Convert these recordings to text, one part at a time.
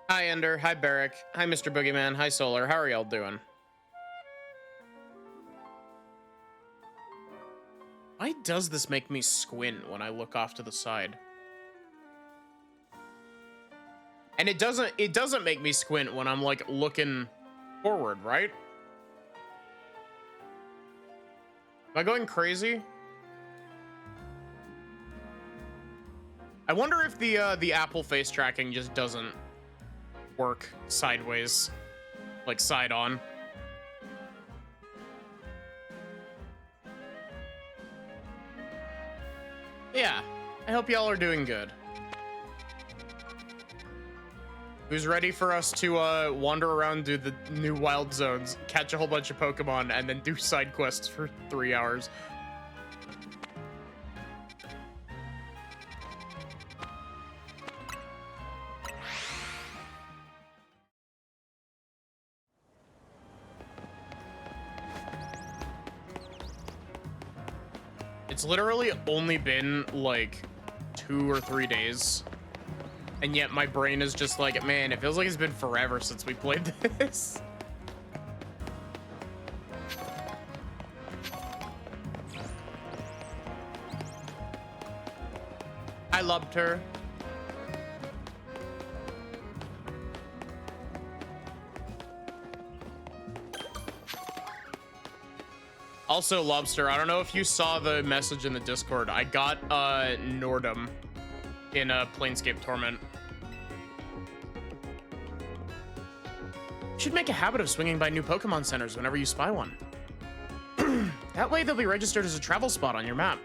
Hi, Ender. Hi, Barrick. Hi, Mr. Boogeyman. Hi, Solar. How are y'all doing? Why does this make me squint when I look off to the side? And it doesn't make me squint when I'm like looking forward, right? Am I going crazy? I wonder if the Apple face tracking just doesn't work sideways, like side on. Yeah, I hope y'all are doing good. Who's ready for us to wander around, do the new wild zones, catch a whole bunch of Pokemon, and then do side quests for 3 hours? It's literally only been like 2 or 3 days. And yet my brain is just like, man, it feels like it's been forever since we played this. I loved her. Also, Lobster, I don't know if you saw the message in the Discord. I got Nordum in Planescape Torment. You should make a habit of swinging by new Pokemon centers whenever you spy one. That way they'll be registered as a travel spot on your map.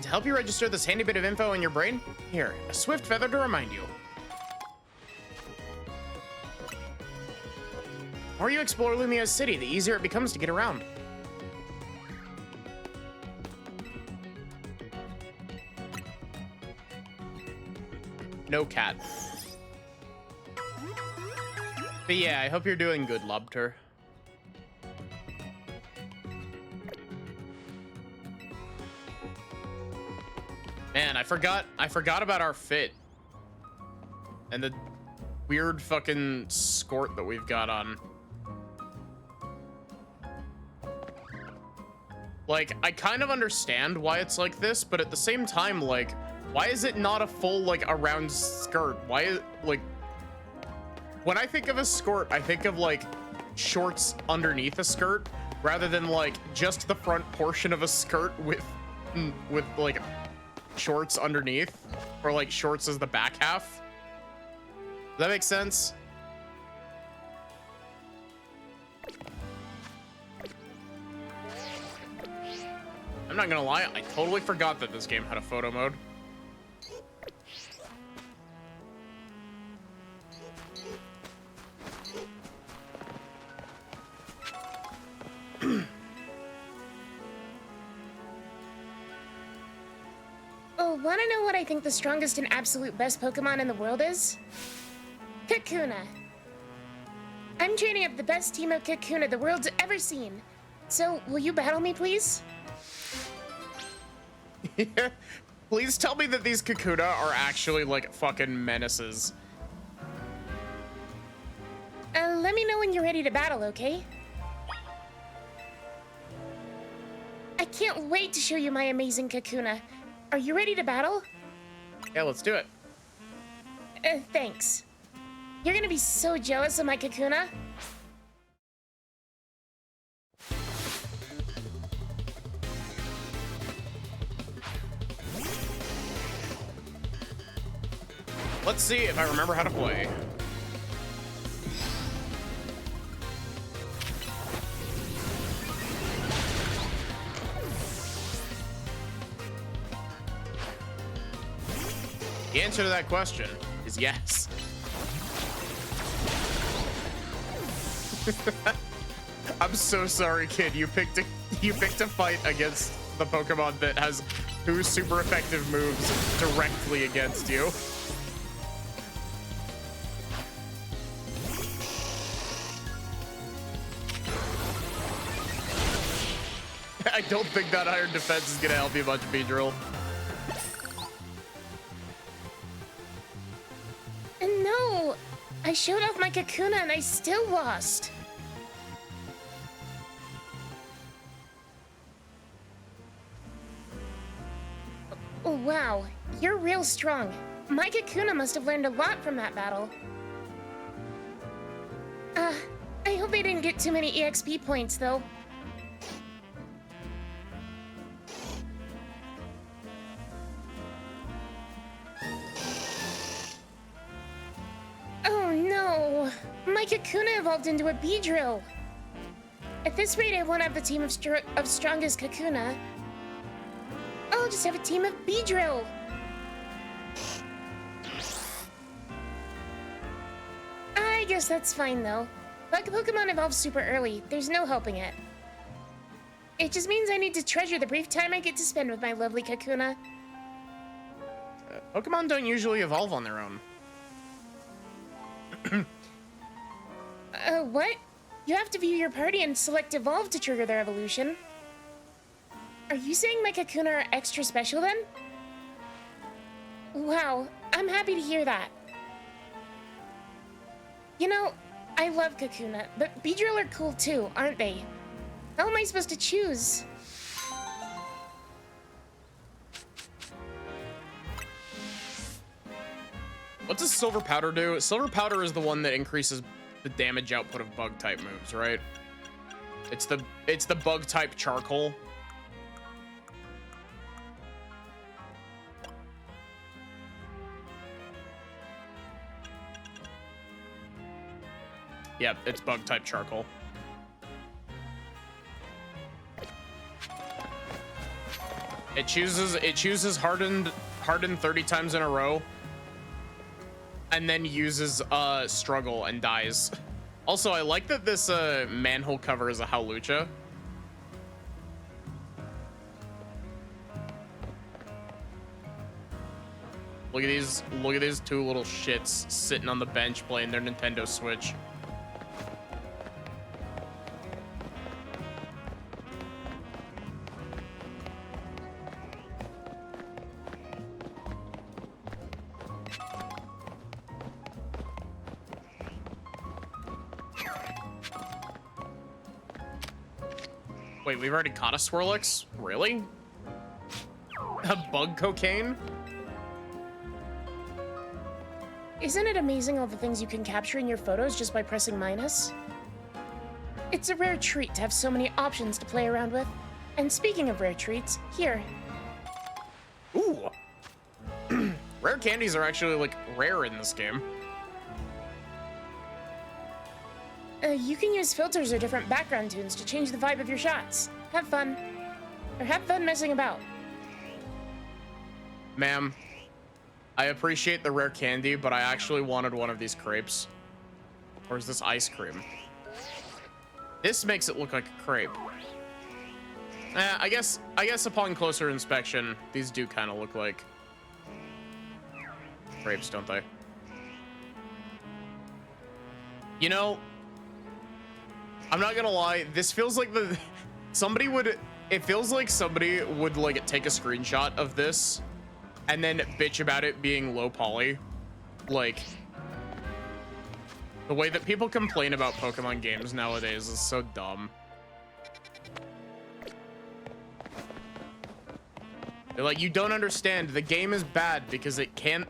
To help you register this handy bit of info in your brain, here, a swift feather to remind you. The more you explore Lumia's city, the easier it becomes to get around. No cat. But yeah, I hope you're doing good, Lobter. Man, I forgot about our fit. And the weird fucking skort that we've got on. Like, I kind of understand why it's like this, but at the same time, like, why is it not a full, like, around skirt? Why, like, when I think of a skort, I think of, like, shorts underneath a skirt, rather than, like, just the front portion of a skirt with like, shorts underneath, or like shorts as the back half. Does that make sense? I'm not gonna lie, I totally forgot that this game had a photo mode. Oh, wanna know what I think the strongest and absolute best Pokemon in the world is? Kakuna. I'm training up the best team of Kakuna the world's ever seen. So, will you battle me, please? Yeah. Please tell me that these Kakuna are actually, like, fucking menaces. Let me know when you're ready to battle, okay? I can't wait to show you my amazing Kakuna. Are you ready to battle? Yeah, let's do it. Thanks. You're gonna be so jealous of my Kakuna. Let's see if I remember how to play. The answer to that question is yes. I'm so sorry, kid. You picked a fight against the Pokemon that has 2 super effective moves directly against you. I don't think that Iron Defense is gonna help you much, Beedrill. No! I showed off my Kakuna and I still lost. Oh, wow. You're real strong. My Kakuna must have learned a lot from that battle. I hope I didn't get too many EXP points, though. Oh no! My Kakuna evolved into a Beedrill! At this rate, I won't have the team of strongest Kakuna. I'll just have a team of Beedrill! I guess that's fine, though. Bug Pokemon evolve super early. There's no helping it. It just means I need to treasure the brief time I get to spend with my lovely Kakuna. Pokemon don't usually evolve on their own. What? You have to view your party and select Evolve to trigger their evolution. Are you saying my Kakuna are extra special then? Wow, I'm happy to hear that. You know, I love Kakuna, but Beedrill are cool too, aren't they? How am I supposed to choose? What does Silver Powder do? Silver Powder is the one that increases the damage output of bug type moves, right? It's the bug type Charcoal. Yep, it's bug type Charcoal. It chooses hardened 30 times in a row, and then uses Struggle and dies. Also, I like that this manhole cover is a Howlucha. Look at these 2 little shits sitting on the bench playing their Nintendo Switch. Wait, we've already caught a Swirlix? Really? A bug cocaine? Isn't it amazing all the things you can capture in your photos just by pressing minus? It's a rare treat to have so many options to play around with. And speaking of rare treats, here. Ooh. Rare candies are actually, like, rare in this game. You can use filters or different background tunes to change the vibe of your shots. Have fun. Or have fun messing about. Ma'am, I appreciate the rare candy, but I actually wanted one of these crepes. Or is this ice cream? This makes it look like a crepe. I guess upon closer inspection, these do kind of look like crepes, don't they? You know, I'm not gonna lie, this feels like it feels like somebody would like take a screenshot of this and then bitch about it being low poly. Like, the way that people complain about Pokemon games nowadays is so dumb. They're like, you don't understand, the game is bad because it can't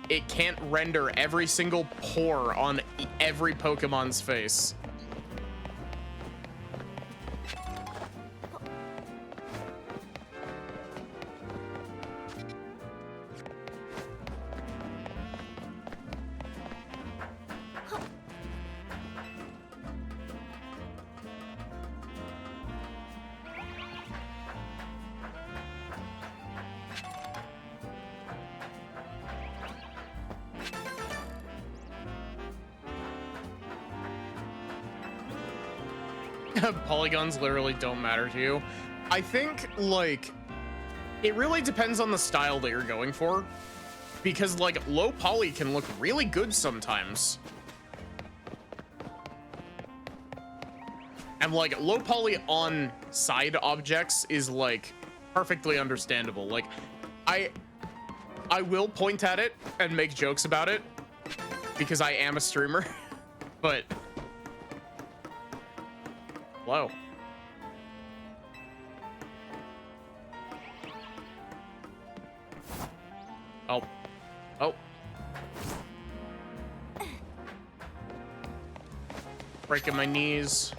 it can't render every single pore on every Pokemon's face. Polygons literally don't matter to you. I think, like, it really depends on the style that you're going for. Because, like, low poly can look really good sometimes. And, like, low poly on side objects is, like, perfectly understandable. Like, I will point at it and make jokes about it because I am a streamer, but... Whoa. Oh. Oh. Breaking my knees.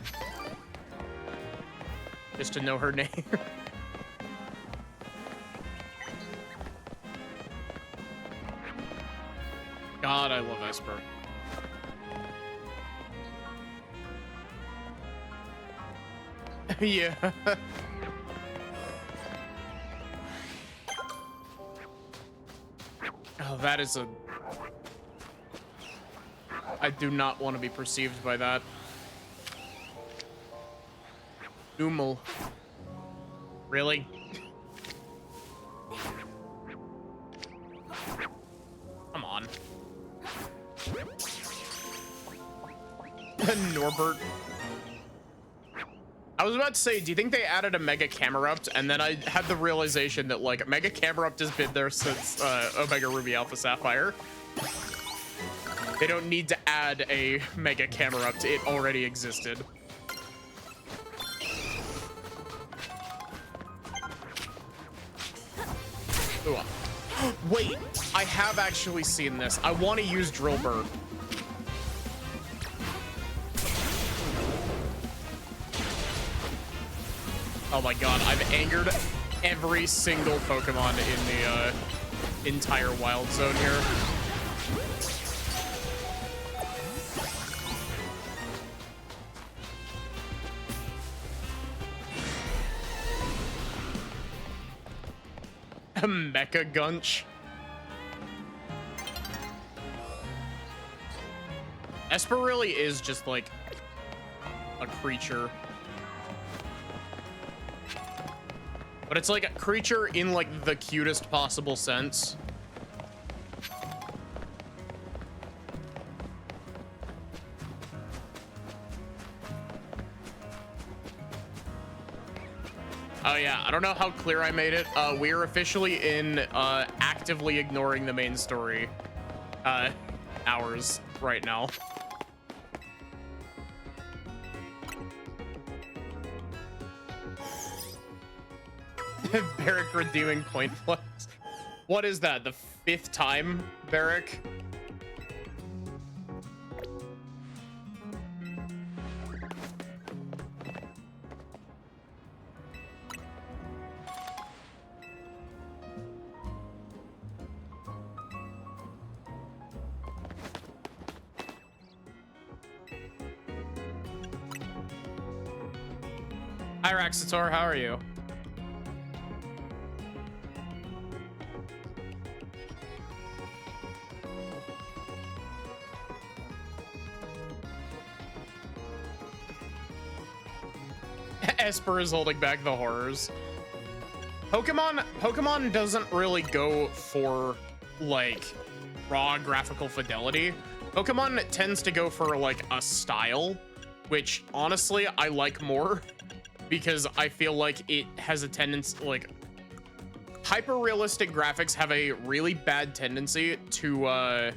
Just to know her name. God, I love Esper. Yeah. Oh, that is a... I do not want to be perceived by that. Umal. Really? Come on. Norbert. I was about to say, do you think they added a Mega Camerupt? And then I had the realization that, like, Mega Camerupt has been there since Omega Ruby Alpha Sapphire. They don't need to add a Mega Camerupt. It already existed. Ooh. Wait, I have actually seen this. I want to use Drill Burr. Oh my god, I've angered every single Pokemon in the entire Wild Zone here. A Mecha Gunch. Esper really is just like a creature. But it's like a creature in like the cutest possible sense. Oh yeah, I don't know how clear I made it. We're officially in actively ignoring the main story hours right now. Barrick redeeming point plus. What is that? The 5th time, Barrick? Hi, Raxator, how are you? Esper is holding back the horrors. Pokemon doesn't really go for like raw graphical fidelity. Pokemon tends to go for like a style, which honestly I like more because I feel like it has a tendency, like hyper realistic graphics have a really bad tendency to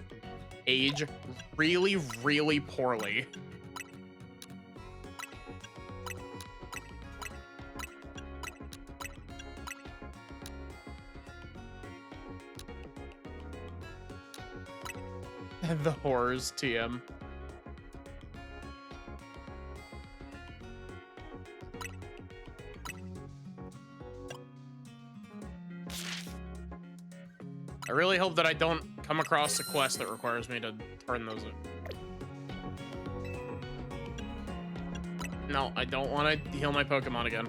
age really, really poorly. The horrors, TM. I really hope that I don't come across a quest that requires me to turn those in. No, I don't want to heal my Pokemon again.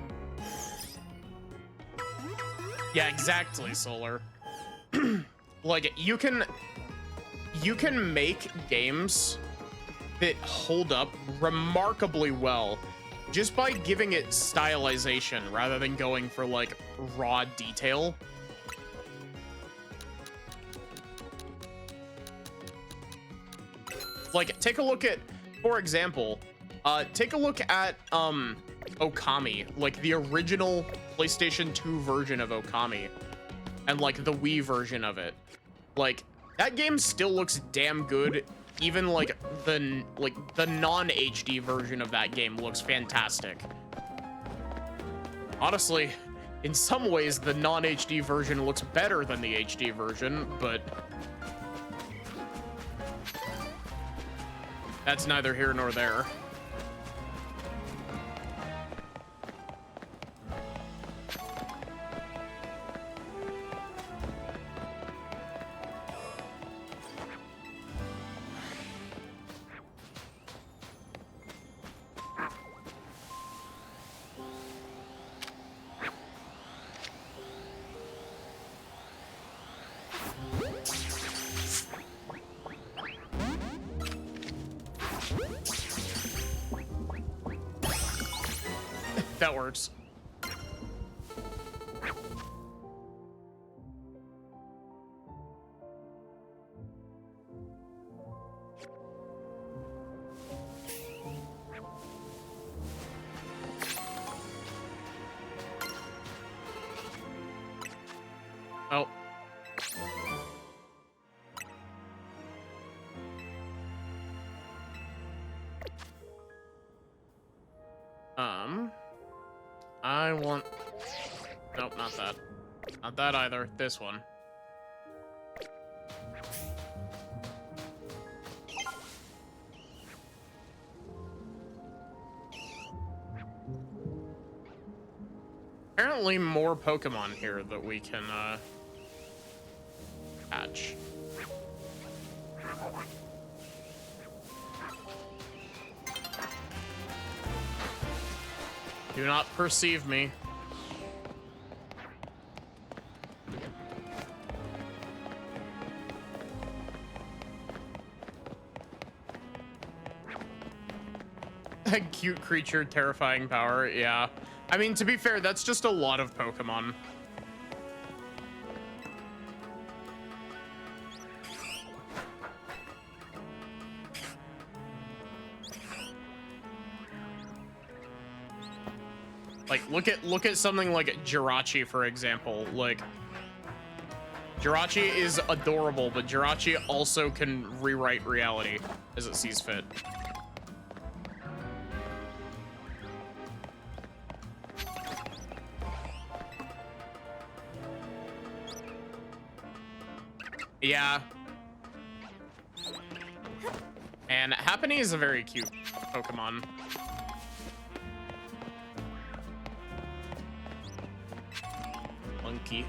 Yeah, exactly, Solar. Like, you can make games that hold up remarkably well just by giving it stylization rather than going for like raw detail. Like, take a look at, for example, take a look at Okami, like the original PlayStation 2 version of Okami, and like the Wii version of it. Like, that game still looks damn good. Even like the non-HD version of that game looks fantastic. Honestly, in some ways, the non-HD version looks better than the HD version, but that's neither here nor there. That works. Oh. I want... Nope, not that. Not that either. This one. Apparently more Pokemon here that we can, catch. Do not perceive me. A cute creature, terrifying power. Yeah. I mean, to be fair, that's just a lot of Pokemon. Like, look at something like Jirachi, for example. Like, Jirachi is adorable, but Jirachi also can rewrite reality as it sees fit. Yeah. And Happiny is a very cute Pokemon. Monkey.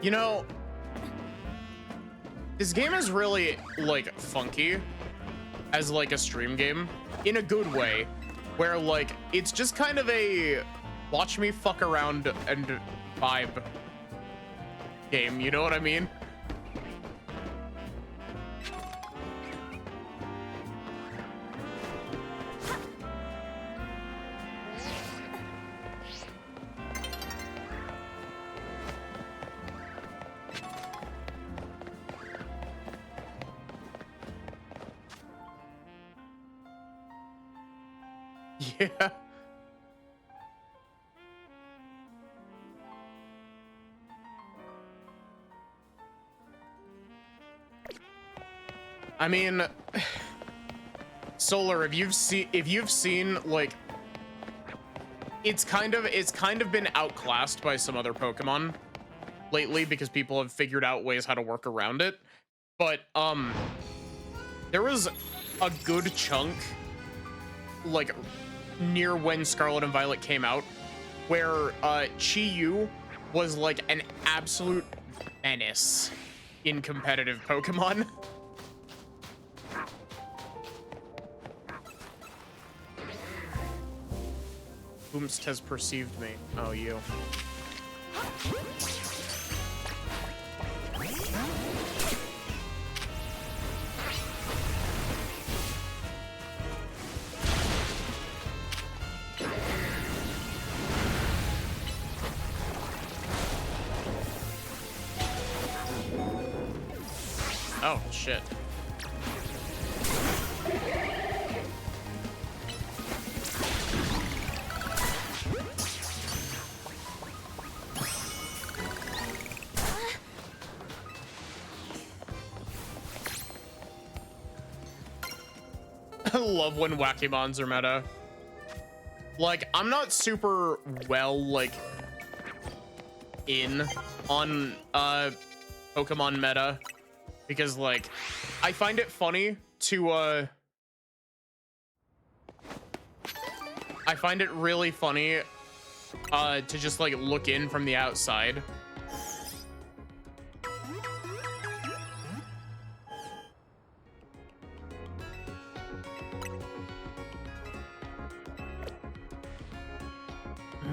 You know, this game is really, like, funky as, like, a stream game in a good way, where, like, it's just kind of a watch me fuck around and vibe game, you know what I mean? Yeah. I mean, Solar, if you've seen like, it's kind of been outclassed by some other Pokemon lately because people have figured out ways how to work around it. But there was a good chunk, like, near when Scarlet and Violet came out, where Chi-Yu was like an absolute menace in competitive Pokemon. Whomst has perceived me. Oh, you. Oh, shit. I love when Wackymons are meta. Like, I'm not super well, like, in on Pokemon meta because, like, I find it funny to I find it really funny to just like look in from the outside.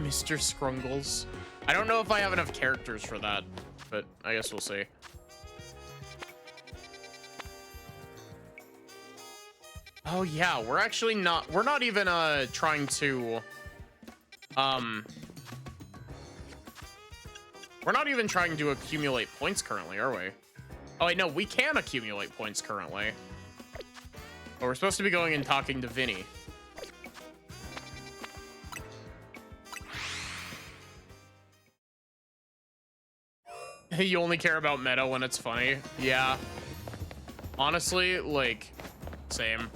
Mr. Scrungles. I don't know if I have enough characters for that, but I guess we'll see. Oh yeah, we're not even trying to we're not even trying to accumulate points currently, are we? Oh wait, no, we can accumulate points currently. But we're supposed to be going and talking to Vinny. You only care about meta when it's funny. Yeah. Honestly, like, same.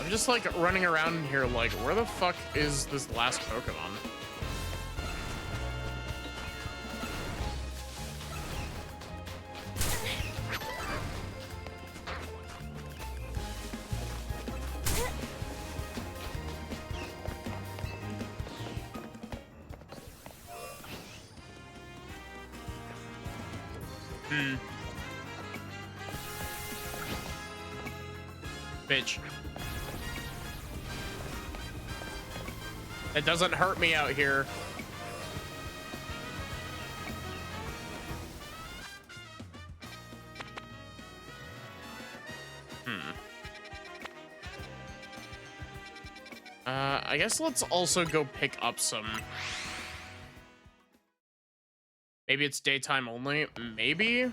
I'm just like running around in here like, where the fuck is this last Pokemon? Bitch. It doesn't hurt me out here. I guess let's also go pick up some. Maybe it's daytime only. Maybe.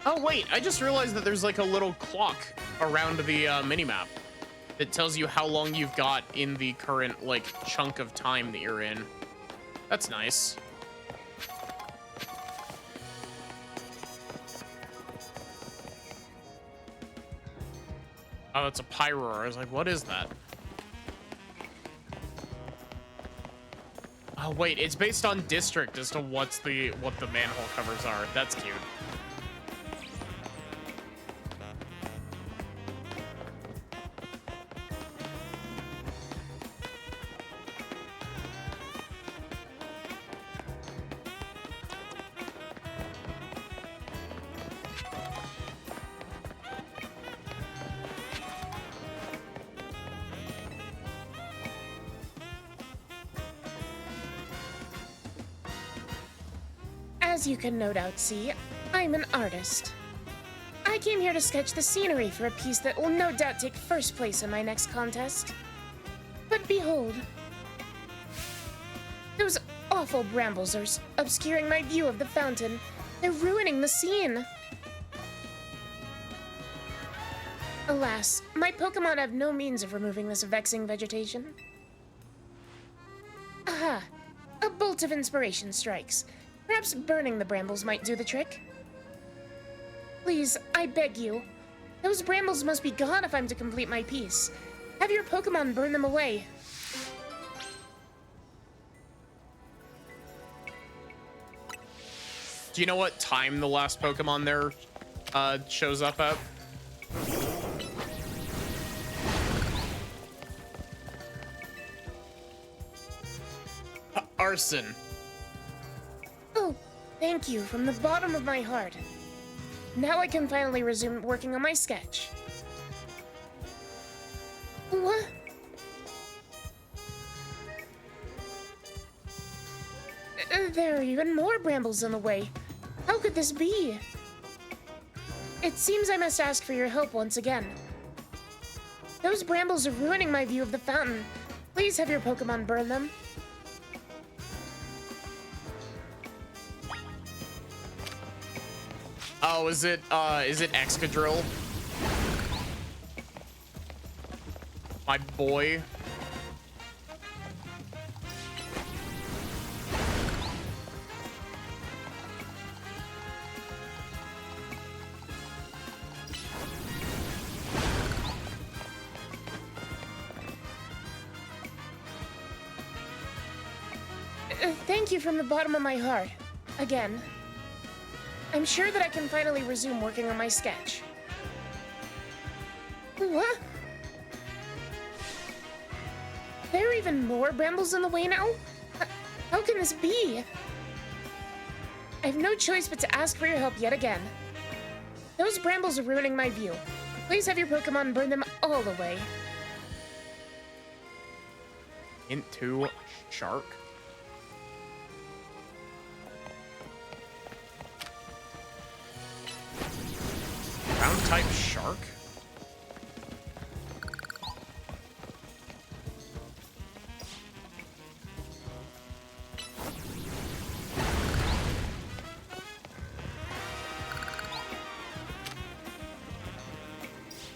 Oh wait, I just realized that there's like a little clock around the minimap that tells you how long you've got in the current like chunk of time that you're in. That's nice. Oh, that's a Pyroar. I was like, what is that? Oh wait, it's based on district as to what the manhole covers are. That's cute. As you can no doubt see, I'm an artist. I came here to sketch the scenery for a piece that will no doubt take first place in my next contest. But behold, those awful brambles are obscuring my view of the fountain. They're ruining the scene. Alas, my Pokemon have no means of removing this vexing vegetation. Aha! A bolt of inspiration strikes. Perhaps burning the brambles might do the trick. Please, I beg you. Those brambles must be gone if I'm to complete my piece. Have your Pokemon burn them away. Do you know what time the last Pokemon there shows up at? Arson. Oh, thank you from the bottom of my heart. Now I can finally resume working on my sketch. What? There are even more brambles in the way. How could this be? It seems I must ask for your help once again. Those brambles are ruining my view of the fountain. Please have your Pokemon burn them. Oh, is it Excadrill? My boy. Thank you from the bottom of my heart. Again. I'm sure that I can finally resume working on my sketch. What? There are even more brambles in the way now? How can this be? I have no choice but to ask for your help yet again. Those brambles are ruining my view. Please have your Pokemon burn them all away. Hint 2, Shark. Ground type Shark?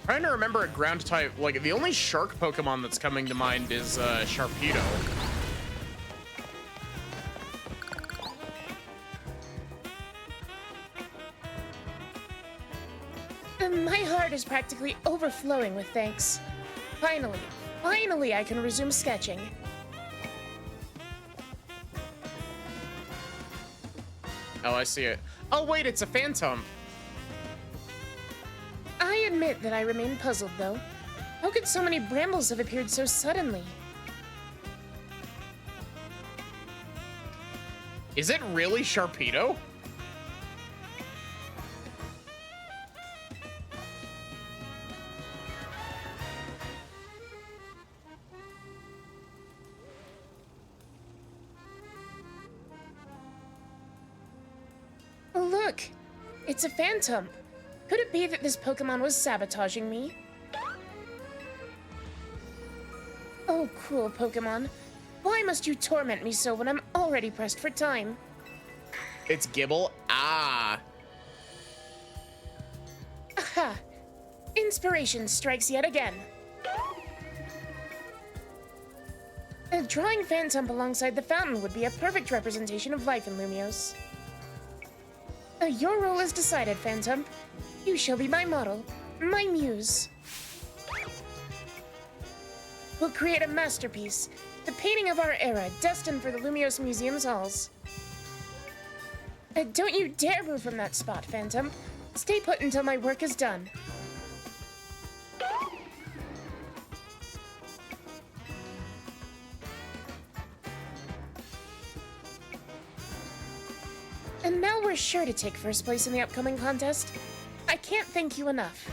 Trying to remember a ground type, like the only shark Pokemon that's coming to mind is Sharpedo. My heart is practically overflowing with thanks. Finally I can resume sketching. Oh, I see it. Oh wait, it's a Phantom. I admit that I remain puzzled, though. How could so many brambles have appeared so suddenly? Is it really Sharpedo? Look! It's a Phantom. Could it be that this Pokemon was sabotaging me? Oh, cruel Pokemon. Why must you torment me so when I'm already pressed for time? It's Gibble. Ah. Aha! Inspiration strikes yet again. Drawing Phantom alongside the fountain would be a perfect representation of life in Lumiose. Your role is decided, Phantom. You shall be my model, my muse. We'll create a masterpiece, the painting of our era, destined for the Lumiose Museum's halls. Don't you dare move from that spot, Phantom. Stay put until my work is done. And now we're sure to take first place in the upcoming contest. I can't thank you enough.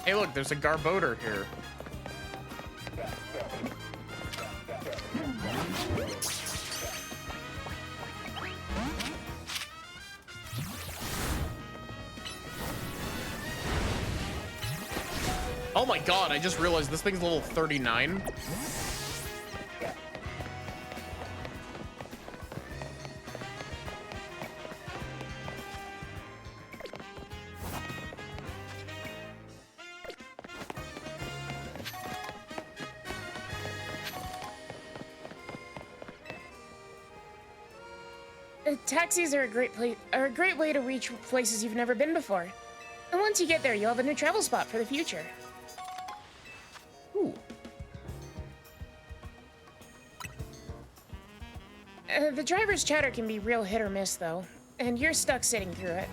Hey, look, there's a Garbodor here. Oh my god, I just realized this thing's level 39. Taxis are a great way to reach places you've never been before. And once you get there, you'll have a new travel spot for the future. Ooh. The driver's chatter can be real hit or miss, though, and you're stuck sitting through it.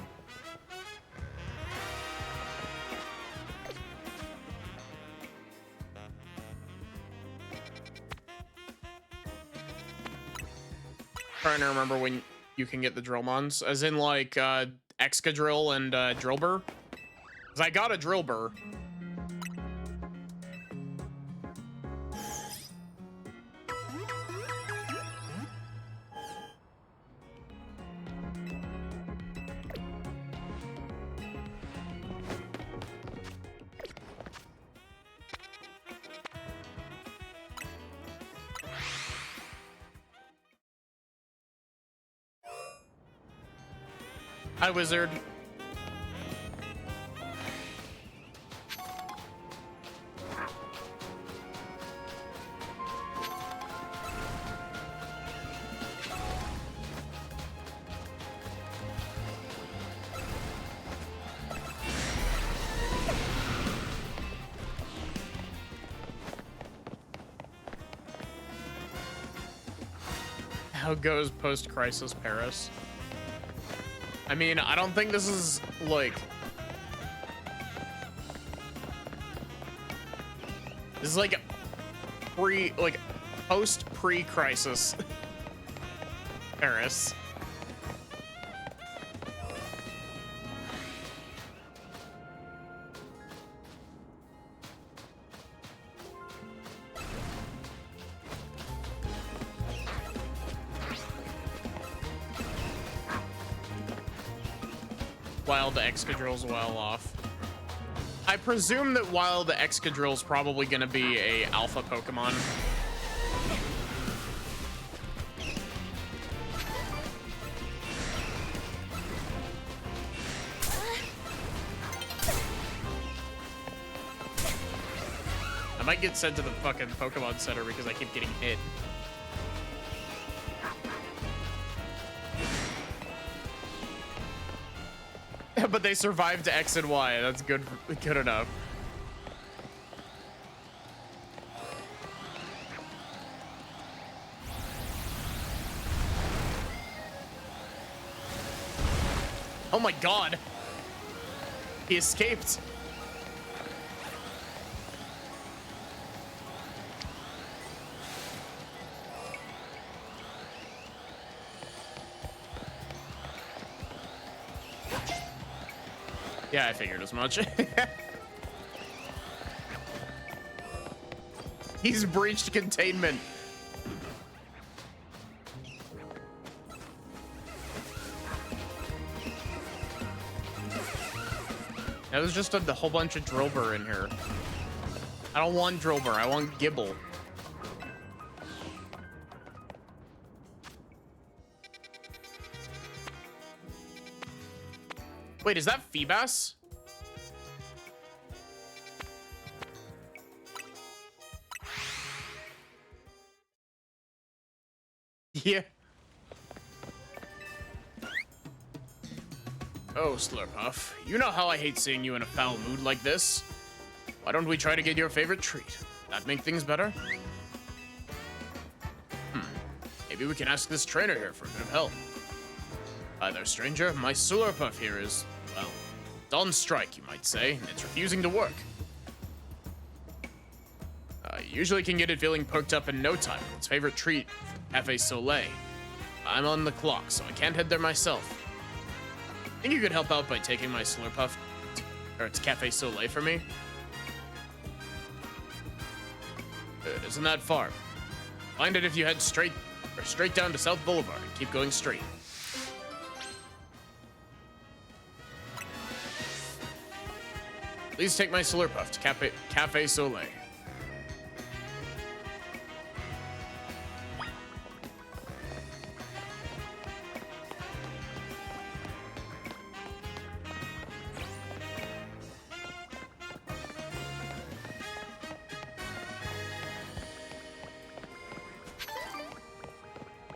Trying to remember when you can get the Drillmons, as in like Excadrill and Drillbur. Cause I got a Drillbur. Hi, wizard. How goes post-crisis Paris? I mean, I don't think this is like... This is like post-pre-crisis Paris. Wild Excadrill's well off. I presume that Wild Excadrill's probably gonna be a alpha Pokemon. I might get sent to the fucking Pokemon Center because I keep getting hit. But they survived to X and Y. That's good enough. Oh my god. He escaped. Yeah, I figured as much. He's breached containment. Now, there's just a whole bunch of Drillbur in here. I don't want Drillbur, I want Gibble. Wait, is that Feebas? Yeah. Oh, Slurpuff, you know how I hate seeing you in a foul mood like this. Why don't we try to get your favorite treat? That make things better? Maybe we can ask this trainer here for a bit of help. Hi there, stranger. My Slurpuff here is, well, it's on strike, you might say, and it's refusing to work. You usually can get it feeling poked up in no time. Its favorite treat, Cafe Soleil. I'm on the clock, so I can't head there myself. Think you could help out by taking my Slurpuff, or its Cafe Soleil for me? It isn't that far. Find it if you head straight down to South Boulevard and keep going straight. Please take my Slurpuff to Cafe Soleil.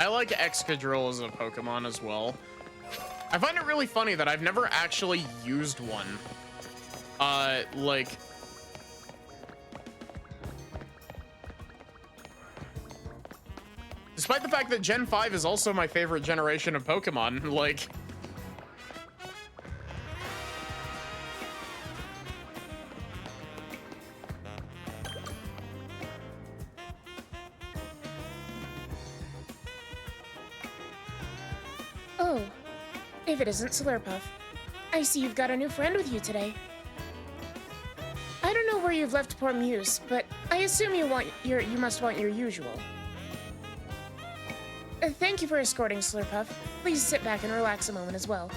I like Excadrill as a Pokemon as well. I find it really funny that I've never actually used one. Like... Despite the fact that Gen 5 is also my favorite generation of Pokemon, like... If it isn't Slurpuff. I see you've got a new friend with you today. I don't know where you've left poor Muse, but I assume you must want your usual. Thank you for escorting Slurpuff. Please sit back and relax a moment as well.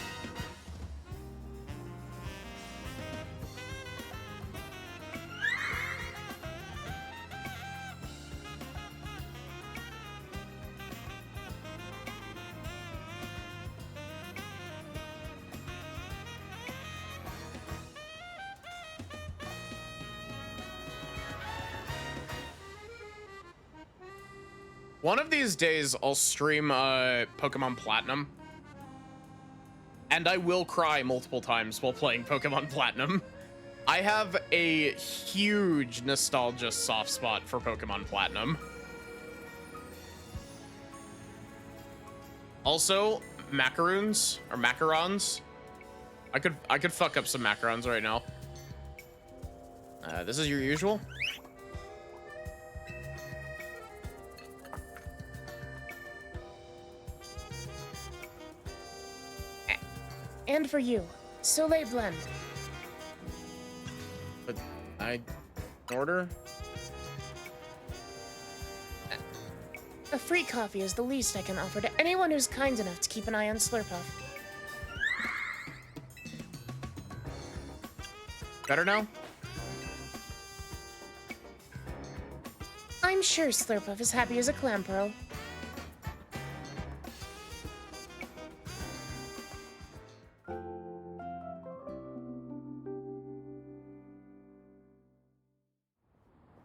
One of these days, I'll stream Pokemon Platinum. And I will cry multiple times while playing Pokemon Platinum. I have a huge nostalgia soft spot for Pokemon Platinum. Also, macaroons or macarons. I could fuck up some macarons right now. This is your usual. And for you, Soleil Blend. But I order. A free coffee is the least I can offer to anyone who's kind enough to keep an eye on Slurpuff. Better now? I'm sure Slurpuff is happy as a clam pearl.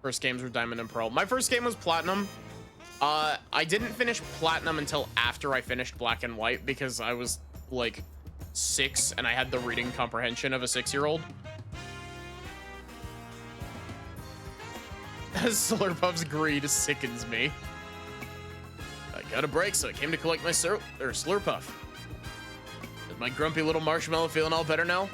First games were Diamond and Pearl. My first game was Platinum. I didn't finish Platinum until after I finished Black and White because I was like 6 and I had the reading comprehension of a 6-year-old. Slurpuff's greed sickens me. I got a break, so I came to collect my Slurpuff. Is my grumpy little marshmallow feeling all better now?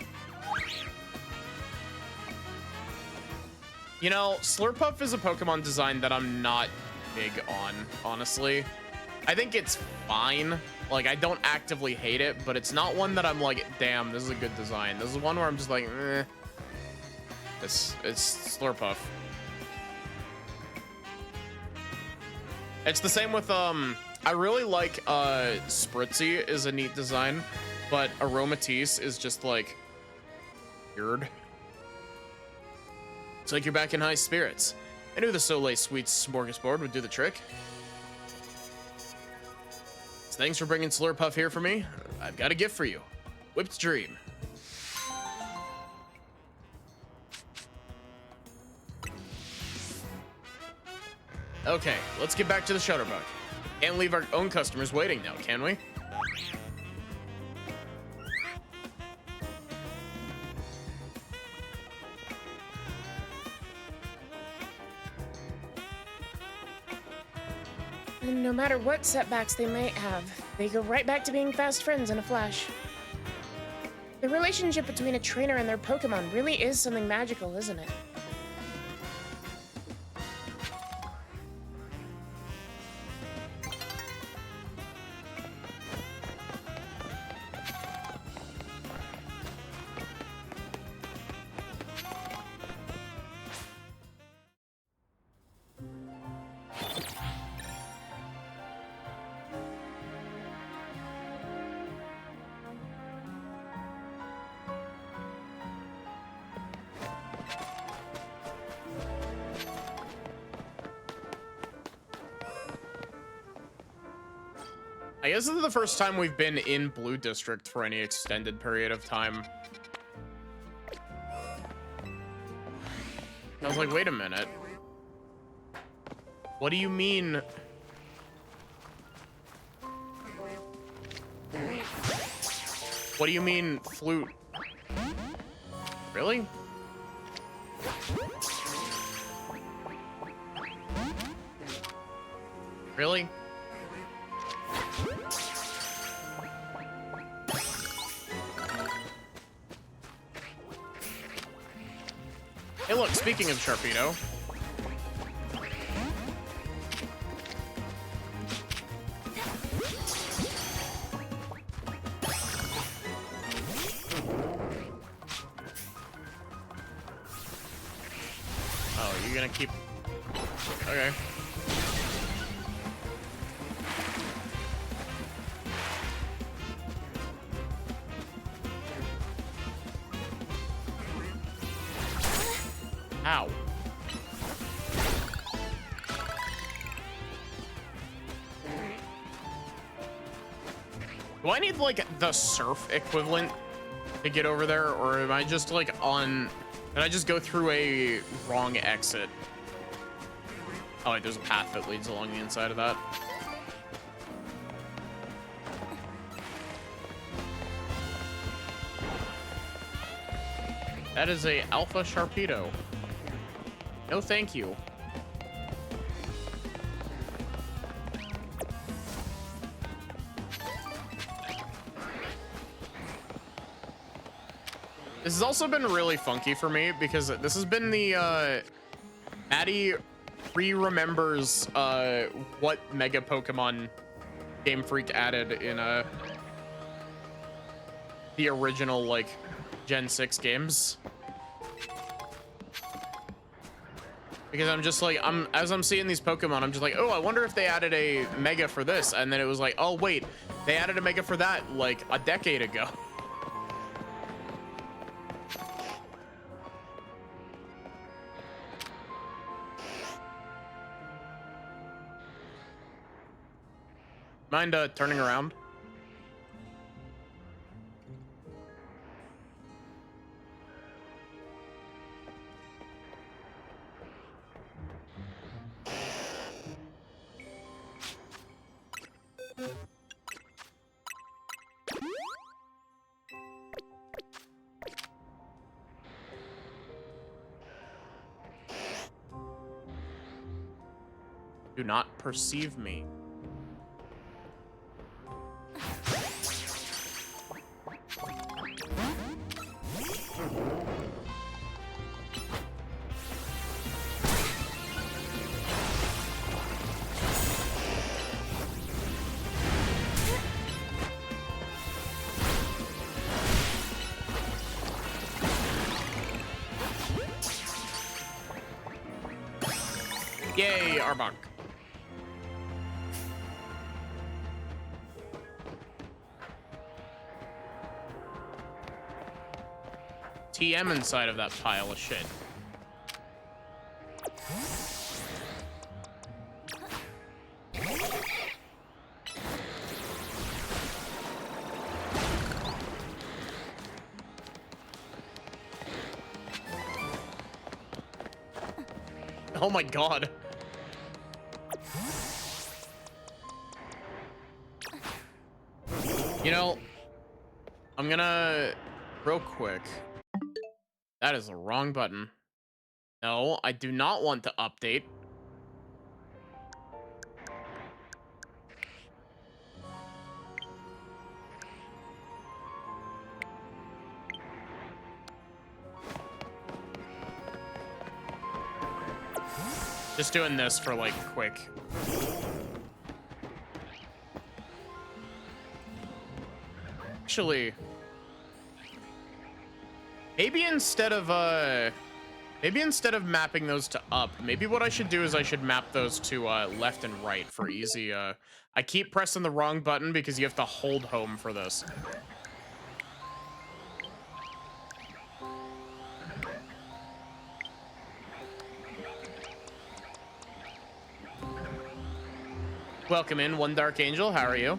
You know, Slurpuff is a Pokemon design that I'm not big on, honestly. I think it's fine. Like, I don't actively hate it, but it's not one that I'm like, damn, this is a good design. This is one where I'm just like, eh. It's Slurpuff. It's the same with, I really like, Spritzy is a neat design, but Aromatisse is just like, weird. It's like you're back in high spirits. I knew the Soleil Sweets smorgasbord would do the trick. So thanks for bringing Slurpuff here for me. I've got a gift for you. Whipped Dream. Okay, let's get back to the Shutterbug. Can't leave our own customers waiting now, can we? And no matter what setbacks they might have, they go right back to being fast friends in a flash. The relationship between a trainer and their Pokemon really is something magical, isn't it? I guess this is the first time we've been in Blue District for any extended period of time. I was like, wait a minute. What do you mean? What do you mean, flute? Really? Really? Hey, look, speaking of Sharpedo. you gonna keep... Okay. Ow. Do I need like the surf equivalent to get over there, or am I just like on... Did I just go through a wrong exit? Oh wait, there's a path that leads along the inside of that. That is a Alpha Sharpedo. No thank you. This has also been really funky for me because this has been the Maddie re-remembers what Mega Pokemon Game Freak added in the original like Gen 6 games. Because I'm just like, as I'm seeing these Pokemon, I'm just like, oh, I wonder if they added a Mega for this. And then it was like, oh wait, they added a Mega for that like a decade ago. Mind turning around? Do not perceive me. Yay, Arbok. TM inside of that pile of shit. Oh my god. You know, I'm gonna real quick. That is the wrong button. No, I do not want to update. Just doing this for like quick. Actually, maybe instead of mapping those to up, maybe what I should do is I should map those to left and right for easy. I keep pressing the wrong button because you have to hold home for this. Welcome in, One Dark Angel. How are you?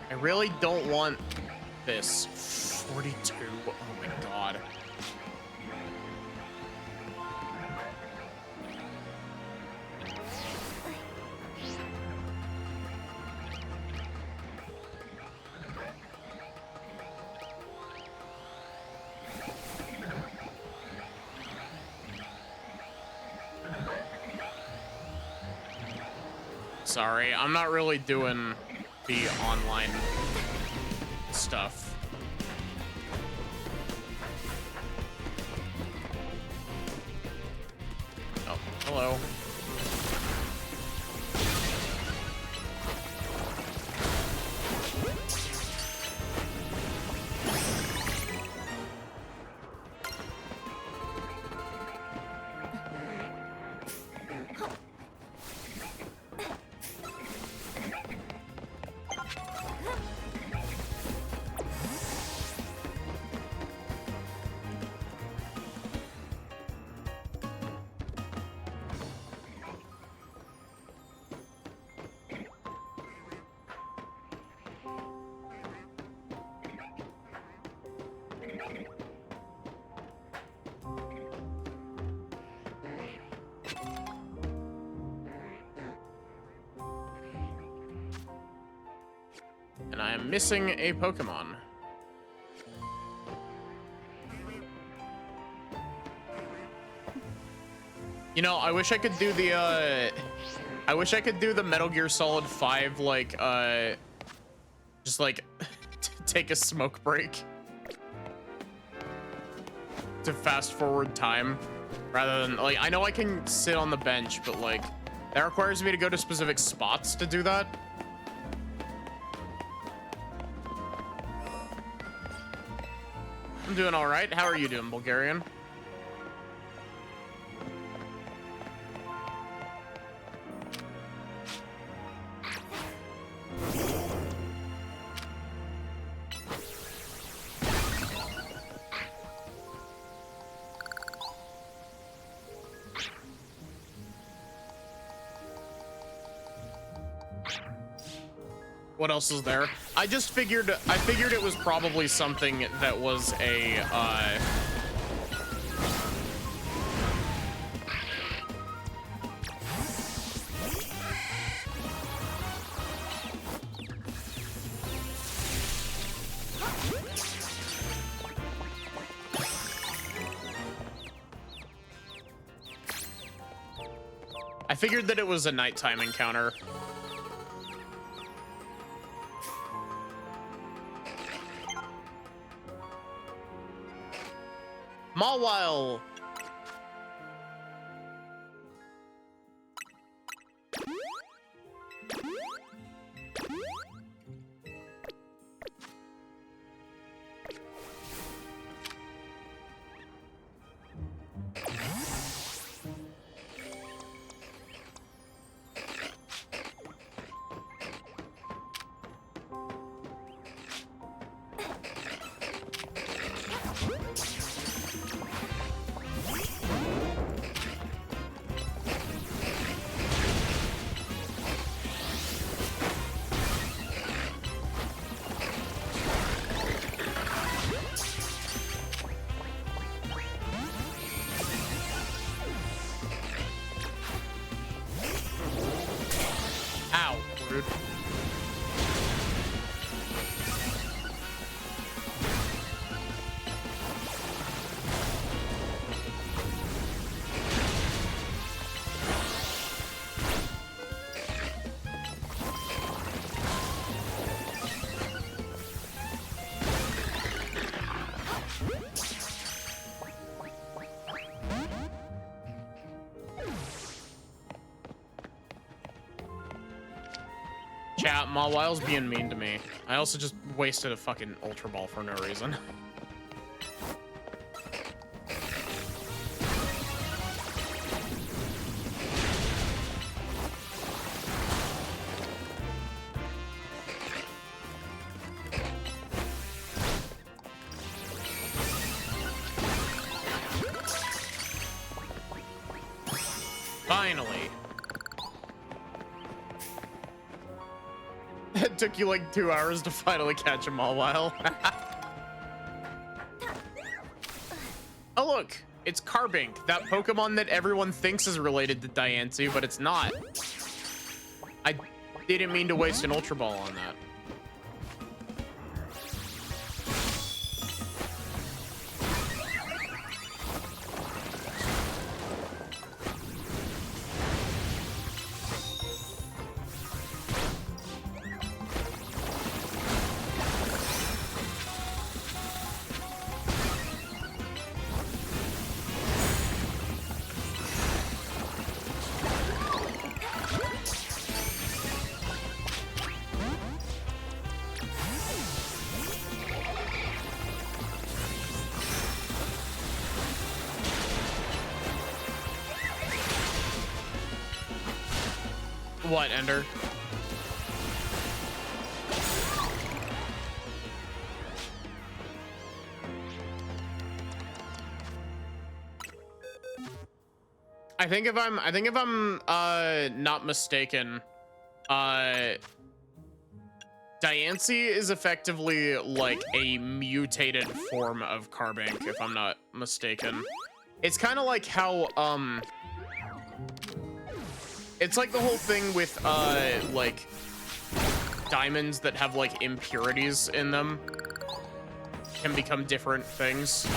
I really don't want this. 42. Oh my god. Sorry, I'm not really doing the online stuff. Hello. And I am missing a Pokemon. You know, I wish I could do the I wish I could do the Metal Gear Solid 5 like just like take a smoke break to fast forward time rather than like I know I can sit on the bench, but like that requires me to go to specific spots to do that. I'm doing all right. How are you doing, Bulgarian? What else is there? I figured it was probably something that was a I figured that it was a nighttime encounter. Mawile. Ow, rude. Chat, Mawile's being mean to me. I also just wasted a fucking Ultra Ball for no reason. Finally. It took you like 2 hours to finally catch a Mawile. Oh look, it's Carbink, that Pokemon that everyone thinks is related to Diancie, but it's not. I didn't mean to waste an Ultra Ball on that. What, Ender? I think if I'm not mistaken, Diancie is effectively like a mutated form of Carbink, if I'm not mistaken. It's kind of like how it's like the whole thing with like diamonds that have like impurities in them can become different things.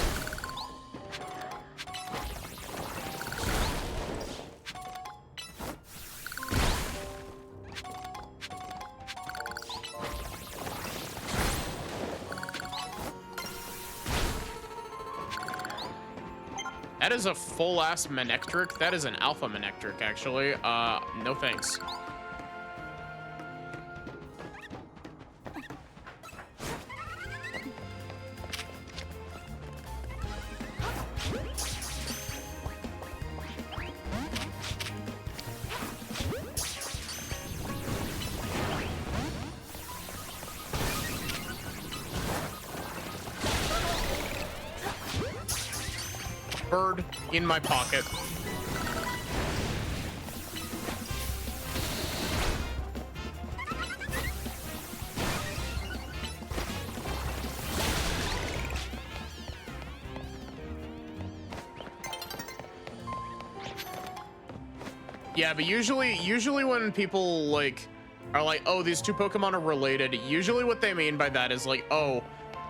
That is a full-ass Manectric. That is an Alpha Manectric, actually. No thanks. Bird in my pocket. Yeah, but usually when people like are like, oh, these two Pokemon are related, usually what they mean by that is like, oh,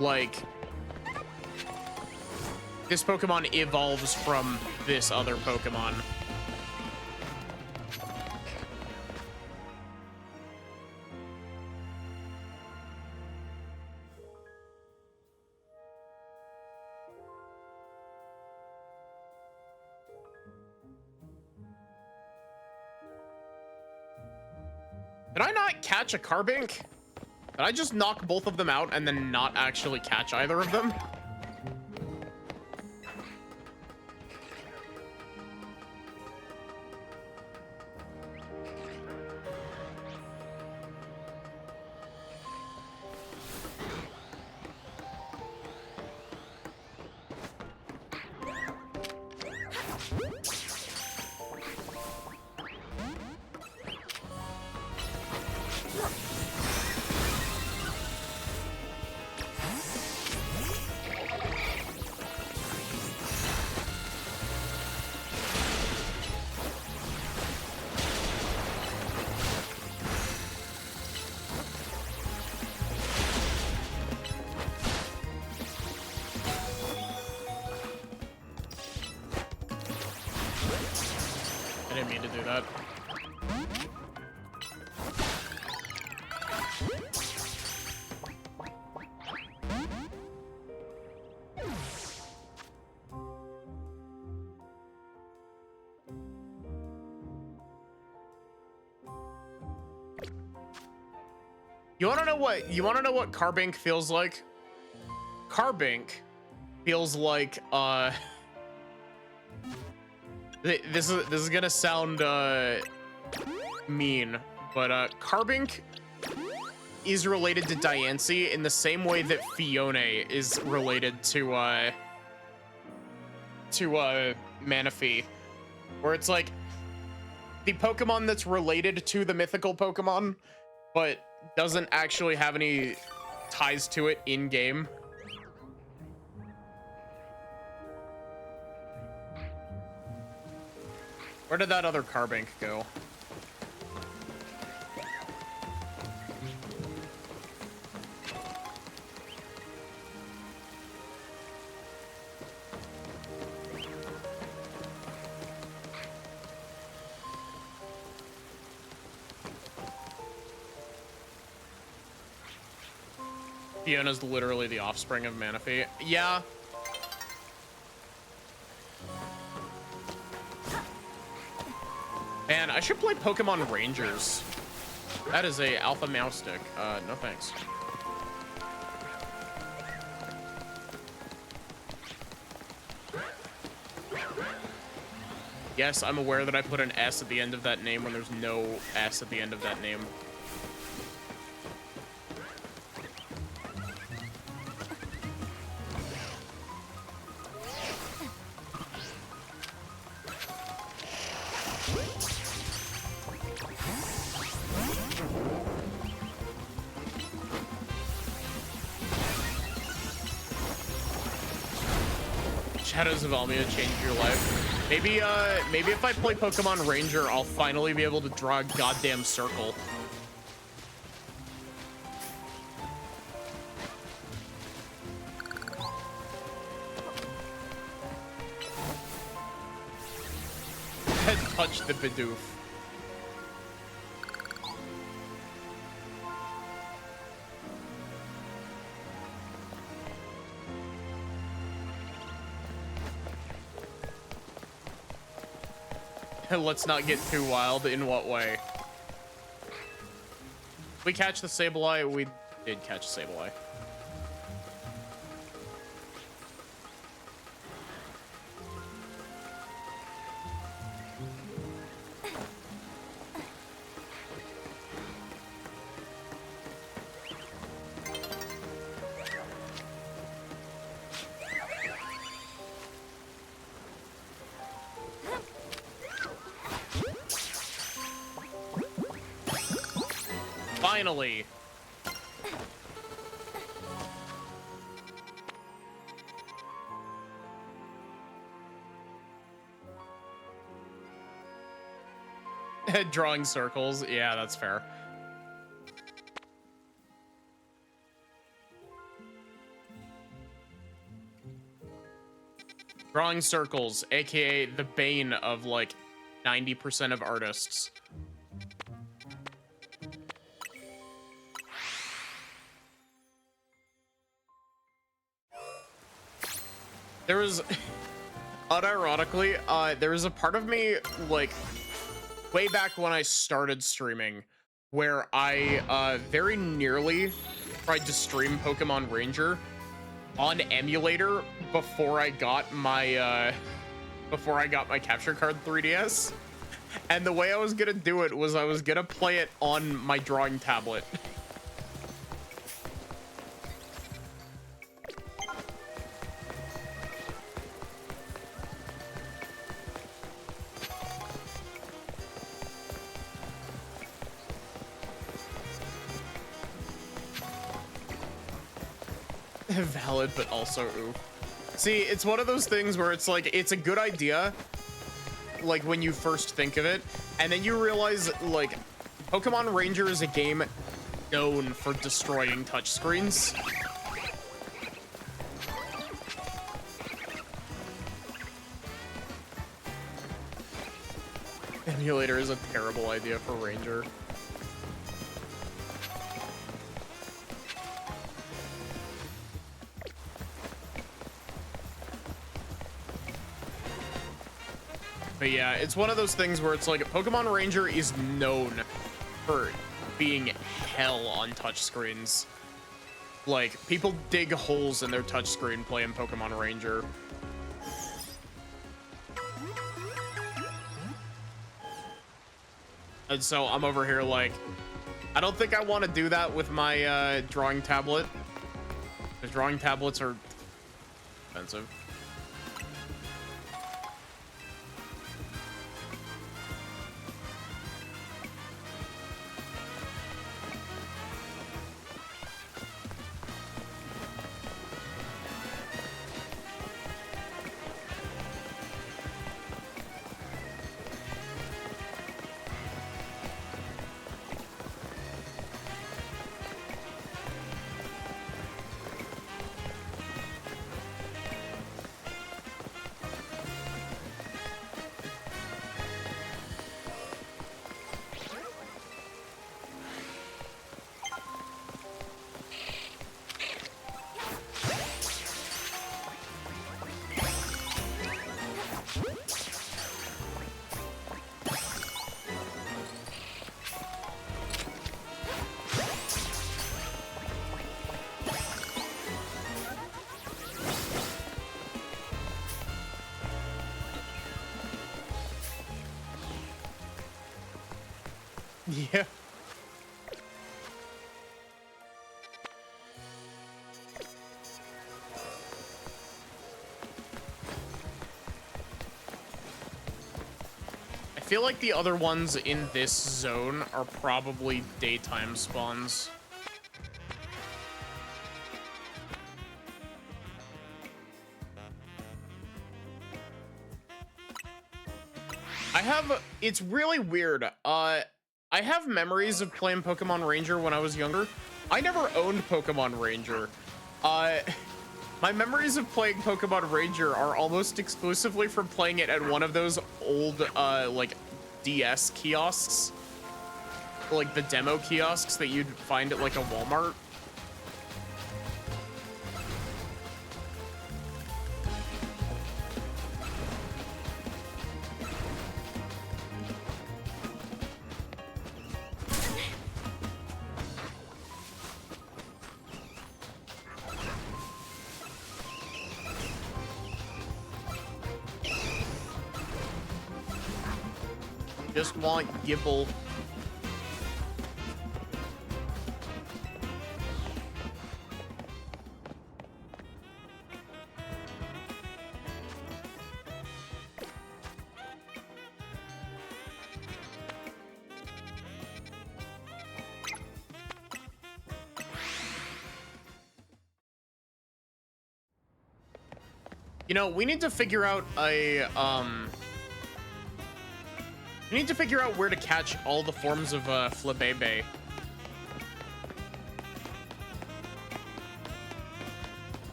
like this Pokemon evolves from this other Pokemon. Did I not catch a Carbink? Did I just knock both of them out and then not actually catch either of them? I didn't mean to do that. You want to know what Carbink feels like? Carbink feels like this is gonna sound mean, but Carbink is related to Diancie in the same way that Fione is related to Manaphy, where it's like the Pokemon that's related to the mythical Pokemon, but doesn't actually have any ties to it in game. Where did that other Carbink go? Fiona's literally the offspring of Manaphy. Yeah. Man, I should play Pokemon Rangers. That is a alpha mouse stick. No thanks. Yes, I'm aware that I put an S at the end of that name when there's no S at the end of that name. Shadows of Almia changed your life. Maybe if I play Pokemon Ranger, I'll finally be able to draw a goddamn circle. And touch the Bidoof. Let's not get too wild. In what way? We catch the Sableye. We did catch Sableye. Finally. Drawing circles. Yeah, that's fair. Drawing circles, aka the bane of like 90% of artists. There was, unironically, there was a part of me, like, way back when I started streaming, where I, very nearly tried to stream Pokemon Ranger on emulator before I got my, capture card 3DS. And the way I was gonna do it was I was gonna play it on my drawing tablet. Valid, but also oof. See, it's one of those things where it's like, it's a good idea, like, when you first think of it, and then you realize, like, Pokemon Ranger is a game known for destroying touchscreens. Emulator is a terrible idea for Ranger. But yeah, it's one of those things where it's like Pokemon Ranger is known for being hell on touchscreens. Like, people dig holes in their touchscreen playing Pokemon Ranger. And so I'm over here like, I don't think I want to do that with my drawing tablet. Because drawing tablets are expensive. Yeah. I feel like the other ones in this zone are probably daytime spawns. It's really weird. I have memories of playing Pokemon Ranger when I was younger. I never owned Pokemon Ranger. My memories of playing Pokemon Ranger are almost exclusively from playing it at one of those old, like, DS kiosks. Like, the demo kiosks that you'd find at, like, a Walmart. Just want Gibble. You know, we need to figure out we need to figure out where to catch all the forms of Flabebe.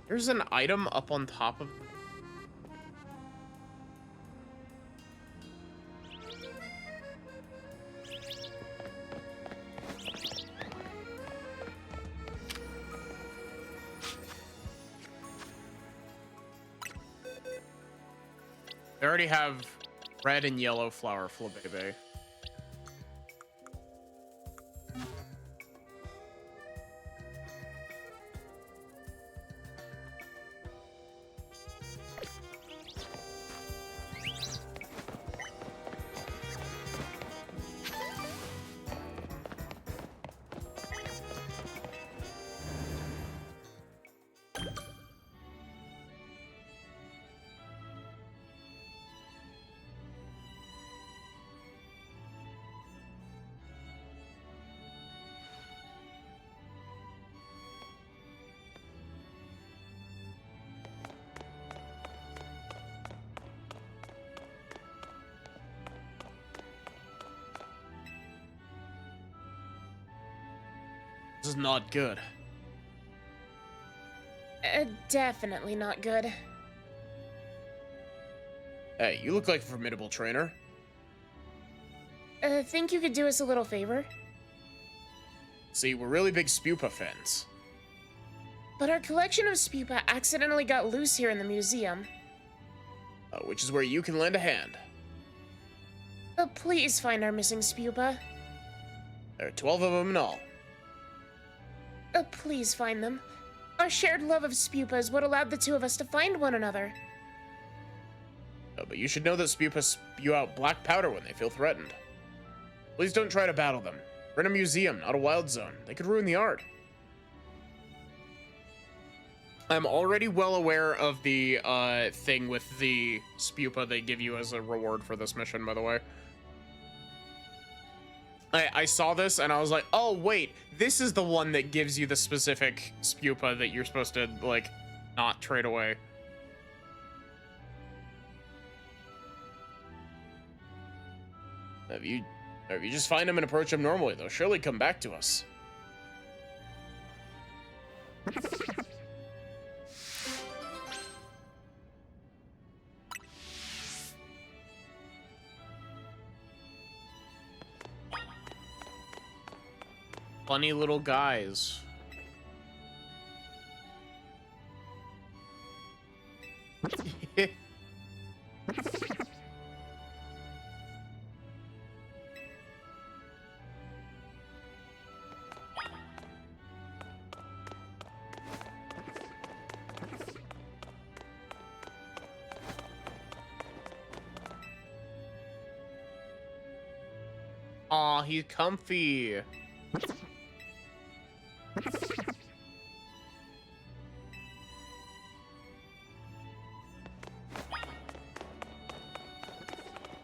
There's an item up on top of... They already have red and yellow flower Flabebe. This is not good. Definitely not good. Hey, you look like a formidable trainer. Think you could do us a little favor? See, we're really big Spupa fans. But our collection of Spupa accidentally got loose here in the museum. Which is where you can lend a hand. Please find our missing Spupa. There are 12 of them in all. Please find them. Our shared love of Spupa is what allowed the two of us to find one another. But you should know that Spupa spew out black powder when they feel threatened. Please don't try to battle them. We're in a museum, not a wild zone. They could ruin the art. I'm already well aware of the thing with the Spupa they give you as a reward for this mission, by the way. I saw this and I was like, oh wait, this is the one that gives you the specific Spupa that you're supposed to, like, not trade away. If you just find them and approach them normally, they'll surely come back to us. Funny little guys. Aw, he's comfy.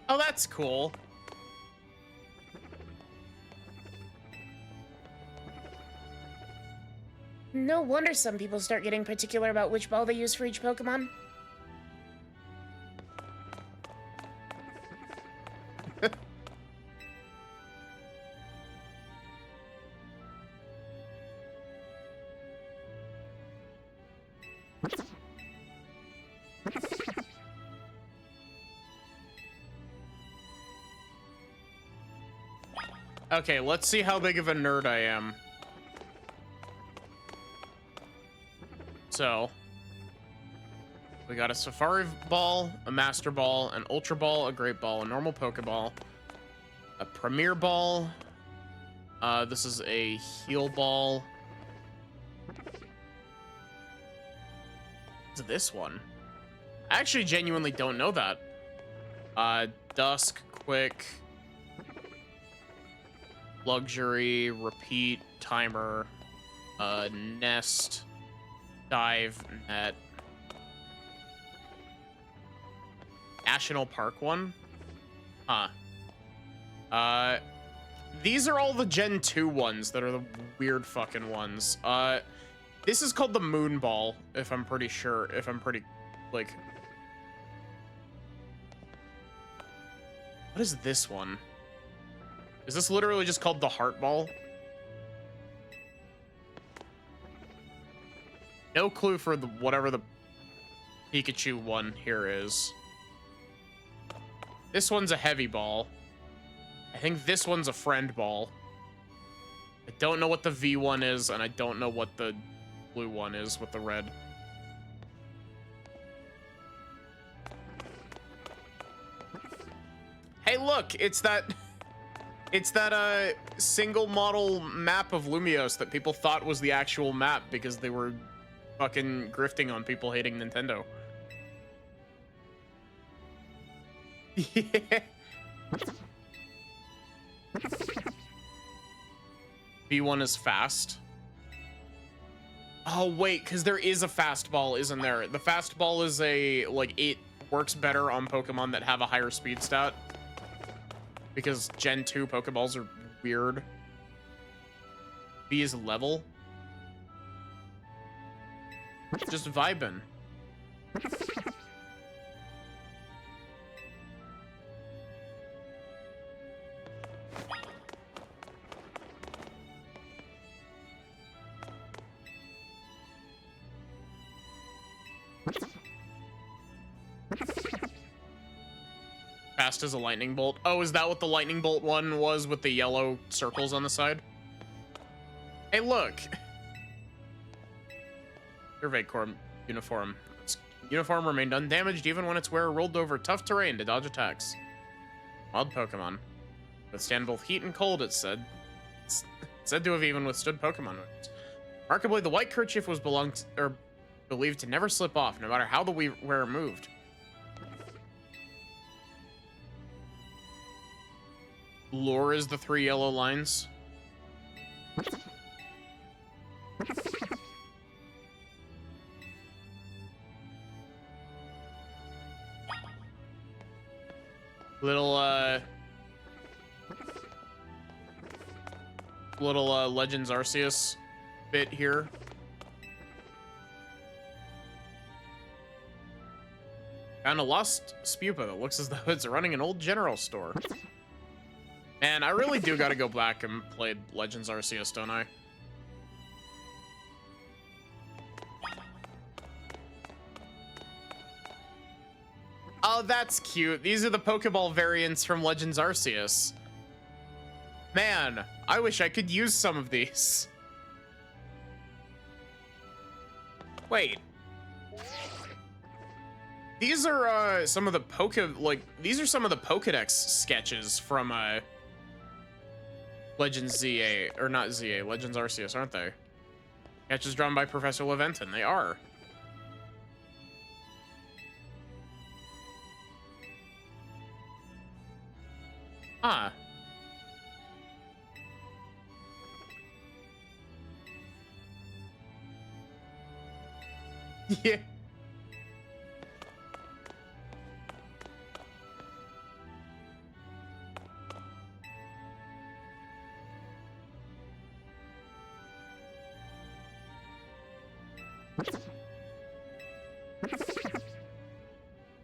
Oh, that's cool. No wonder some people start getting particular about which ball they use for each Pokemon. Okay, let's see how big of a nerd I am. So, we got a Safari Ball, a Master Ball, an Ultra Ball, a Great Ball, a normal Pokeball, a Premier Ball. This is a Heal Ball. What's this one? I actually genuinely don't know that. Dusk, Quick, Luxury, Repeat, Timer, Nest, Dive, Net. National Park one? Huh. These are all the Gen 2 ones that are the weird fucking ones. This is called the Moon Ball, if I'm pretty sure, like... What is this one? Is this literally just called the Heart Ball? No clue for the whatever the Pikachu one here is. This one's a Heavy Ball. I think this one's a Friend Ball. I don't know what the V one is, and I don't know what the blue one is with the red. Hey, look, it's that single model map of Lumiose that people thought was the actual map because they were fucking grifting on people hating Nintendo. Yeah. V1 is fast. Oh, wait, because there is a fast ball, isn't there? The fast ball is it works better on Pokemon that have a higher speed stat. Because Gen 2 Pokeballs are weird. V is level. Just vibing. Fast as a lightning bolt. Oh, is that what the lightning bolt one was with the yellow circles on the side? Hey, look. Survey Corps uniform. Its uniform remained undamaged even when its wearer rolled over tough terrain to dodge attacks. Wild Pokemon. Withstand both heat and cold, it said. It's said to have even withstood Pokemon wounds. Remarkably, the white kerchief was believed to never slip off, no matter how the wearer moved. Lure is the 3 yellow lines. Little Legends Arceus bit here. Found a lost Spupa that looks as though it's running an old general store. Man, I really do gotta go back and play Legends Arceus, don't I? Oh, that's cute. These are the Pokeball variants from Legends Arceus. Man, I wish I could use some of these. Wait. These are some of the these are some of the Pokedex sketches from Legends ZA, or not ZA, Legends Arceus, aren't they? Sketches drawn by Professor Leventon. They are. Huh. Yeah.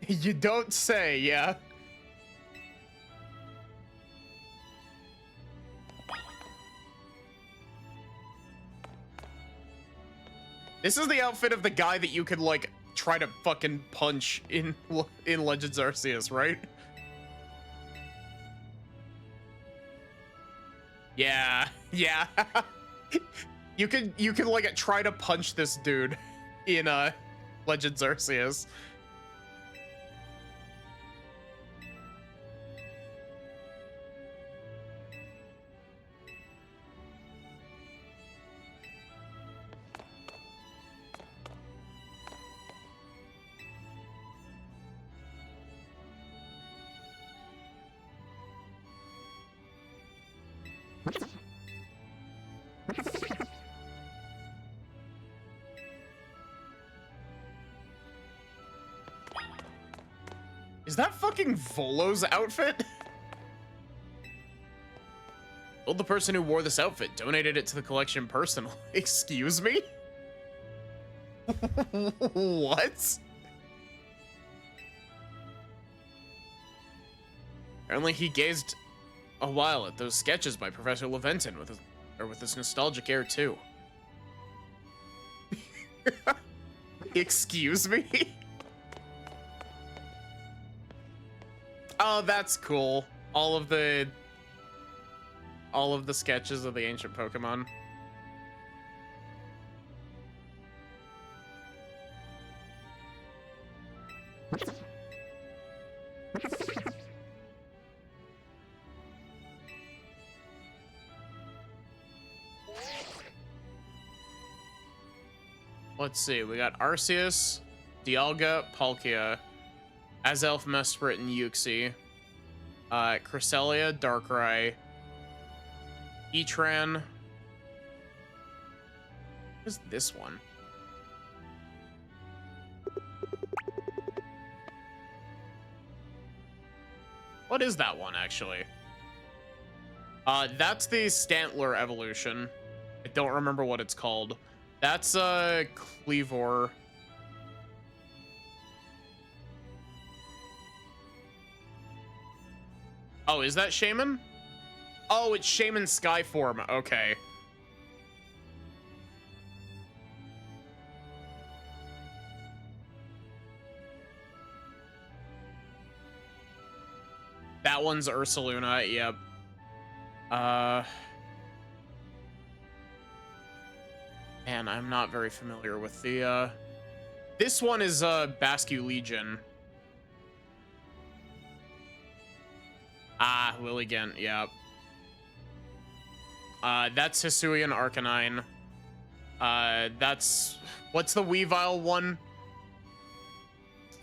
You don't say, yeah. This is the outfit of the guy that you could, like, try to fucking punch in Legends Arceus, right? Yeah, yeah. You could like try to punch this dude in Legends Arceus. Is that fucking Volo's outfit? Well, the person who wore this outfit donated it to the collection personally. Excuse me? What? Apparently he gazed a while at those sketches by Professor Leventon with this nostalgic air too. Excuse me? Oh, that's cool. All of the sketches of the ancient Pokemon. Let's see, we got Arceus, Dialga, Palkia, Azelf, Mesprit, and Uxie. Cresselia, Darkrai, Etran. What is this one? What is that one, actually? That's the Stantler evolution. I don't remember what it's called. That's, Cleavor. Oh, is that Shaman? Oh, it's Shaman Skyform. Okay. That one's Ursaluna, yep. Man, I'm not very familiar with the, This one is, Basque Legion. Ah, Lilligant, yep. That's Hisuian Arcanine. That's... What's the Weavile one?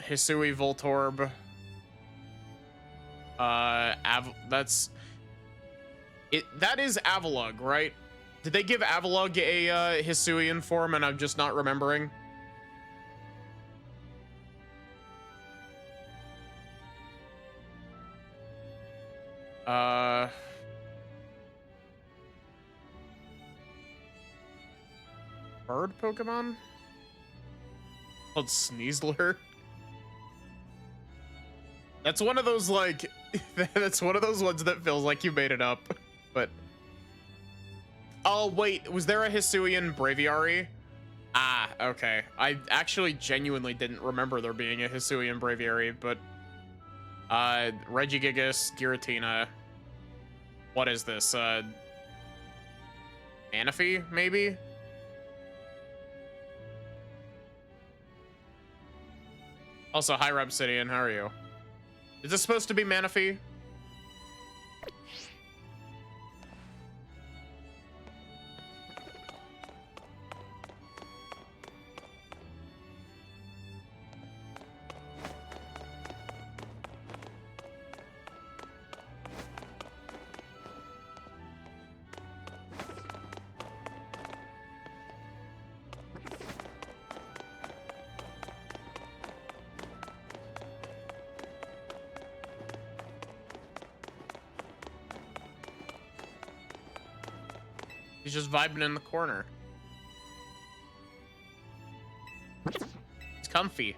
Hisui Voltorb. That's... That is Avalugg, right? Did they give Avalugg a, Hisuian form and I'm just not remembering? Bird Pokemon? Called Sneasler? That's one of those, like, that's one of those ones that feels like you made it up, but... Oh, wait, was there a Hisuian Braviary? Ah, okay. I actually genuinely didn't remember there being a Hisuian Braviary, but... Regigigas, Giratina... What is this, Manaphy, maybe? Also, hi, Obsidian, how are you? Is this supposed to be Manaphy? He's just vibing in the corner. It's comfy.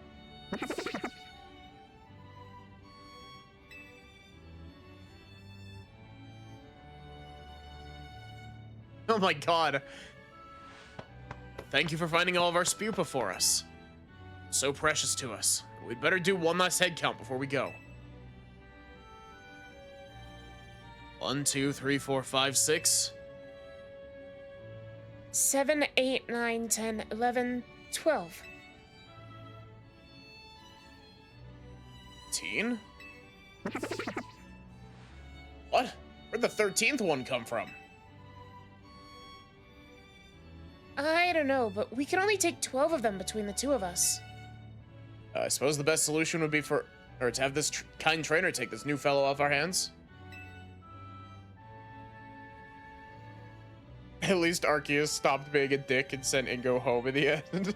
Oh my god. Thank you for finding all of our spupa for us. So precious to us. We'd better do one last head count before we go. 1, 2, 3, 4, 5, 6. 7, 8, 9, 10, 11, 12. 13? What? Where'd the 13th one come from? I don't know, but we can only take 12 of them between the two of us. I suppose the best solution would be to have this kind trainer take this new fellow off our hands. At least Arceus stopped being a dick and sent Ingo home in the end.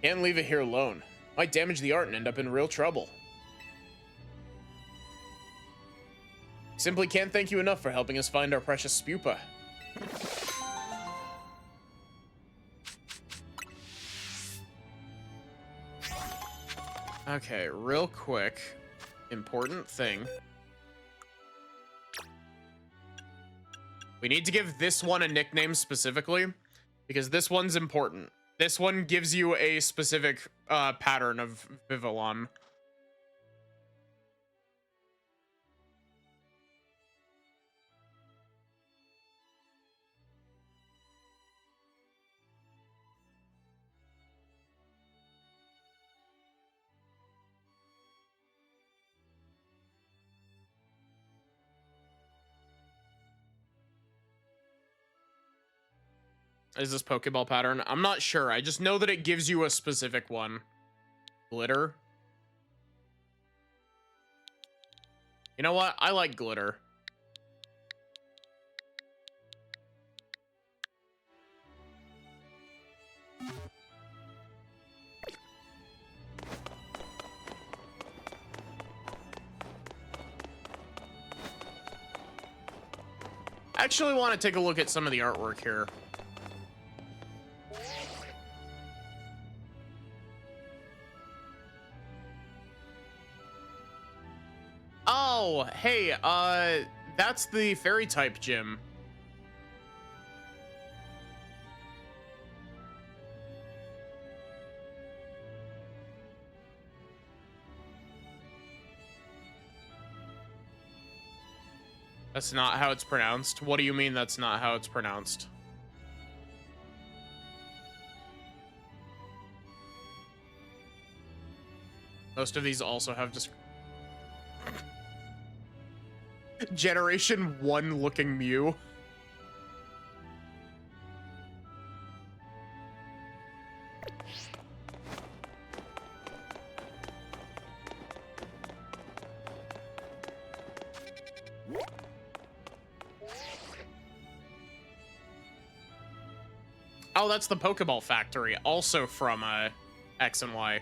Can't leave it here alone. Might damage the art and end up in real trouble. Simply can't thank you enough for helping us find our precious spupa. Okay, real quick. Important thing. We need to give this one a nickname specifically, because this one's important. This one gives you a specific pattern of Vivillon. Is this Pokeball pattern? I'm not sure. I just know that it gives you a specific one. Glitter. You know what? I like glitter. I actually want to take a look at some of the artwork here. Oh, hey, that's the fairy type gym. That's not how it's pronounced. What do you mean that's not how it's pronounced? Most of these also have just Generation 1 looking Mew. Oh, that's the Pokeball Factory, also from X and Y.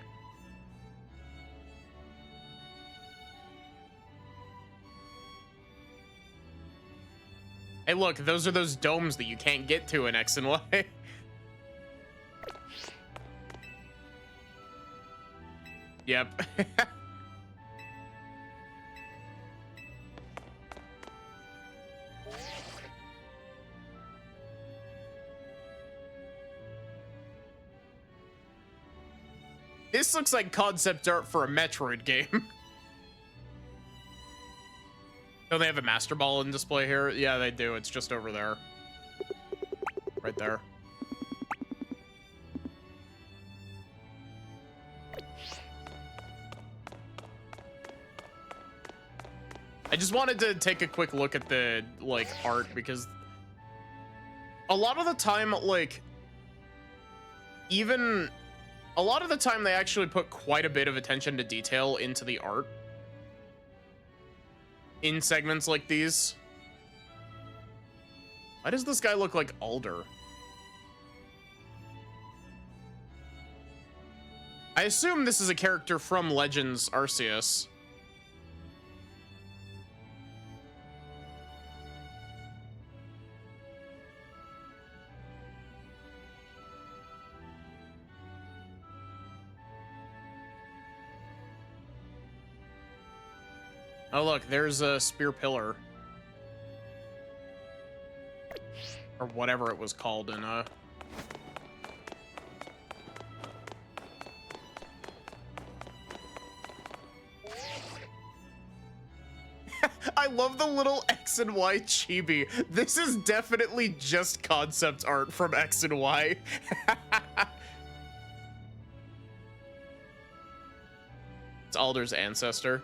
Hey, look, those are those domes that you can't get to in X and Y. Yep. This looks like concept art for a Metroid game. Oh, they have a Master Ball in display here? Yeah, they do. It's just over there. Right there. I just wanted to take a quick look at the, like, art, because a lot of the time, like, even... A lot of the time, they actually put quite a bit of attention to detail into the art. In segments like these. Why does this guy look like Alder? I assume this is a character from Legends Arceus. Oh, look, there's a spear pillar. Or whatever it was called in, I love the little X and Y chibi. This is definitely just concept art from X and Y. It's Alder's ancestor.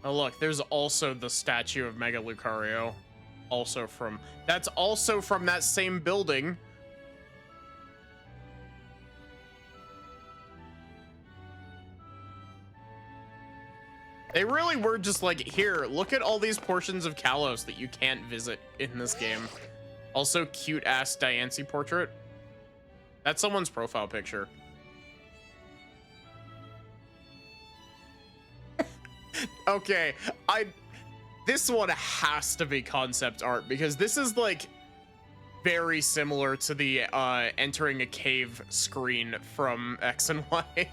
Oh, look, there's also the statue of Mega Lucario. That's also from that same building. They really were just like, here, look at all these portions of Kalos that you can't visit in this game. Also, cute-ass Diancie portrait. That's someone's profile picture. Okay, this one has to be concept art because this is like very similar to the entering a cave screen from X and Y.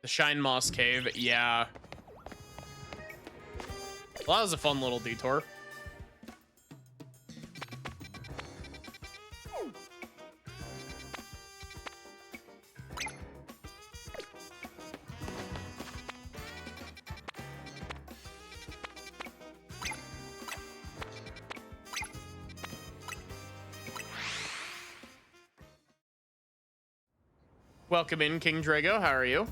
The Shine Moss Cave, yeah. Well, that was a fun little detour. Welcome in, King Drago. How are you?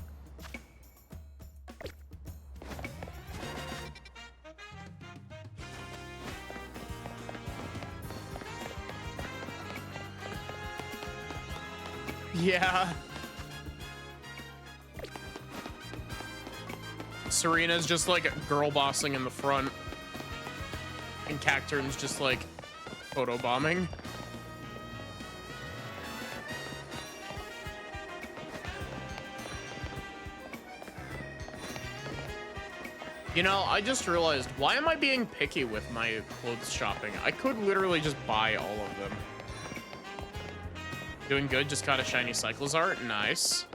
Yeah. Serena's just like girl bossing in the front. And Cacturn's just like photo bombing. You know, I just realized, why am I being picky with my clothes shopping? I could literally just buy all of them. Doing good, just caught a shiny Cyclizar. Nice.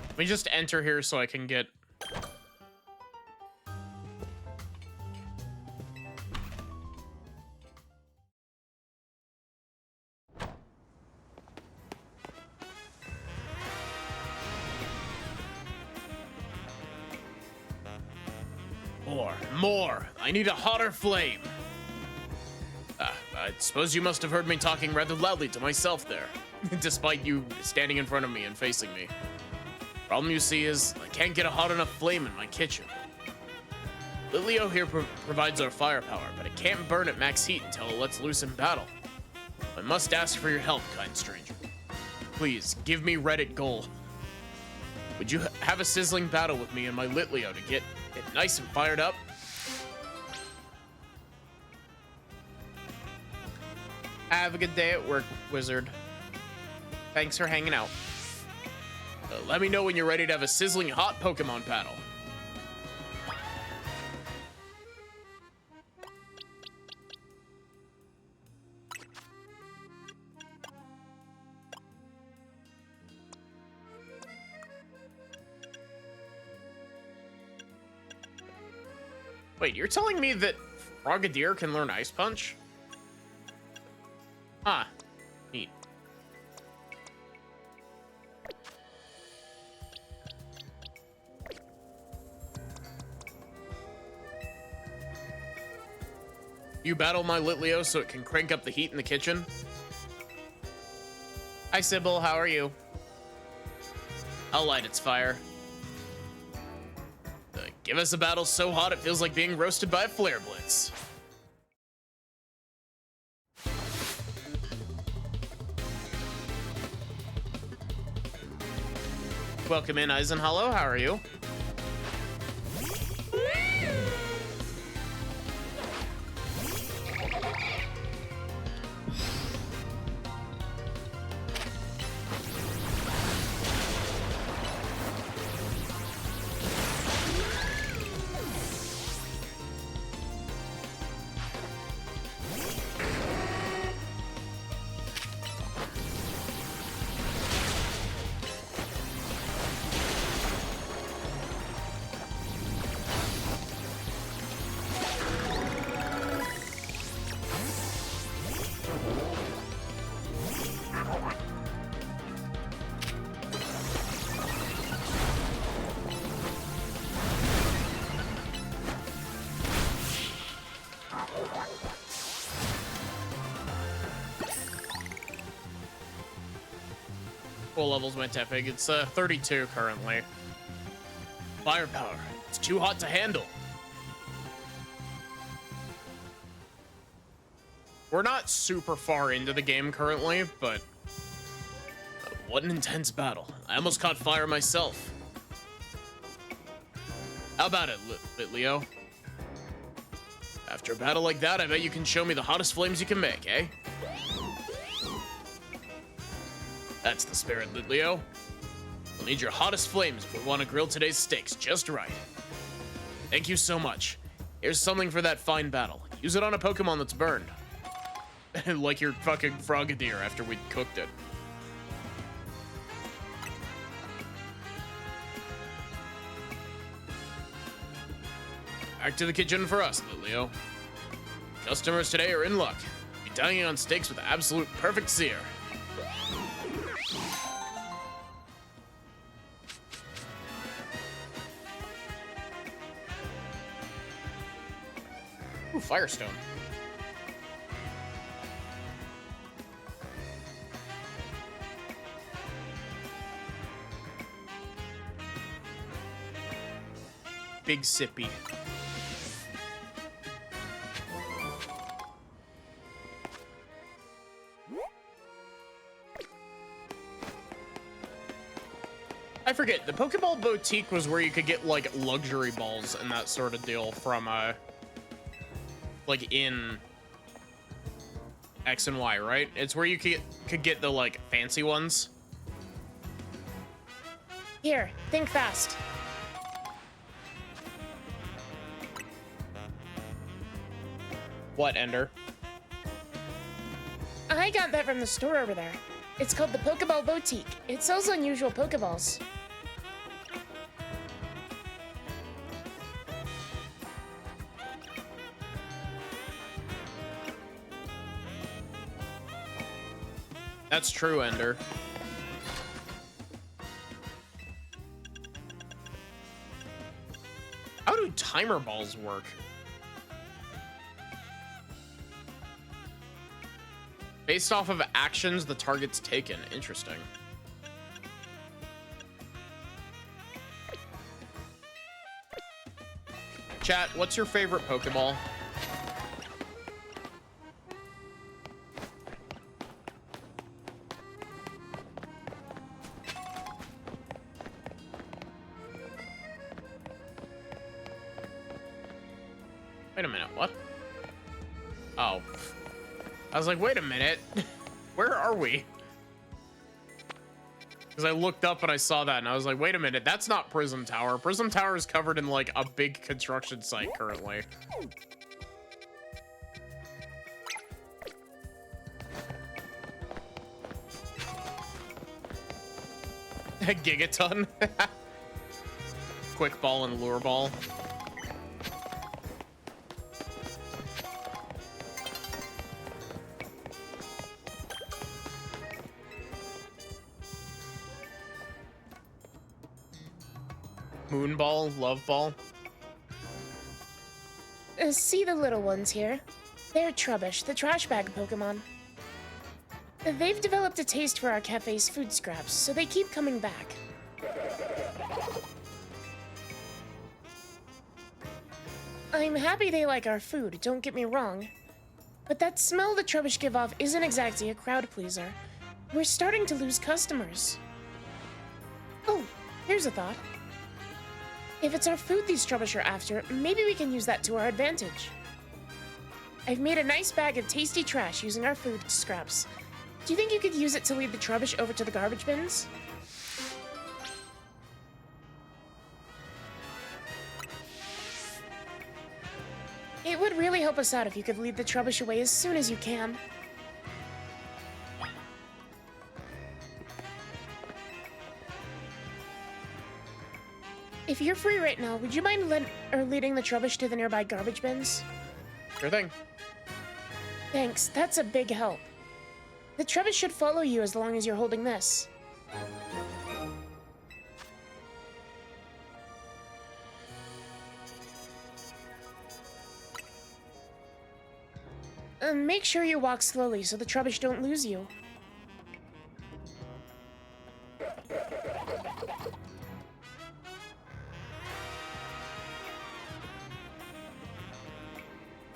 Let me just enter here so I can get... More. I need a hotter flame. I suppose you must have heard me talking rather loudly to myself there, despite you standing in front of me and facing me. Problem you see is, I can't get a hot enough flame in my kitchen. Litleo here provides our firepower, but it can't burn at max heat until it lets loose in battle. I must ask for your help, kind stranger. Please, give me Reddit goal. Would you have a sizzling battle with me and my Litleo to get it nice and fired up? Have a good day at work, wizard. Thanks for hanging out. Let me know when you're ready to have a sizzling hot Pokemon battle. Wait, you're telling me that Frogadier can learn Ice Punch? Ah, neat. You battle my Litleo so it can crank up the heat in the kitchen? Hi, Sybil. How are you? I'll light its fire. Give us a battle so hot it feels like being roasted by a flare blitz. Welcome in, Eisenhollow. How are you? Full levels went epic. It's 32 currently. Firepower. It's too hot to handle. We're not super far into the game currently, but what an intense battle. I almost caught fire myself. How about it, Litleo? After a battle like that, I bet you can show me the hottest flames you can make, eh? That's the spirit, Litleo. We'll need your hottest flames if we want to grill today's steaks just right. Thank you so much. Here's something for that fine battle. Use it on a Pokemon that's burned. Like your fucking Frogadier after we cooked it. Back to the kitchen for us, Litleo. Customers today are in luck. Be dining on steaks with absolute perfect sear. Ooh, Firestone. Big Sippy. I forget, the Pokeball Boutique was where you could get, like, luxury balls and that sort of deal from, like, in X and Y, right? It's where you could get the, like, fancy ones. Here, think fast. What, Ender? I got that from the store over there. It's called the Pokeball Boutique. It sells unusual Pokeballs. That's true, Ender. How do timer balls work? Based off of actions the target's taken. Interesting. Chat, what's your favorite Pokeball? Wait a minute, what? Oh. I was like, wait a minute. Where are we? Because I looked up and I saw that and I was like, wait a minute, that's not Prism Tower. Prism Tower is covered in like a big construction site currently. A Gigaton. Quick Ball and Lure Ball. Moon Ball, Love Ball. See the little ones here? They're Trubbish, the trash bag Pokemon. They've developed a taste for our cafe's food scraps, so they keep coming back. I'm happy they like our food, don't get me wrong. But that smell the Trubbish give off isn't exactly a crowd pleaser. We're starting to lose customers. Oh, here's a thought. If it's our food these Trubbish are after, maybe we can use that to our advantage. I've made a nice bag of tasty trash using our food scraps. Do you think you could use it to lead the Trubbish over to the garbage bins? It would really help us out if you could lead the Trubbish away as soon as you can. If you're free right now, would you mind leading the Trubbish to the nearby garbage bins? Sure thing. Thanks, that's a big help. The Trubbish should follow you as long as you're holding this. Make sure you walk slowly so the Trubbish don't lose you.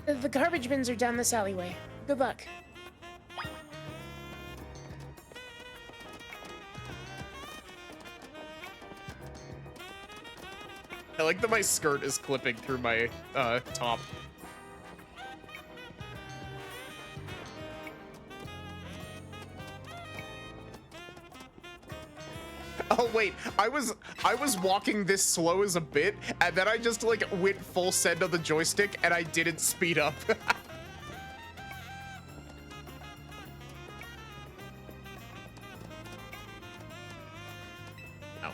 The garbage bins are down this alleyway. Good luck. I like that my skirt is clipping through my top. Oh wait, I was walking this slow as a bit, and then I just like went full send on the joystick and I didn't speed up. Ow.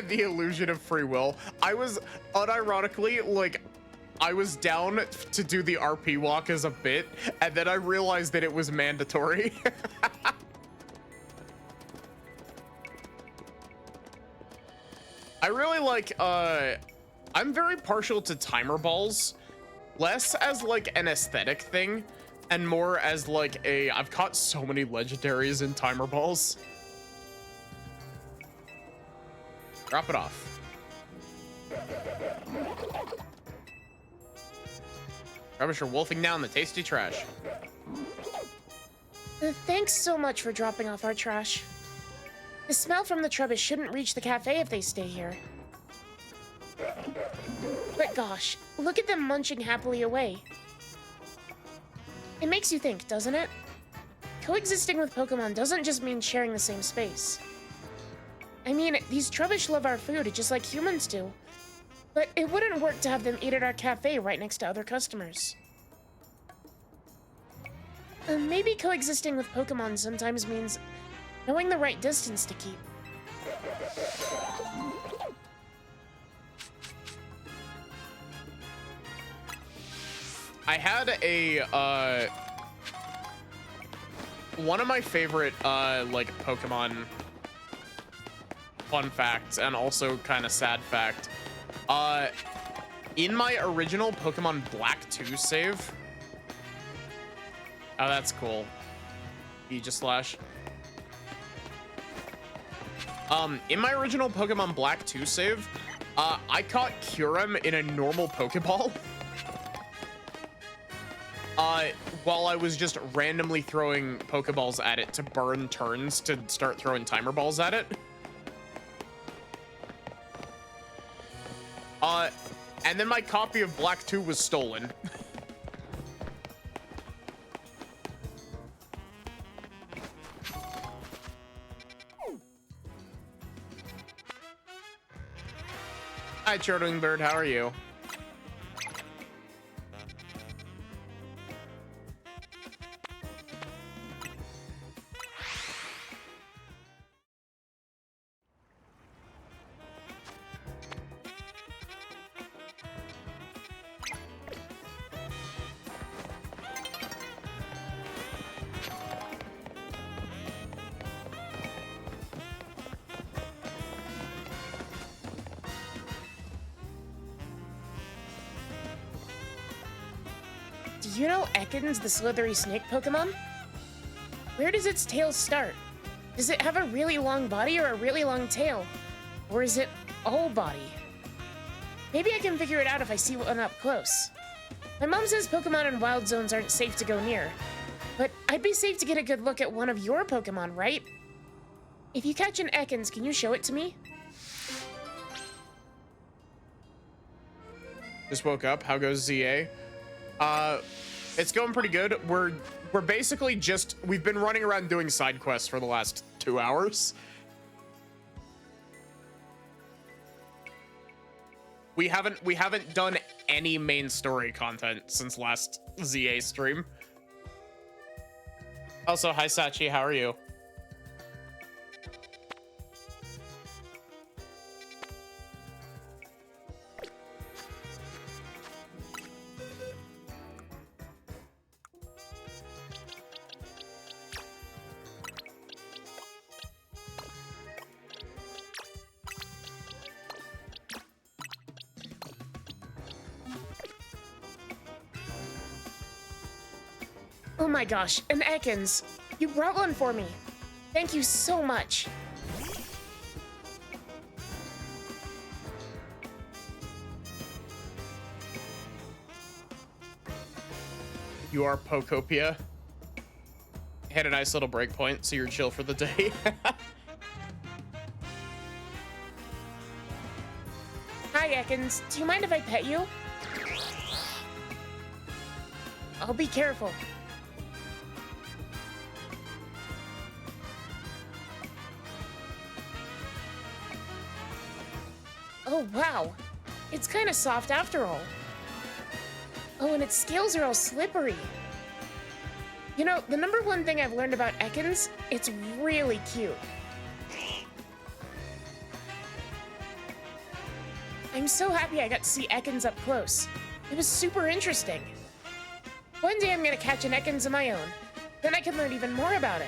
The illusion of free will. I was unironically like, I was down to do the RP walk as a bit, and then I realized that it was mandatory. I really like, I'm very partial to timer balls, less as like an aesthetic thing, and more as like I've caught so many legendaries in timer balls. Drop it off. Rubbish are wolfing down the tasty trash. Thanks so much for dropping off our trash. The smell from the Trubbish shouldn't reach the cafe if they stay here. But gosh, look at them munching happily away. It makes you think, doesn't it? Coexisting with Pokemon doesn't just mean sharing the same space. I mean, these Trubbish love our food just like humans do. But it wouldn't work to have them eat at our cafe right next to other customers. Maybe coexisting with Pokemon sometimes means knowing the right distance to keep. I had a, one of my favorite, like, Pokemon fun facts, and also kind of sad fact. In my original Pokemon Black 2 save... Oh, that's cool. Aegislash. In my original Pokemon Black 2 save, I caught Kyurem in a normal Pokeball. While I was just randomly throwing Pokeballs at it to burn turns to start throwing timer balls at it. And then my copy of Black 2 was stolen. Hi, Chartering Bird, how are you? you know Ekans, the slithery snake Pokemon? Where does its tail start? Does it have a really long body or a really long tail? Or is it all body? Maybe I can figure it out if I see one up close. My mom says Pokemon in wild zones aren't safe to go near, but I'd be safe to get a good look at one of your Pokemon, right? If you catch an Ekans, can you show it to me? Just woke up. How goes ZA? It's going pretty good. We're basically we've been running around doing side quests for the last 2 hours. We haven't done any main story content since last ZA stream. Also, hi Sachi, how are you? Oh my gosh, an Ekans! You brought one for me. Thank you so much. You are Pokopia. Had a nice little break point, so you're chill for the day. Hi, Ekans. Do you mind if I pet you? I'll be careful. Oh, wow. It's kind of soft after all. Oh, and its scales are all slippery. You know, the number one thing I've learned about Ekans, it's really cute. I'm so happy I got to see Ekans up close. It was super interesting. One day I'm gonna catch an Ekans of my own. Then I can learn even more about it.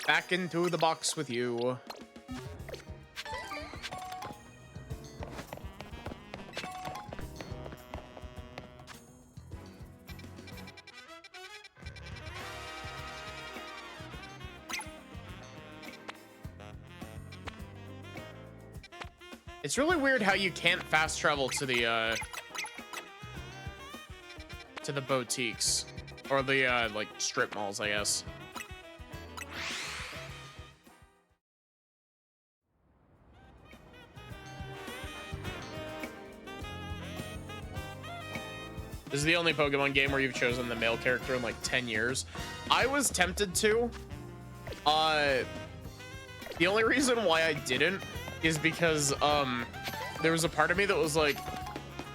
Back into the box with you. It's really weird how you can't fast travel to the boutiques or the like strip malls, I guess. This is the only Pokemon game where you've chosen the male character in like 10 years. I was tempted to. The only reason why I didn't is because there was a part of me that was like,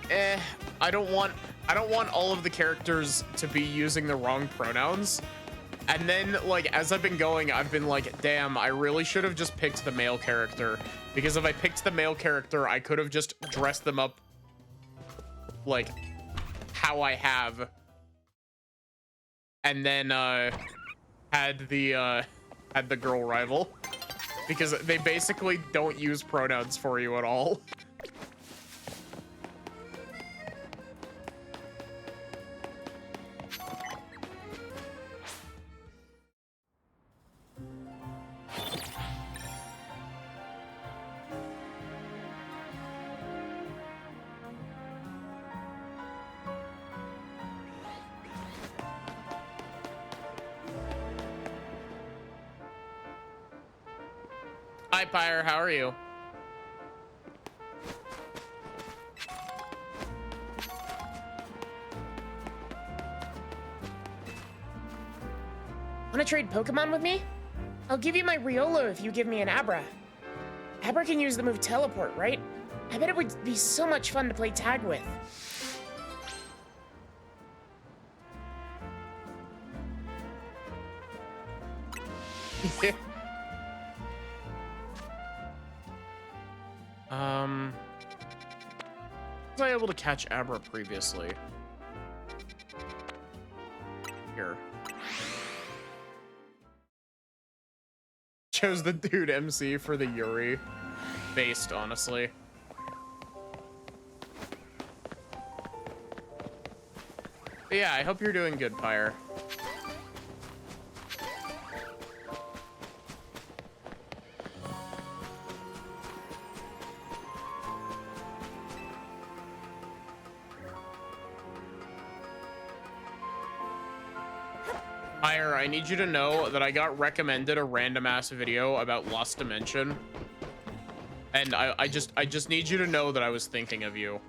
I don't want all of the characters to be using the wrong pronouns. And then like as I've been going, I've been like, damn, I really should have just picked the male character, because if I picked the male character, I could have just dressed them up like how I have, and then had the girl rival, because they basically don't use pronouns for you at all. Hi, Pyre, how are you? Wanna trade Pokemon with me? I'll give you my Riolo if you give me an Abra. Abra can use the move Teleport, right? I bet it would be so much fun to play tag with. Was I able to catch Abra previously? Here. Chose the dude MC for the Yuri. Based, honestly. But yeah, I hope you're doing good, Pyre. Pyre, I need you to know that I got recommended a random ass video about Lost Dimension. And I just need you to know that I was thinking of you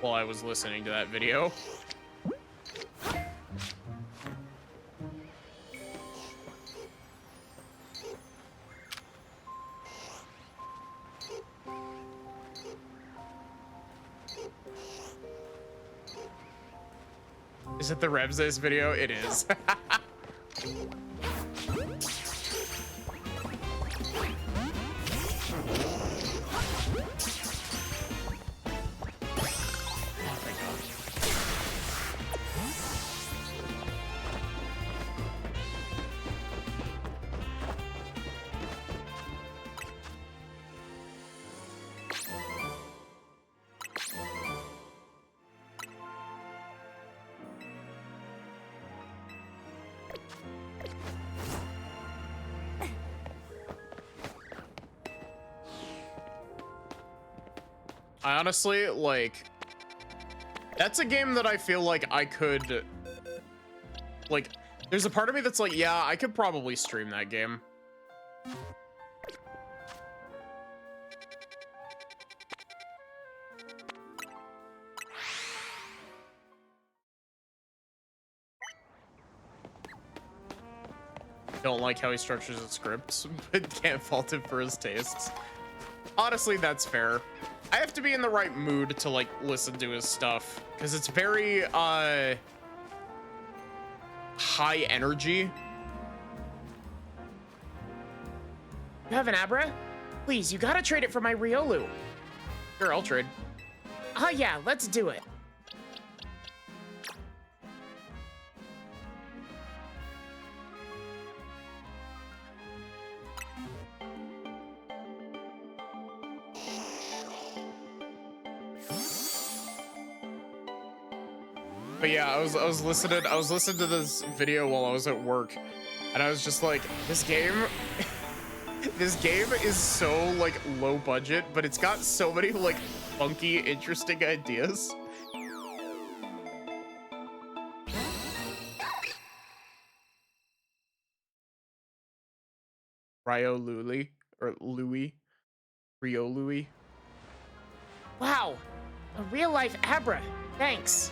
while I was listening to that video. Is it the Revses video? It is. I honestly, like, that's a game that I feel like I could, like, there's a part of me that's like, yeah, I could probably stream that game. Don't like how he structures his scripts, but can't fault him for his tastes. Honestly, that's fair. I have to be in the right mood to, like, listen to his stuff, because it's very, high energy. You have an Abra? Please, you gotta trade it for my Riolu. Sure, I'll trade. Oh yeah, let's do it. But yeah, I was listening to this video while I was at work, and I was just like, this game this game is so, like, low budget, but it's got so many, like, funky, interesting ideas. Rioluli or Louis. Riolui. Wow, a real-life Abra. Thanks.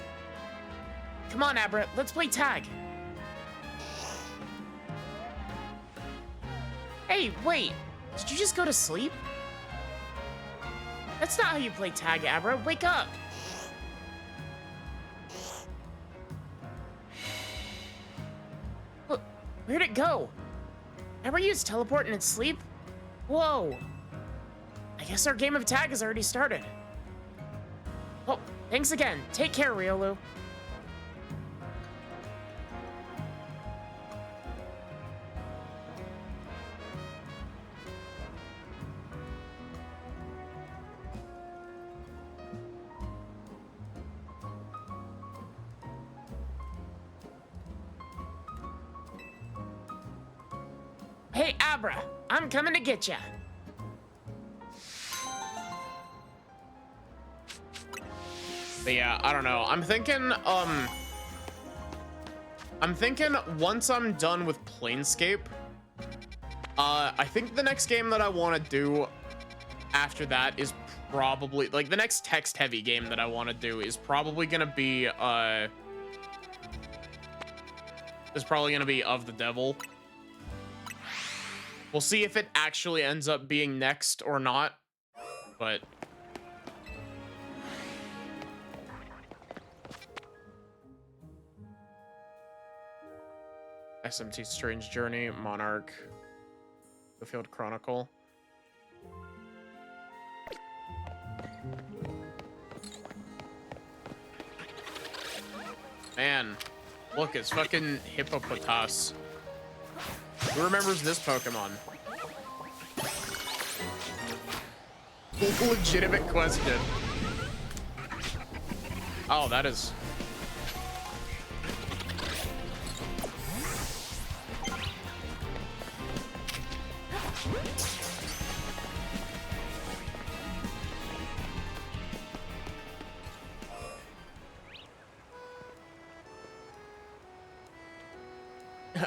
Come on, Abra, let's play tag. Hey, wait. Did you just go to sleep? That's not how you play tag, Abra. Wake up. Look, where'd it go? Abra used teleport in its sleep? Whoa. I guess our game of tag has already started. Oh, thanks again. Take care, Riolu. Hey, Abra, I'm coming to get ya. But yeah, I don't know. I'm thinking once I'm done with Planescape, I think the next game that I want to do after that is probably, like, the next text-heavy game that I want to do is probably gonna be Of the Devil. We'll see if it actually ends up being next or not, but SMT Strange Journey, Monarch, The Field Chronicle. Man, look, it's fucking Hippopotas. Who remembers this Pokemon? Legitimate question. Oh, that is...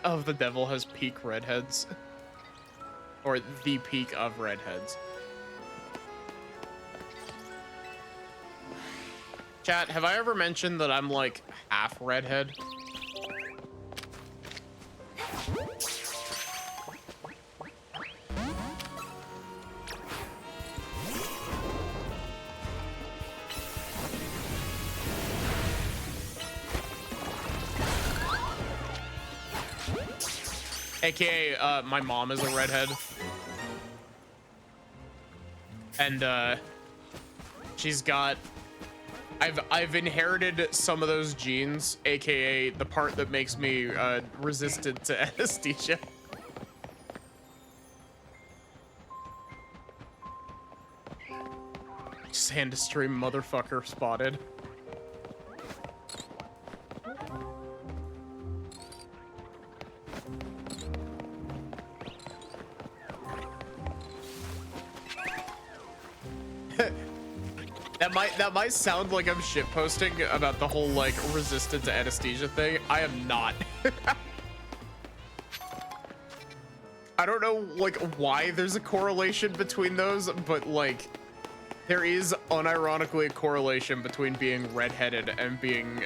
of the devil has peak redheads. Or the peak of redheads. Chat, have I ever mentioned that I'm like half redhead? AKA, my mom is a redhead. And, she's got... I've inherited some of those genes, AKA the part that makes me, resistant to anesthesia. Sandstream motherfucker spotted. That might sound like I'm shitposting about the whole like resistant to anesthesia thing. I am not. I don't know like why there's a correlation between those, but like there is unironically a correlation between being redheaded and being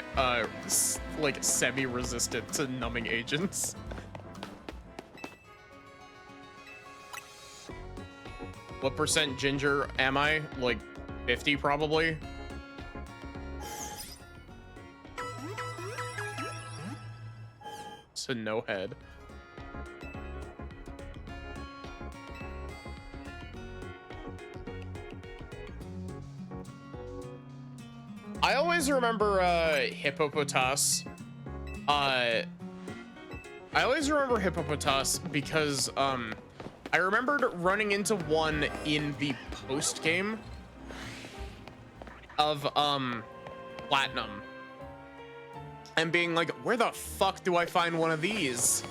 like semi-resistant to numbing agents. What percent ginger am I? Like 50 probably. So no head. I always remember Hippopotas. I always remember Hippopotas because I remembered running into one in the post game of Platinum and being like, where the fuck do I find one of these?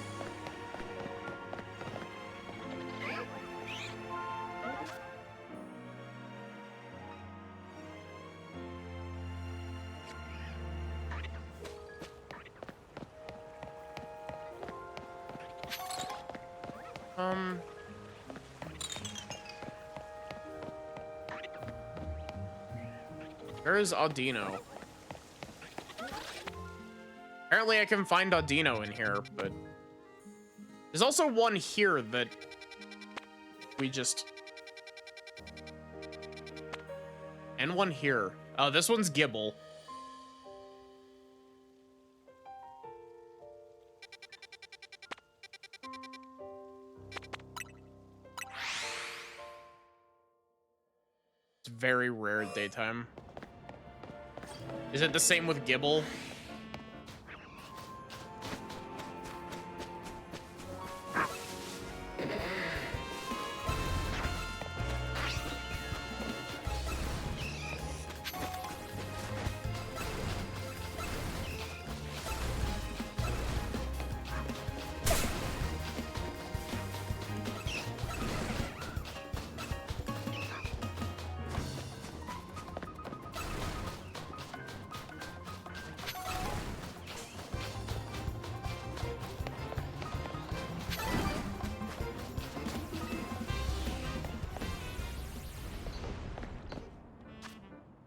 Where is Audino? Apparently I can find Audino in here, but there's also one here that we just... And one here. Oh, this one's Gibble. It's very rare at daytime. Is it the same with Gibble?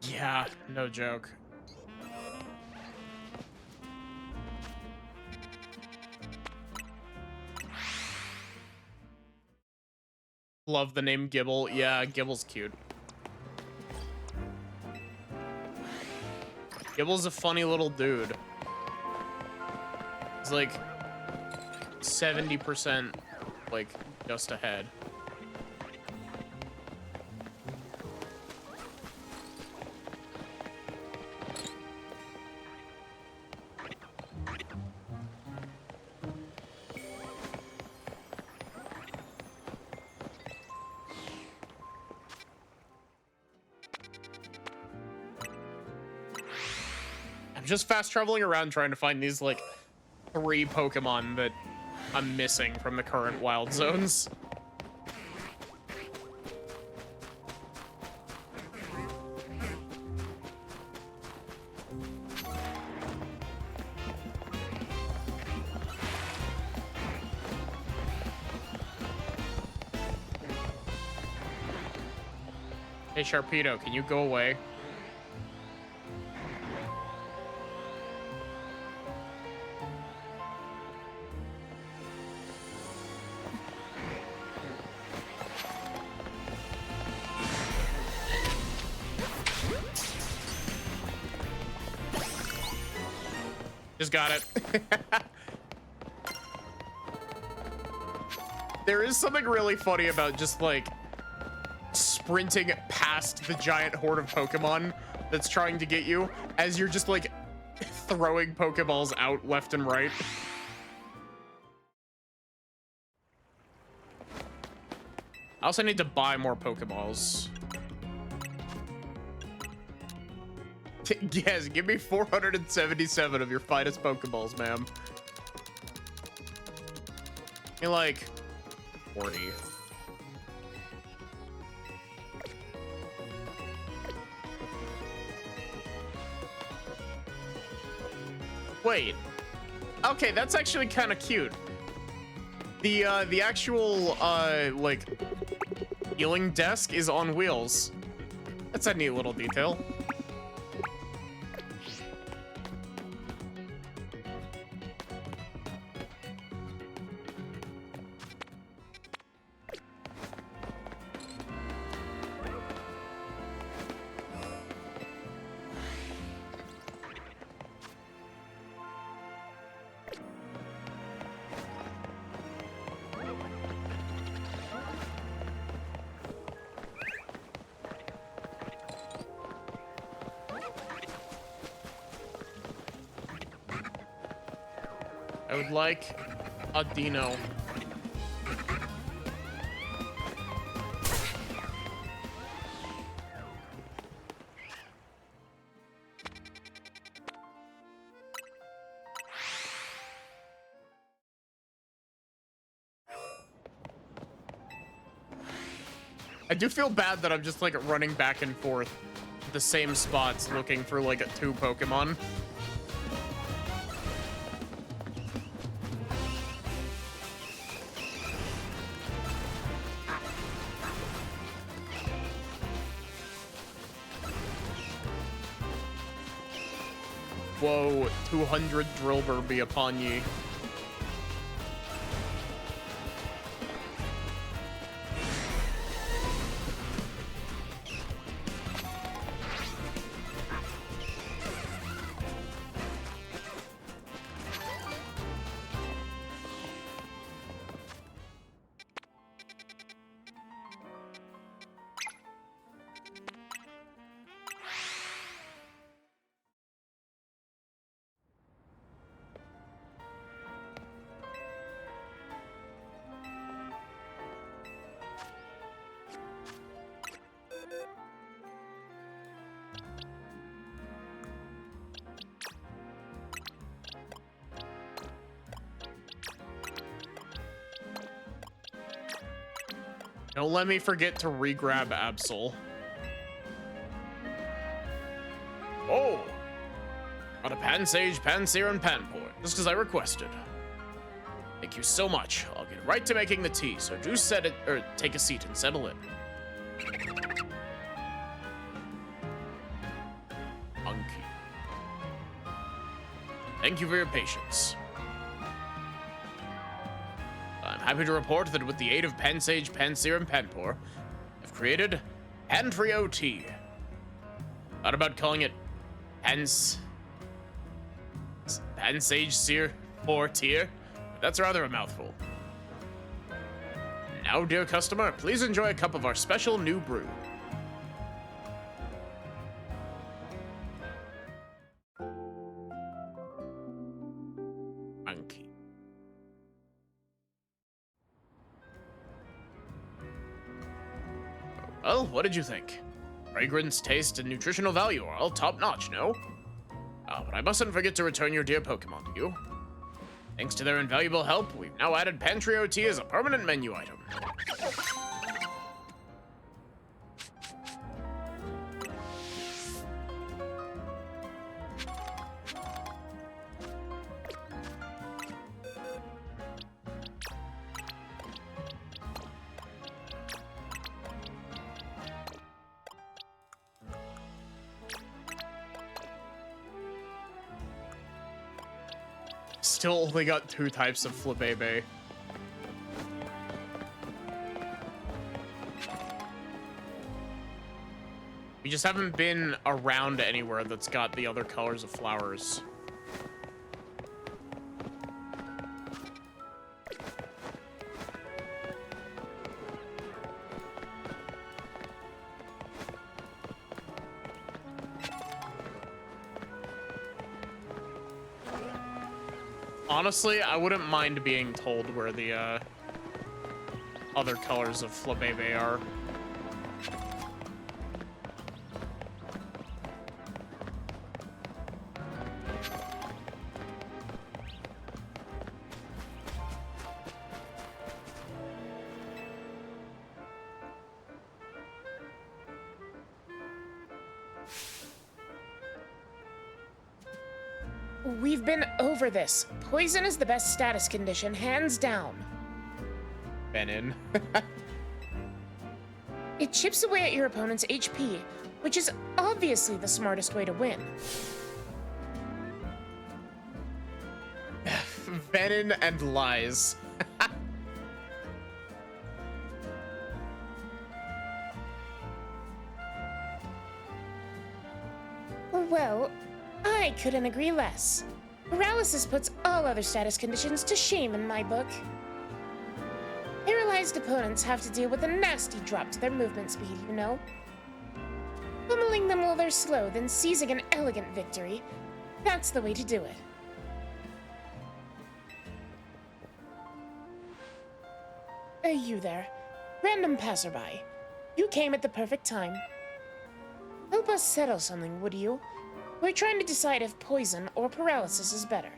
Yeah, no joke. Love the name Gibble. Yeah, Gibble's cute. Gibble's a funny little dude. He's like 70% like just ahead. I'm just fast traveling around trying to find these, like, 3 Pokemon that I'm missing from the current wild zones. Hey, Sharpedo, can you go away? Just got it. There is something really funny about just, like, sprinting past the giant horde of Pokemon that's trying to get you as you're just, like, throwing Pokeballs out left and right. I also need to buy more Pokeballs. Yes, give me 477 of your finest Pokeballs, ma'am. You're like 40. Wait. Okay, that's actually kind of cute. The actual like healing desk is on wheels. That's a neat little detail. I would like a Dino. I do feel bad that I'm just like running back and forth the same spots looking for like 2 Pokemon. Whoa, 200 Drillbur be upon ye. Don't let me forget to re-grab Absol. Oh! Got a Pansage, Pansear, and Panpour, just as I requested. Thank you so much. I'll get right to making the tea, so do set it, or take a seat and settle in. Monkey. Thank you for your patience. I'm happy to report that with the aid of Pansage, Pansear, and Panpour, I've created Pantrio Tea. Thought about calling it Pansage Sear 4 Tier, but that's rather a mouthful. Now, dear customer, please enjoy a cup of our special new brew. Monkey. Well, what did you think? Fragrance, taste, and nutritional value are all top-notch, no? But but I mustn't forget to return your dear Pokemon to you. Thanks to their invaluable help, we've now added Pantry OT as a permanent menu item. Still only got 2 types of Flabébé. We just haven't been around anywhere that's got the other colors of flowers. Honestly, I wouldn't mind being told where the other colors of Flabébé are. We've been over this. Poison is the best status condition, hands down. Been in. It chips away at your opponent's HP, which is obviously the smartest way to win. Venom and lies. Well, I couldn't agree less. Paralysis puts all other status conditions to shame in my book. Paralyzed opponents have to deal with a nasty drop to their movement speed, you know. Pummeling them while they're slow, then seizing an elegant victory. That's the way to do it. You there, random passerby. You came at the perfect time. Help us settle something, would you? We're trying to decide if poison or paralysis is better.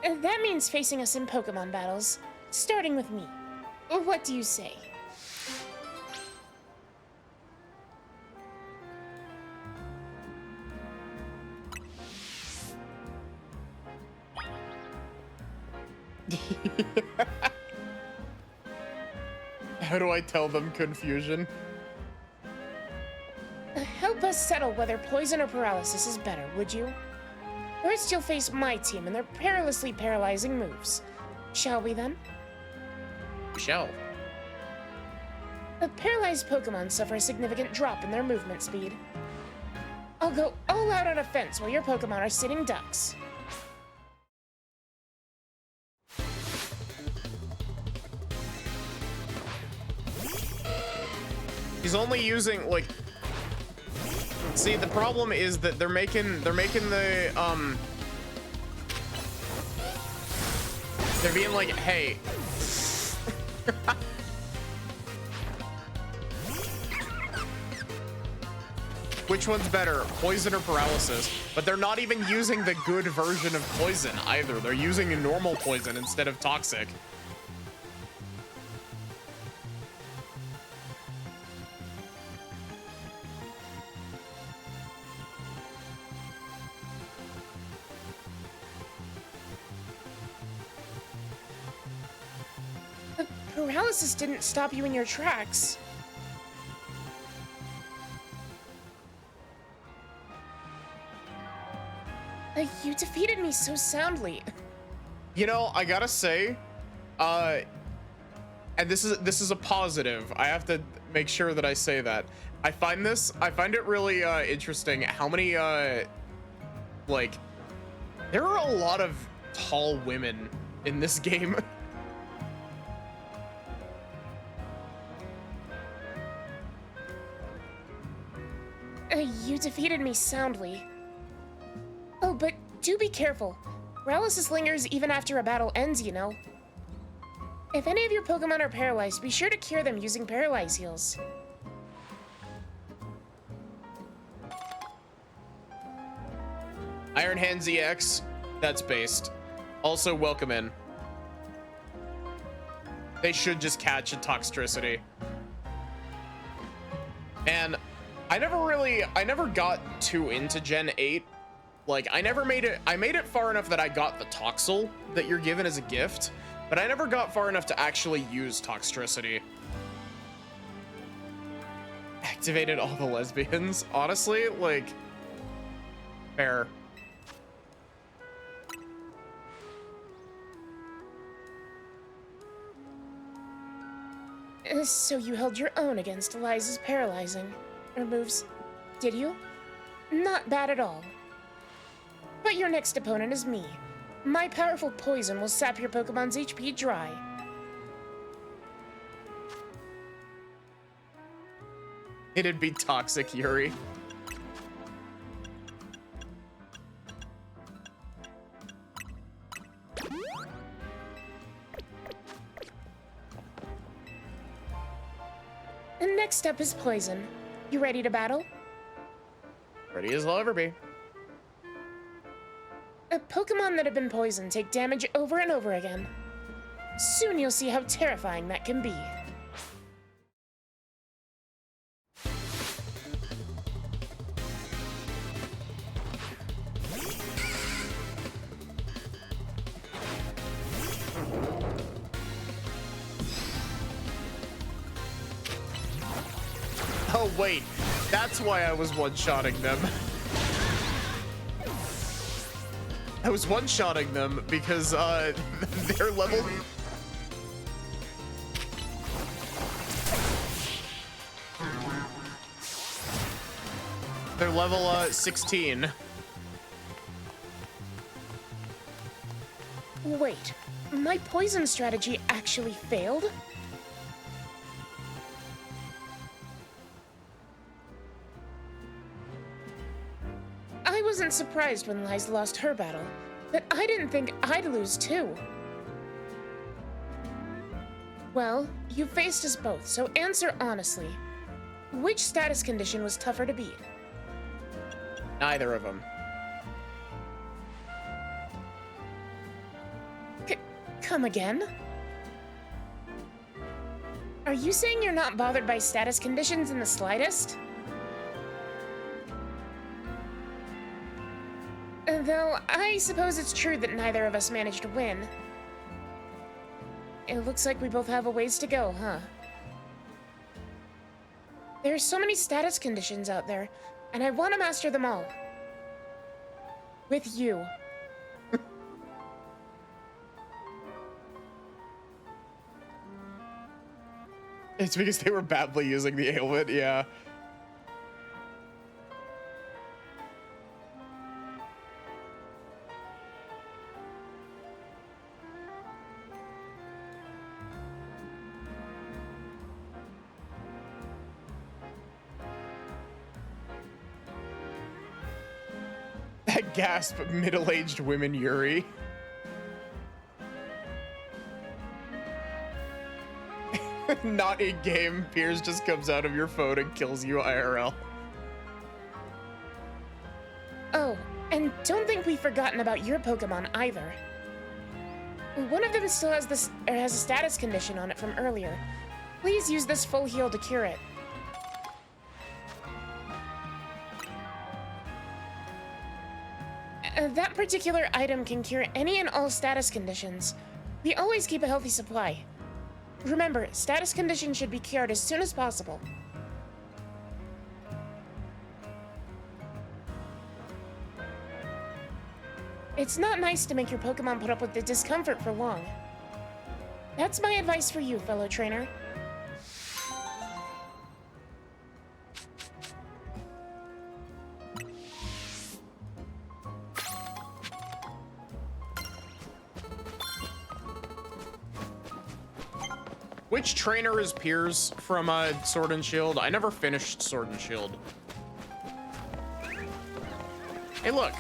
That means facing us in Pokemon battles, starting with me. What do you say? How do I tell them confusion? Help us settle whether poison or paralysis is better, would you? First, you'll face my team and their perilously paralyzing moves. Shall we then? Shall. The paralyzed Pokemon suffer a significant drop in their movement speed. I'll go all out on a fence while your Pokemon are sitting ducks. He's only using, like... See, the problem is that they're making the, they're being like, hey. Which one's better, poison or paralysis? But they're not even using the good version of poison either. They're using a normal poison instead of toxic. Paralysis didn't stop you in your tracks. You defeated me so soundly. You know, I gotta say, and this is a positive. I have to make sure that I say that. I find it really interesting how many like there are a lot of tall women in this game. You defeated me soundly. Oh, but do be careful. Paralysis lingers even after a battle ends, you know. If any of your Pokemon are paralyzed, be sure to cure them using Paralyze Heals. Iron Hands EX, that's based. Also, welcome in. They should just catch a Toxtricity. And I never got too into Gen 8. Like, I made it far enough that I got the Toxel that you're given as a gift, but I never got far enough to actually use Toxtricity. Activated all the lesbians. Honestly, like, fair. So you held your own against Eliza's paralyzing moves, did you? Not bad at all. But your next opponent is me. My powerful poison will sap your Pokemon's HP dry. It'd be toxic, Yuri. And next up is poison. You ready to battle? Ready as I'll ever be. A Pokemon that have been poisoned take damage over and over again. Soon you'll see how terrifying that can be. Oh, wait. That's why I was one-shotting them. I was one-shotting them because, their level... They're level, 16. Wait, my poison strategy actually failed? I wasn't surprised when Liza lost her battle, but I didn't think I'd lose too. Well, you faced us both, so answer honestly. Which status condition was tougher to beat? Neither of them. Come again? Are you saying you're not bothered by status conditions in the slightest? Though, I suppose it's true that neither of us managed to win. It looks like we both have a ways to go, huh? There are so many status conditions out there, and I want to master them all. With you. It's because they were badly using the ailment, yeah. That gasp, middle-aged women Yuri. Not in-game, Piers just comes out of your phone and kills you IRL. Oh, and don't think we've forgotten about your Pokemon either. One of them still has a status condition on it from earlier. Please use this full heal to cure it. That particular item can cure any and all status conditions. We always keep a healthy supply. Remember, status conditions should be cured as soon as possible. It's not nice to make your Pokemon put up with the discomfort for long. That's my advice for you, fellow trainer. Which trainer is Piers from Sword and Shield? I never finished Sword and Shield. Hey, look.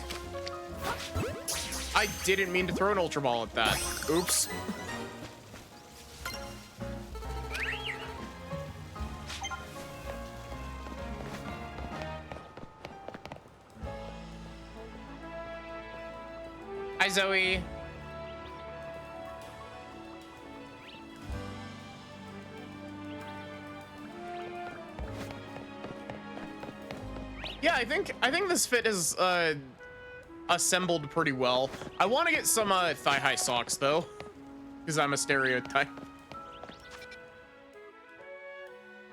I didn't mean to throw an Ultra Ball at that. Oops. Zoe. Yeah, I think this fit is assembled pretty well. I want to get some thigh-high socks though, because I'm a stereotype.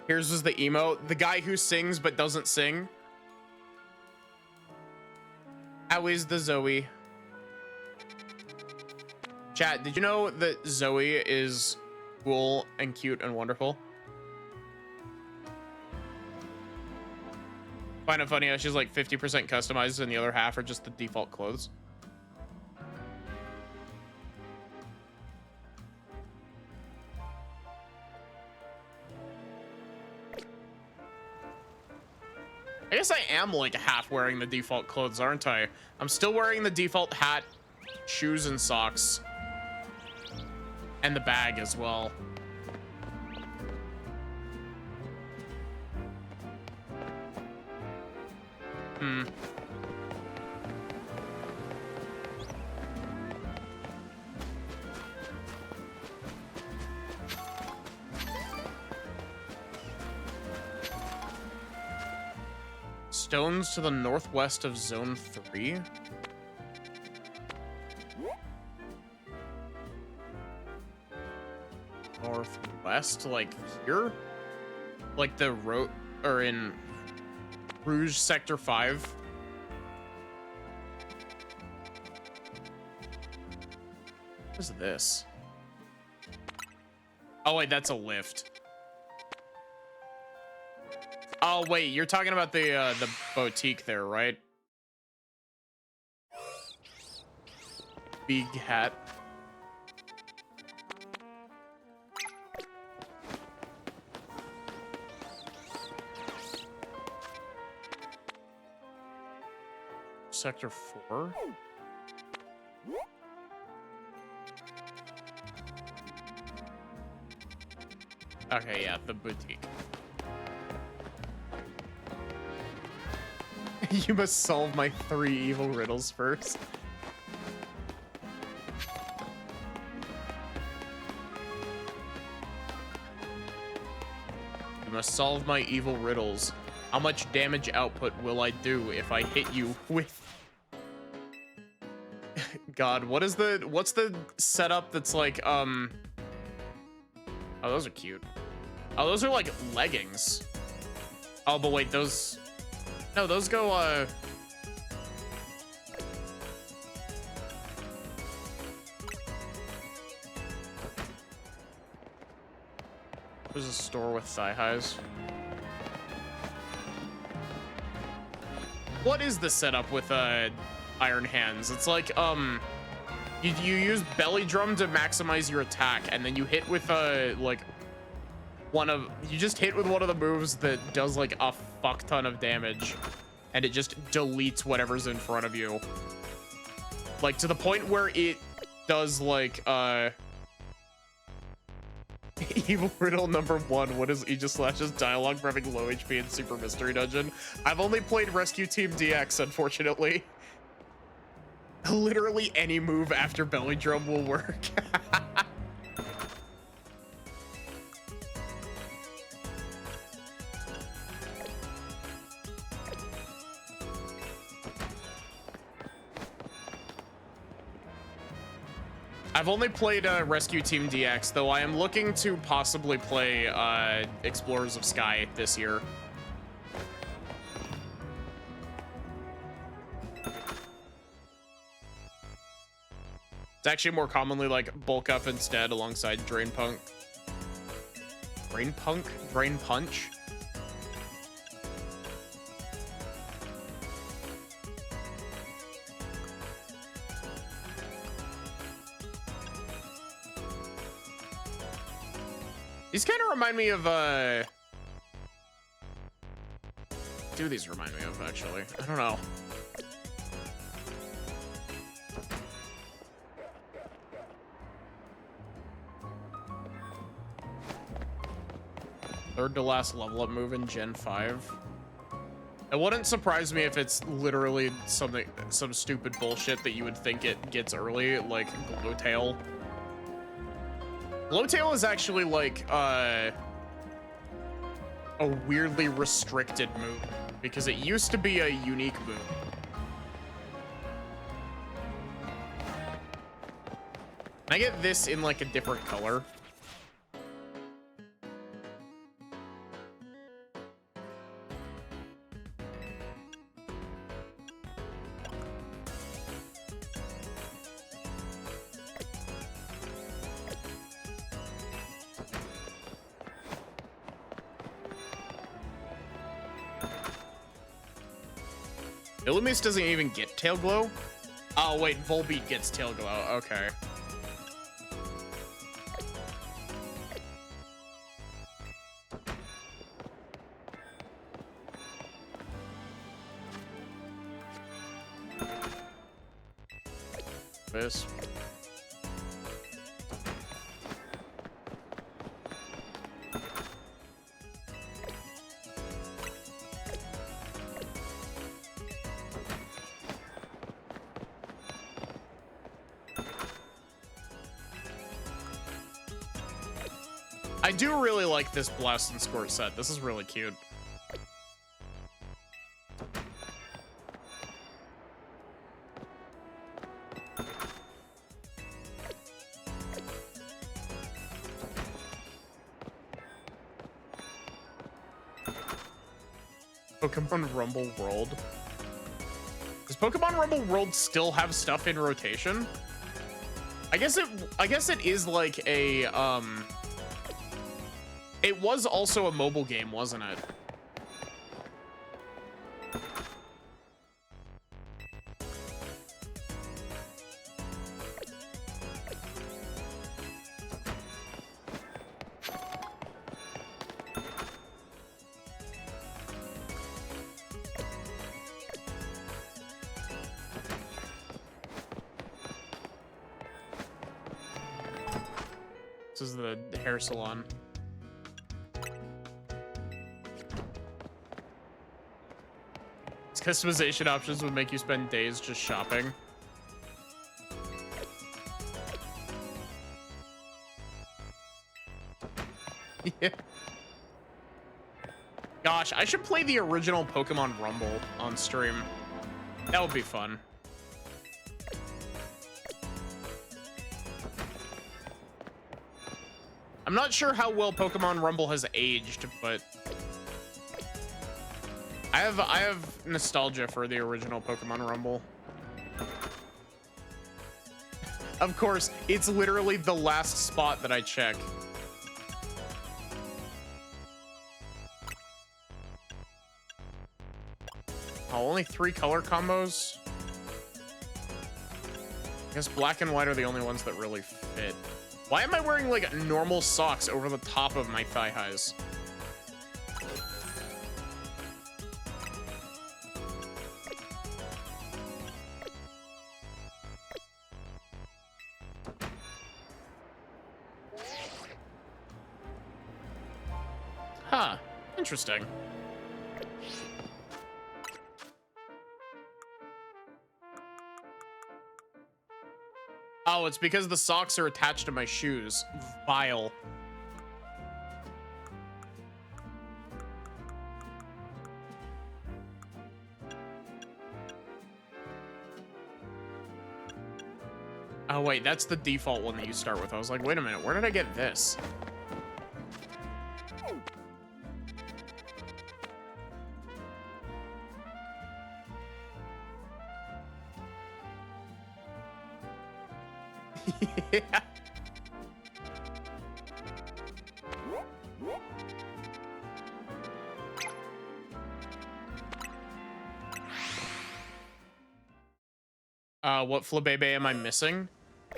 Here's just the emo, the guy who sings but doesn't sing. How is the Zoe? Chat, did you know that Zoe is cool and cute and wonderful? Find it funny how she's like 50% customized and the other half are just the default clothes. I guess I am like half wearing the default clothes, aren't I? I'm still wearing the default hat, shoes, and socks. And the bag as well. Stones to the northwest of Zone 3. Northwest, like here? Like the road, or in Rouge Sector 5? What is this? Oh wait, that's a lift. Oh wait, you're talking about the boutique there, right? Big hat. Sector 4. Okay, yeah, the boutique. You must solve my 3 evil riddles first. You must solve my evil riddles. How much damage output will I do if I hit you with... God, what's the setup that's like, Oh, those are cute. Oh, those are like leggings. Oh, but wait, those... No, those go, There's a store with thigh-highs. What is the setup with, Iron Hands? It's like, you use belly drum to maximize your attack, and then you hit with, like, you just hit with one of the moves that does, like, a fuck ton of damage, and it just deletes whatever's in front of you. Like, to the point where it does, like, Evil Riddle number 1. What is Aegis Slash's dialogue for having low HP in Super Mystery Dungeon? I've only played Rescue Team DX, unfortunately. Literally any move after belly drum will work. I've only played Rescue Team DX, though I am looking to possibly play Explorers of Sky this year. It's actually more commonly like bulk up instead alongside Drain Punk. Drain Punk? Drain Punch? These kind of remind me of, do these remind me of, actually? I don't know. Third to last level up move in Gen 5. It wouldn't surprise me if it's literally some stupid bullshit that you would think it gets early, like Glowtail. Glowtail is actually like a weirdly restricted move because it used to be a unique move. Can I get this in like a different color? Illumise doesn't even get Tail Glow? Oh, wait, Volbeat gets Tail Glow. Okay. This. I do really like this Blast and Squirt set. This is really cute. Pokemon Rumble World. Does Pokemon Rumble World still have stuff in rotation? I guess it is like a it was also a mobile game, wasn't it? This is the hair salon. Its customization options would make you spend days just shopping. Yeah. Gosh, I should play the original Pokemon Rumble on stream. That would be fun. I'm not sure how well Pokemon Rumble has aged, but I have nostalgia for the original Pokemon Rumble. Of course, it's literally the last spot that I check. Oh, only 3 color combos? I guess black and white are the only ones that really fit. Why am I wearing like normal socks over the top of my thigh highs? Huh, interesting. Oh, it's because the socks are attached to my shoes. Vile. Oh, wait, that's the default one that you start with. I was like, wait a minute, where did I get this? Yeah. What Flabebe am I missing?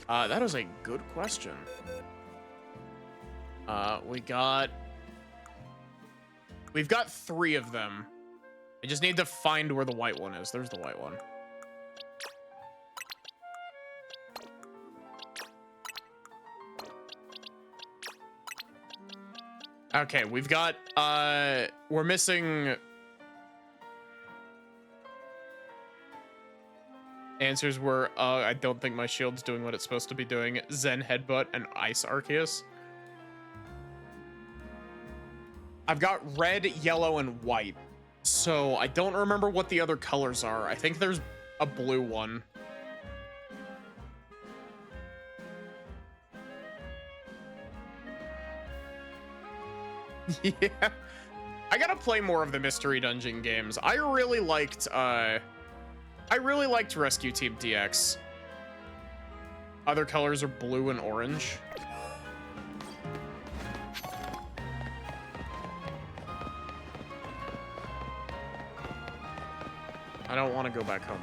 That is a good question. We've got 3 of them. I just need to find where the white one is. There's the white one. Okay, we've got, we're missing Answers were, I don't think my shield's doing what it's supposed to be doing. Zen Headbutt and Ice Arceus. I've got red, yellow, and white. So I don't remember what the other colors are. I think there's a blue one. Yeah. I gotta play more of the Mystery Dungeon games. I really liked Rescue Team DX. Other colors are blue and orange. I don't want to go back home.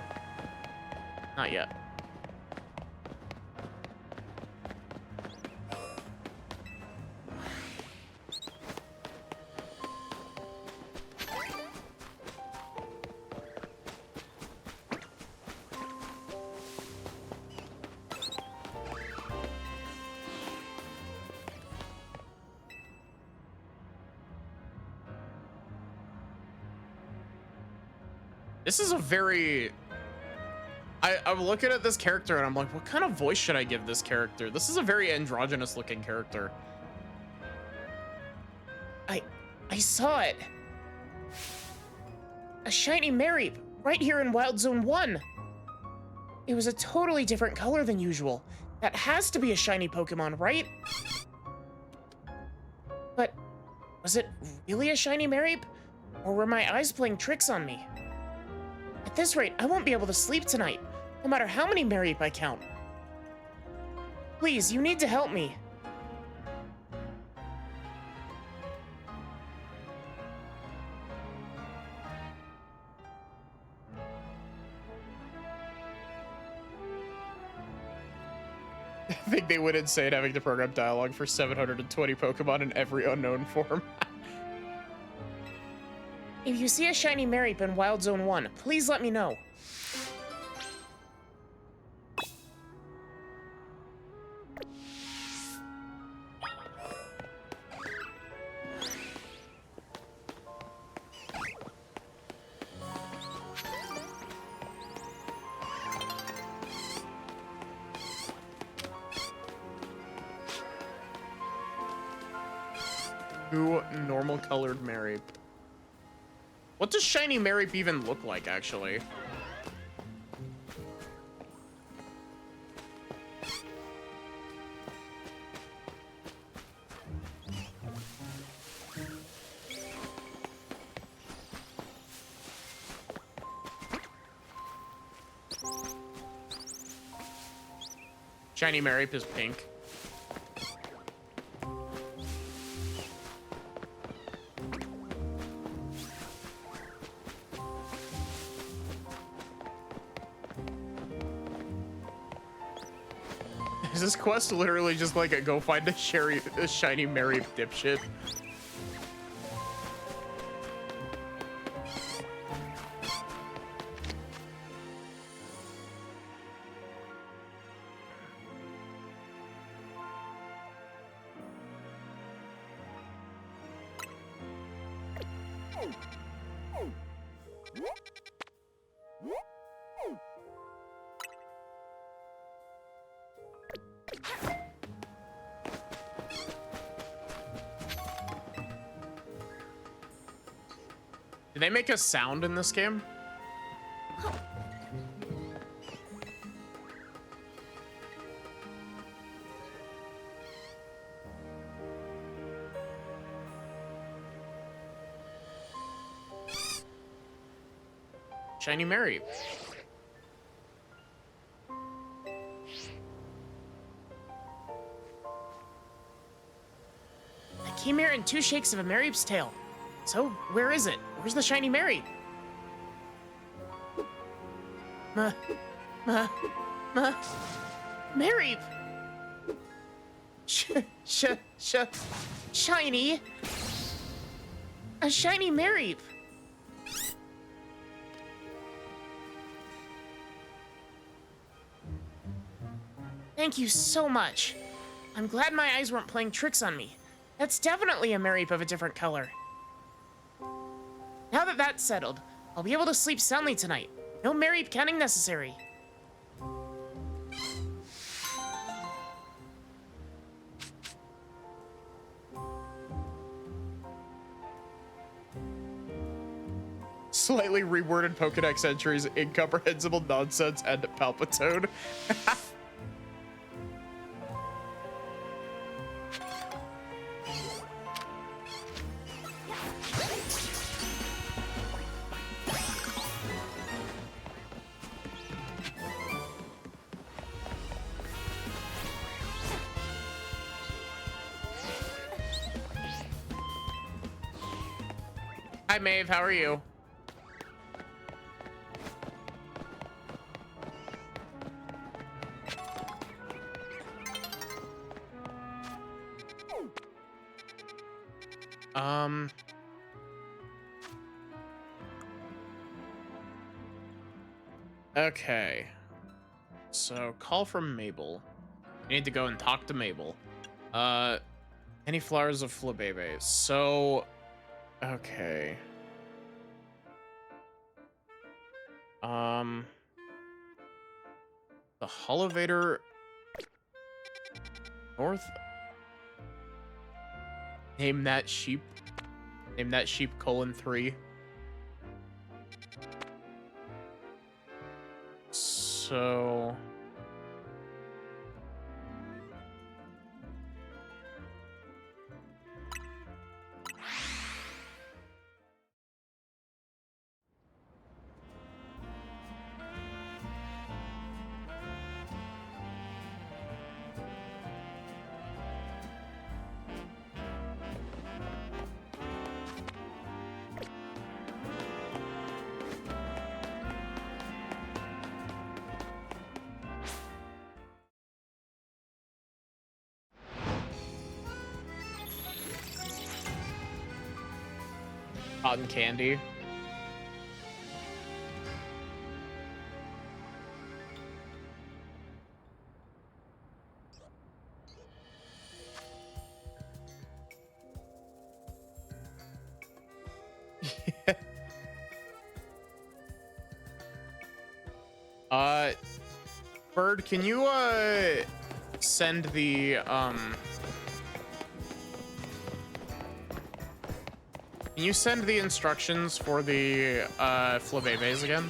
Not yet. This is a very... I'm looking at this character and I'm like, what kind of voice should I give this character? This is a very androgynous looking character. I saw it. A shiny Mareep right here in Wild Zone 1. It was a totally different color than usual. That has to be a shiny Pokemon, right? But was it really a shiny Mareep? Or were my eyes playing tricks on me? At this rate, I won't be able to sleep tonight, no matter how many Mareep I count. Please, you need to help me. I think they would insane having to program dialogue for 720 Pokemon in every unknown form. If you see a shiny Mareep in Wild Zone 1, please let me know. Two normal colored Mareep. What does shiny Mareep even look like, actually? Shiny Mareep is pink. Is this quest literally just like a go find a shiny Mareep dipshit? Did they make a sound in this game? Shiny Mareep. I came here in 2 shakes of a Mareep's tail. So, where is it? Where's the shiny Mareep? Mareep! Shiny! A shiny Mareep! Thank you so much. I'm glad my eyes weren't playing tricks on me. That's definitely a Mareep of a different color. Now that that's settled, I'll be able to sleep soundly tonight. No Mareep counting necessary. Slightly reworded Pokedex entries, incomprehensible nonsense, and Palpatone. Hi, Maeve. How are you? Okay. So, call from Mabel. You need to go and talk to Mabel. Any flowers of Flabebe. So, okay. The Hullivator North. Name that sheep. Name that sheep :3. So cotton candy. Bird, can you send the can you send the instructions for the Flabebes again?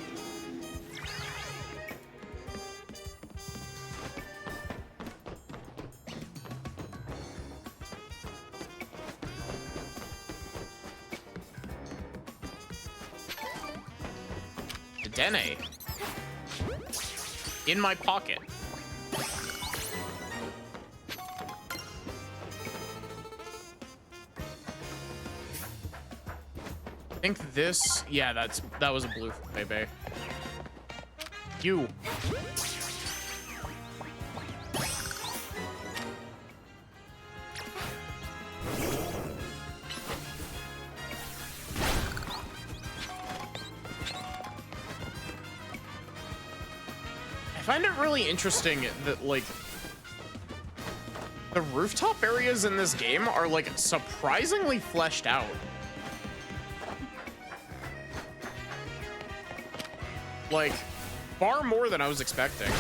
Dene. In my pocket. I think this, yeah, that was a blue Flabebe. You. I find it really interesting that, like, the rooftop areas in this game are, like, surprisingly fleshed out. Like, far more than I was expecting.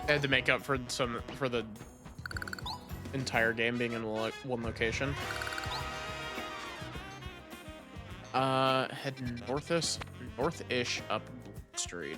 I had to make up for the entire game being in one location. Head north-ish up Blue Street.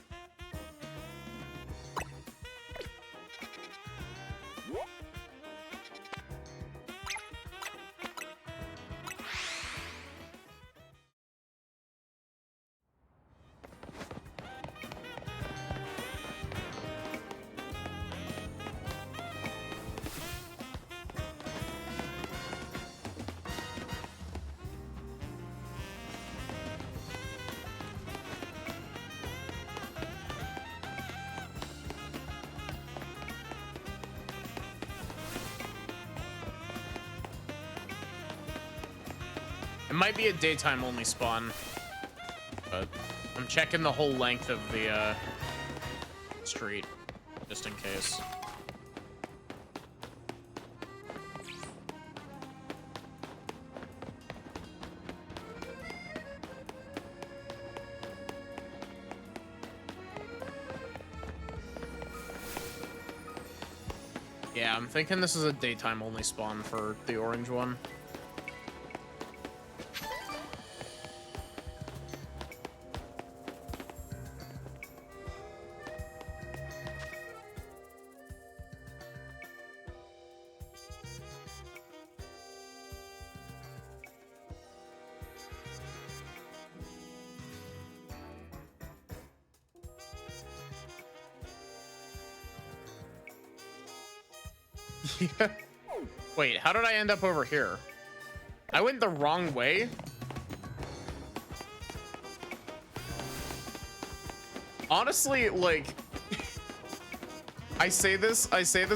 It might be a daytime only spawn. but I'm checking the whole length of the street just in case. Yeah, I'm thinking this is a daytime only spawn for the orange one. Yeah. Wait, how did I end up over here? I went the wrong way? Honestly, like, I say this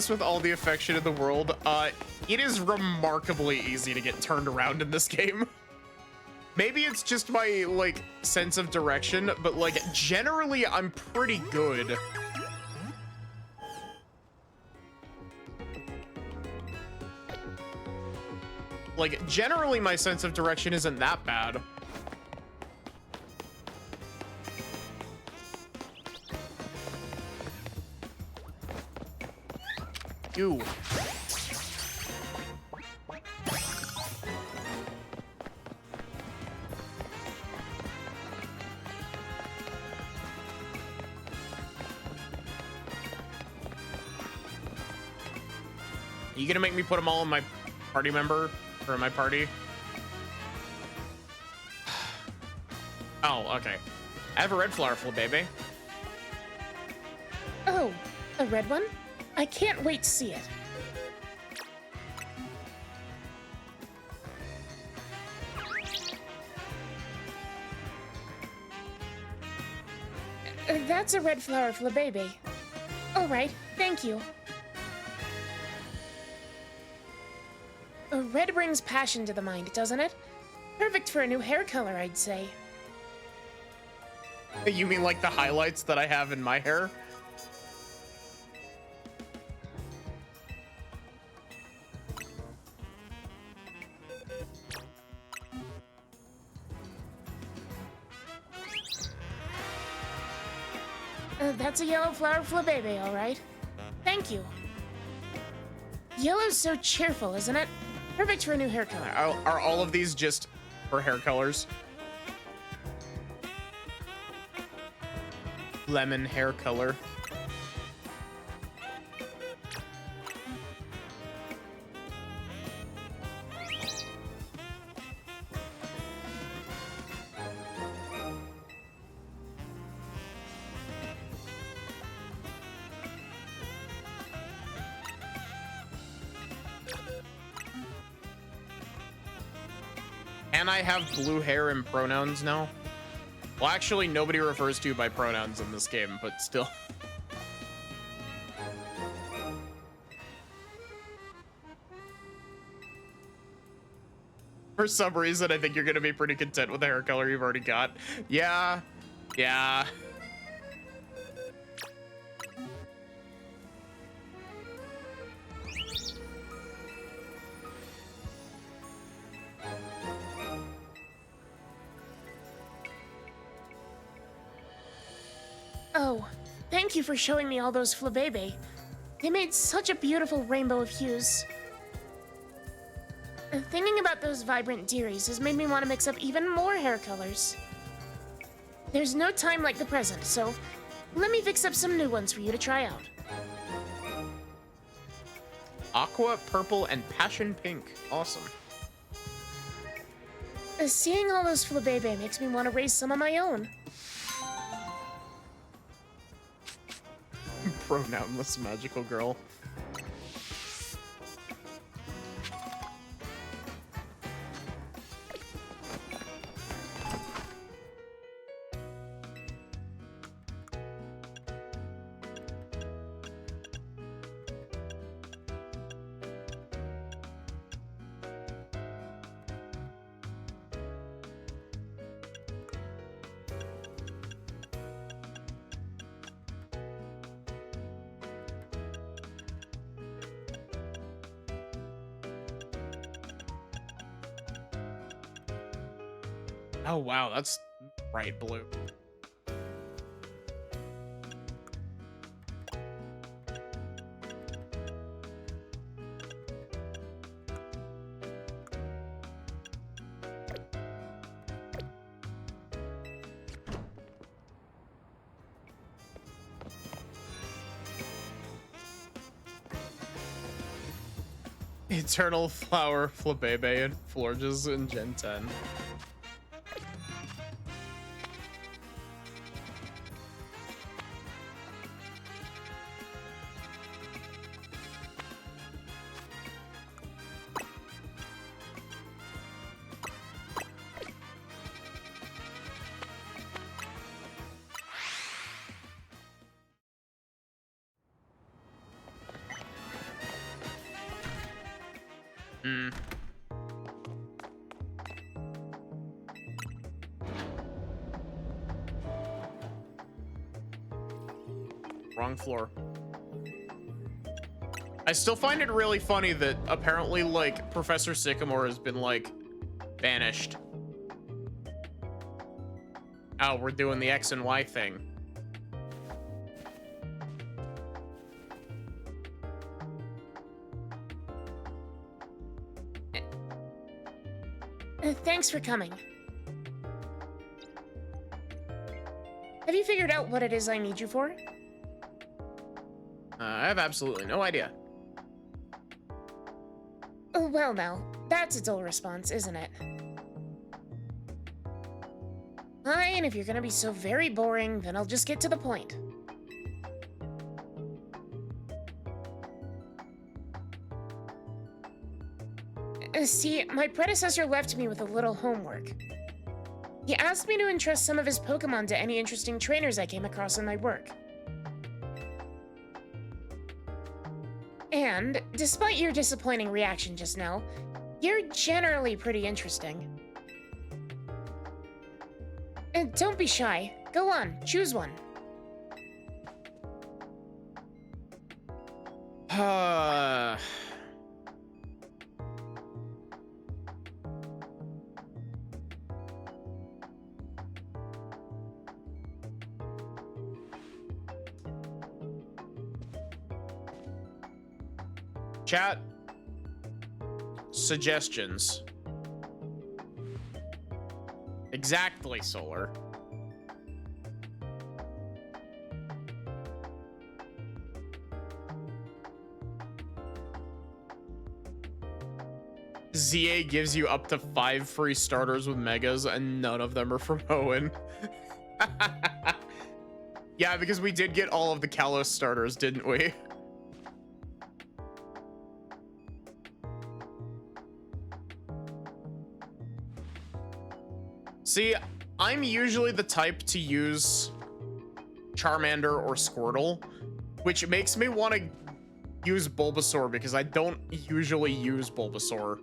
with all the affection in the world. It is remarkably easy to get turned around in this game. Maybe it's just my, like, sense of direction, but, like, generally I'm pretty good. Like, generally my sense of direction isn't that bad. Ew. Are you gonna make me put them all in my party member? Or in my party? Oh, okay. I have a red flower flip, baby. Oh, a red one? I can't wait to see it. That's a red flower for the baby. All right, thank you. A red brings passion to the mind, doesn't it? Perfect for a new hair color, I'd say. You mean like the highlights that I have in my hair? That's a yellow flower for the baby, all right. Thank you. Yellow's so cheerful, isn't it? Perfect for a new hair color. Are all of these just for hair colors? Lemon hair color. Can I have blue hair and pronouns now? Well, actually, nobody refers to you by pronouns in this game, but still. For some reason, I think you're gonna be pretty content with the hair color you've already got. Yeah. Yeah. Oh, thank you for showing me all those flabebe. They made such a beautiful rainbow of hues. Thinking about those vibrant dearies has made me want to mix up even more hair colors. There's no time like the present, so let me fix up some new ones for you to try out. Aqua, purple, and passion pink. Awesome. Seeing all those flabebe makes me want to raise some of my own. Pronounless magical girl. Oh, wow, that's bright blue. Eternal Flower, Flabebe, and Florges in Gen 10. Hmm. Wrong floor. I still find it really funny that apparently, like, Professor Sycamore has been, like, banished. Oh, we're doing the X and Y thing. Thanks for coming. Have you figured out what it is I need you for? I have absolutely no idea. Oh, well now, that's a dull response, isn't it? Fine, if you're gonna be so very boring, then I'll just get to the point. See, my predecessor left me with a little homework. He asked me to entrust some of his Pokemon to any interesting trainers I came across in my work. And, despite your disappointing reaction just now, you're generally pretty interesting. And don't be shy. Go on, choose one. Chat. Suggestions. Exactly, Solar. ZA gives you up to 5 free starters with megas, and none of them are from Owen. Yeah, because we did get all of the Kalos starters, didn't we? See, I'm usually the type to use Charmander or Squirtle, which makes me want to use Bulbasaur because I don't usually use Bulbasaur.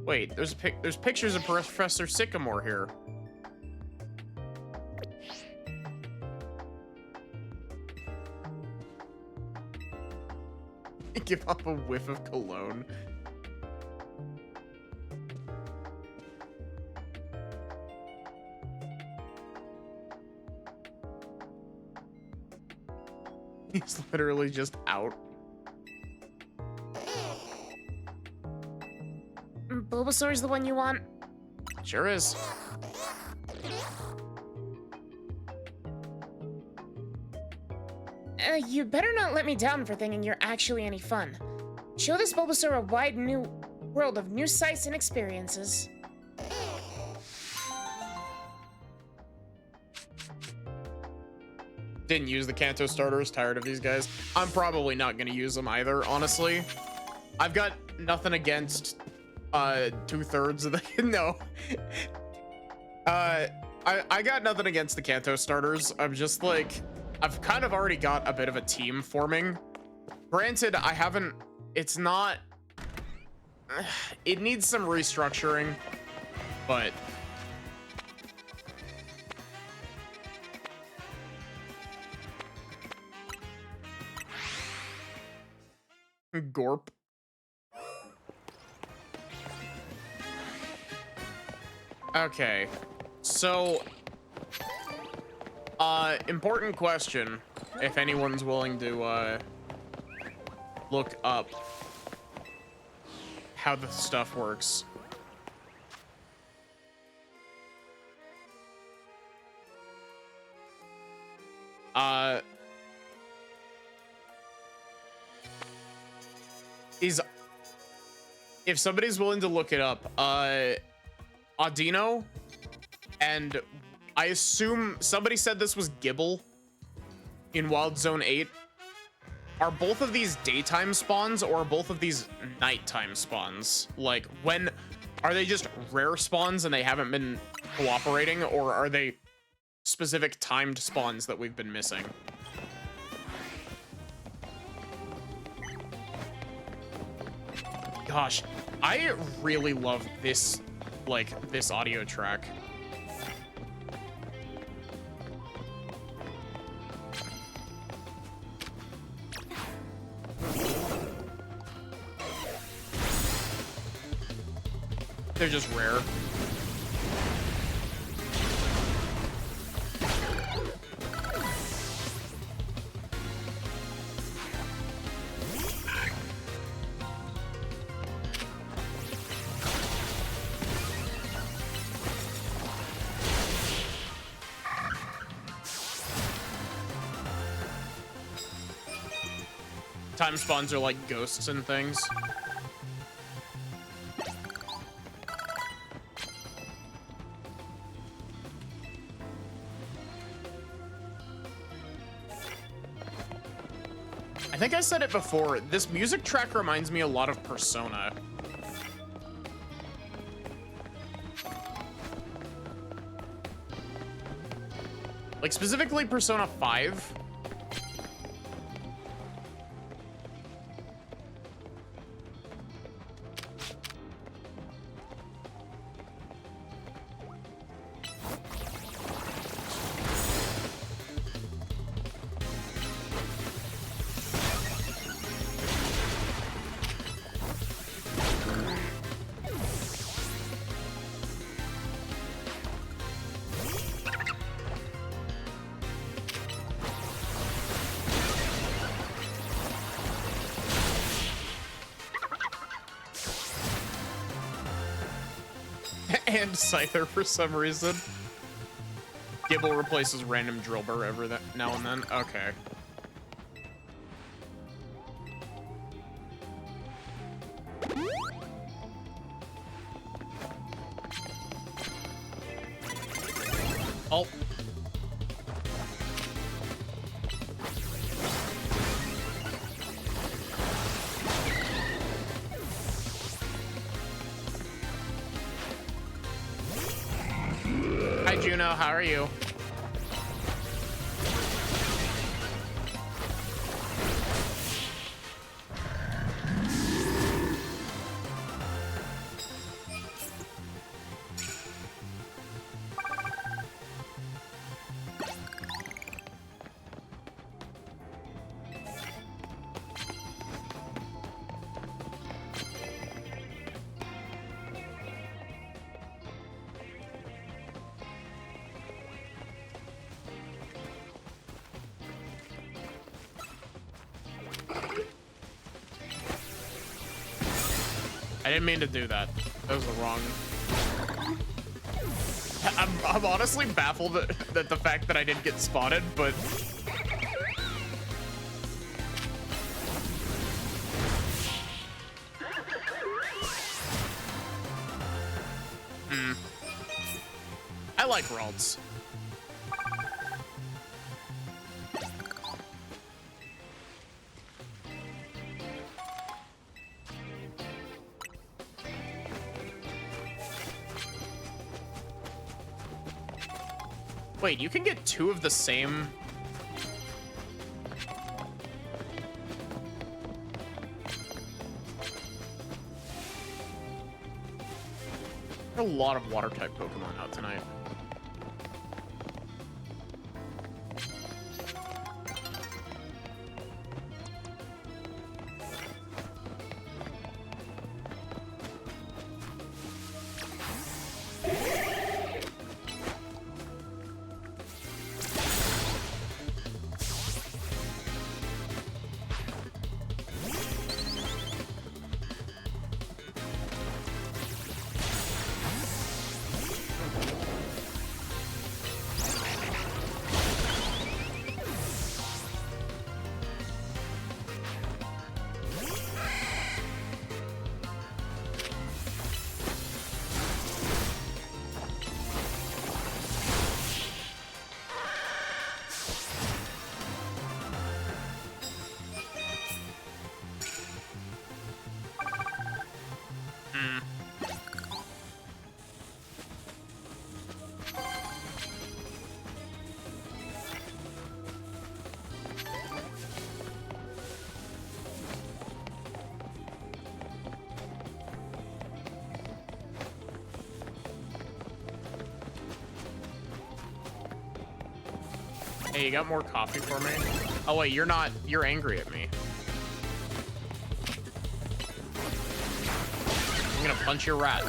Wait, there's pictures of Professor Sycamore here. Give up a whiff of cologne. He's literally just out. Bulbasaur's the one you want? Sure is. You better not let me down for thinking you're actually any fun. Show this Bulbasaur a wide new world of new sights and experiences. Didn't use the Kanto starters, tired of these guys. I'm probably not gonna use them either, honestly. I've got nothing against 2/3 of the no. I got nothing against the Kanto starters. I'm just like, I've kind of already got a bit of a team forming. Granted, I haven't, it's not, it needs some restructuring, but Gorp. Okay, so important question, if anyone's willing to look up how the stuff works. If somebody's willing to look it up, Audino, and I assume somebody said this was Gibble in Wild Zone 8. Are both of these daytime spawns, or are both of these nighttime spawns? Like, when are they just rare spawns and they haven't been cooperating, or are they specific timed spawns that we've been missing? Gosh, I really love this, like, this audio track. They're just rare. Time spawns are like ghosts and things. I think I said it before, this music track reminds me a lot of Persona. Like, specifically Persona 5. And Scyther for some reason. Gibble replaces random Drillbur every now and then. Okay. Oh. Hi, Juno. How are you? I didn't mean to do that. That was the wrong. I'm honestly baffled that the fact that I didn't get spotted, but I like Ralts. Wait, you can get two of the same. There are a lot of water type Pokemon out tonight. Hey, you got more coffee for me? Oh wait, you're not. You're angry at me. I'm gonna punch your rat.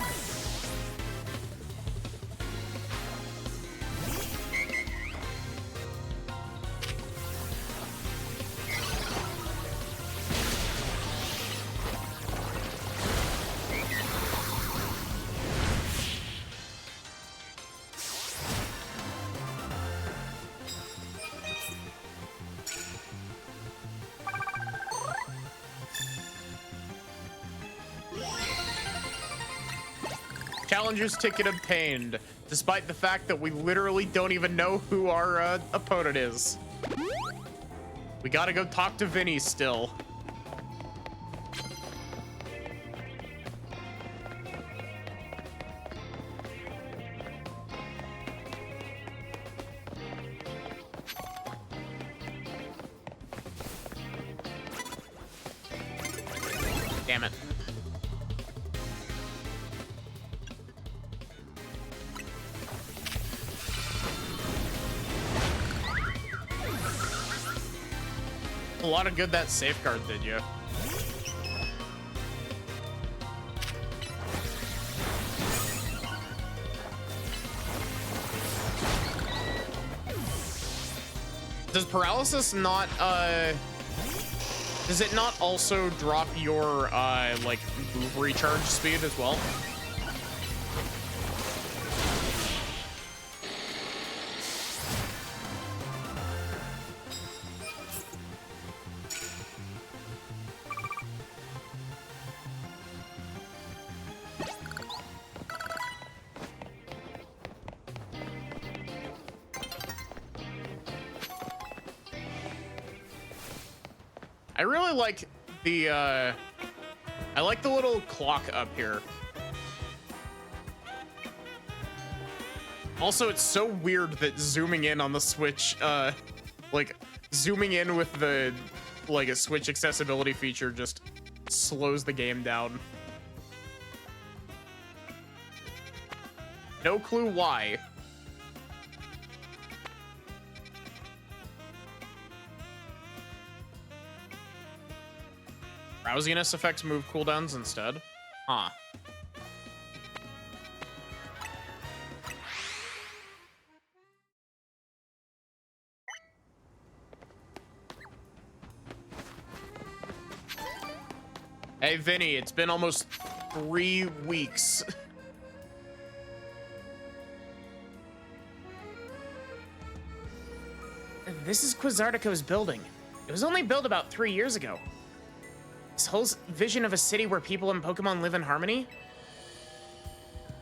Challenger's ticket obtained, despite the fact that we literally don't even know who our opponent is. We gotta go talk to Vinny still. Damn it. A lot of good that safeguard did you. Does paralysis not does it not also drop your like move recharge speed as well? I really like the I like the little clock up here. Also, it's so weird that zooming in on the Switch, like zooming in with the like a Switch accessibility feature just slows the game down. No clue why. Drowsiness affects move cooldowns instead. Huh. Hey, Vinny, it's been almost 3 weeks. This is Quizartico's building. It was only built about 3 years ago. This whole vision of a city where people and Pokemon live in harmony?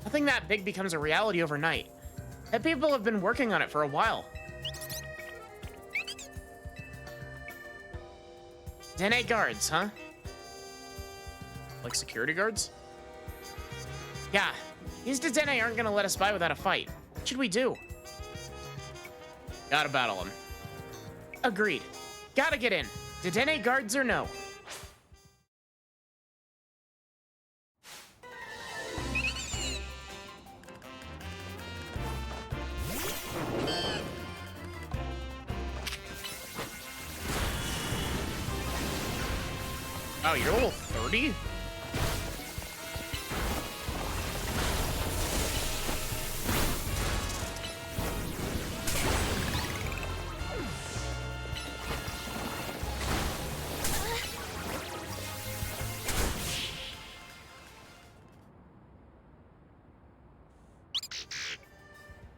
Nothing that big becomes a reality overnight. And people have been working on it for a while. Dene guards, huh? Like security guards? Yeah, these Dedenne aren't gonna let us by without a fight. What should we do? Gotta battle them. Agreed. Gotta get in. Dedenne guards or no? Oh, you're level 30?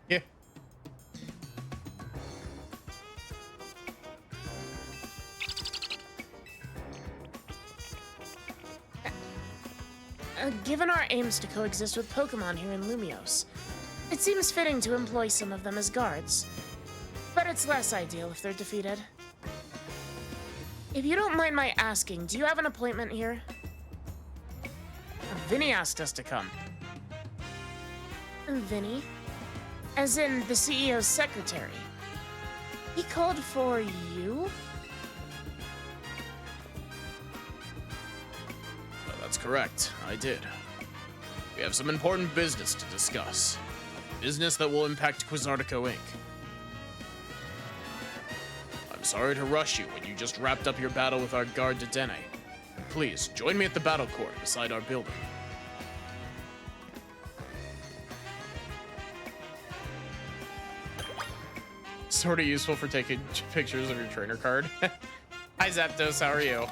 Yeah. Given our aims to coexist with Pokemon here in Lumiose, it seems fitting to employ some of them as guards. But it's less ideal if they're defeated. If you don't mind my asking, do you have an appointment here? Vinny asked us to come. Vinny? As in the CEO's secretary. He called for you? That's correct. I did. We have some important business to discuss. Business that will impact Quizartico Inc. sorry to rush you when you just wrapped up your battle with our guard Dedenne. Please, join me at the battle court beside our building. Sort of useful for taking pictures of your trainer card. Hi Zapdos, how are you?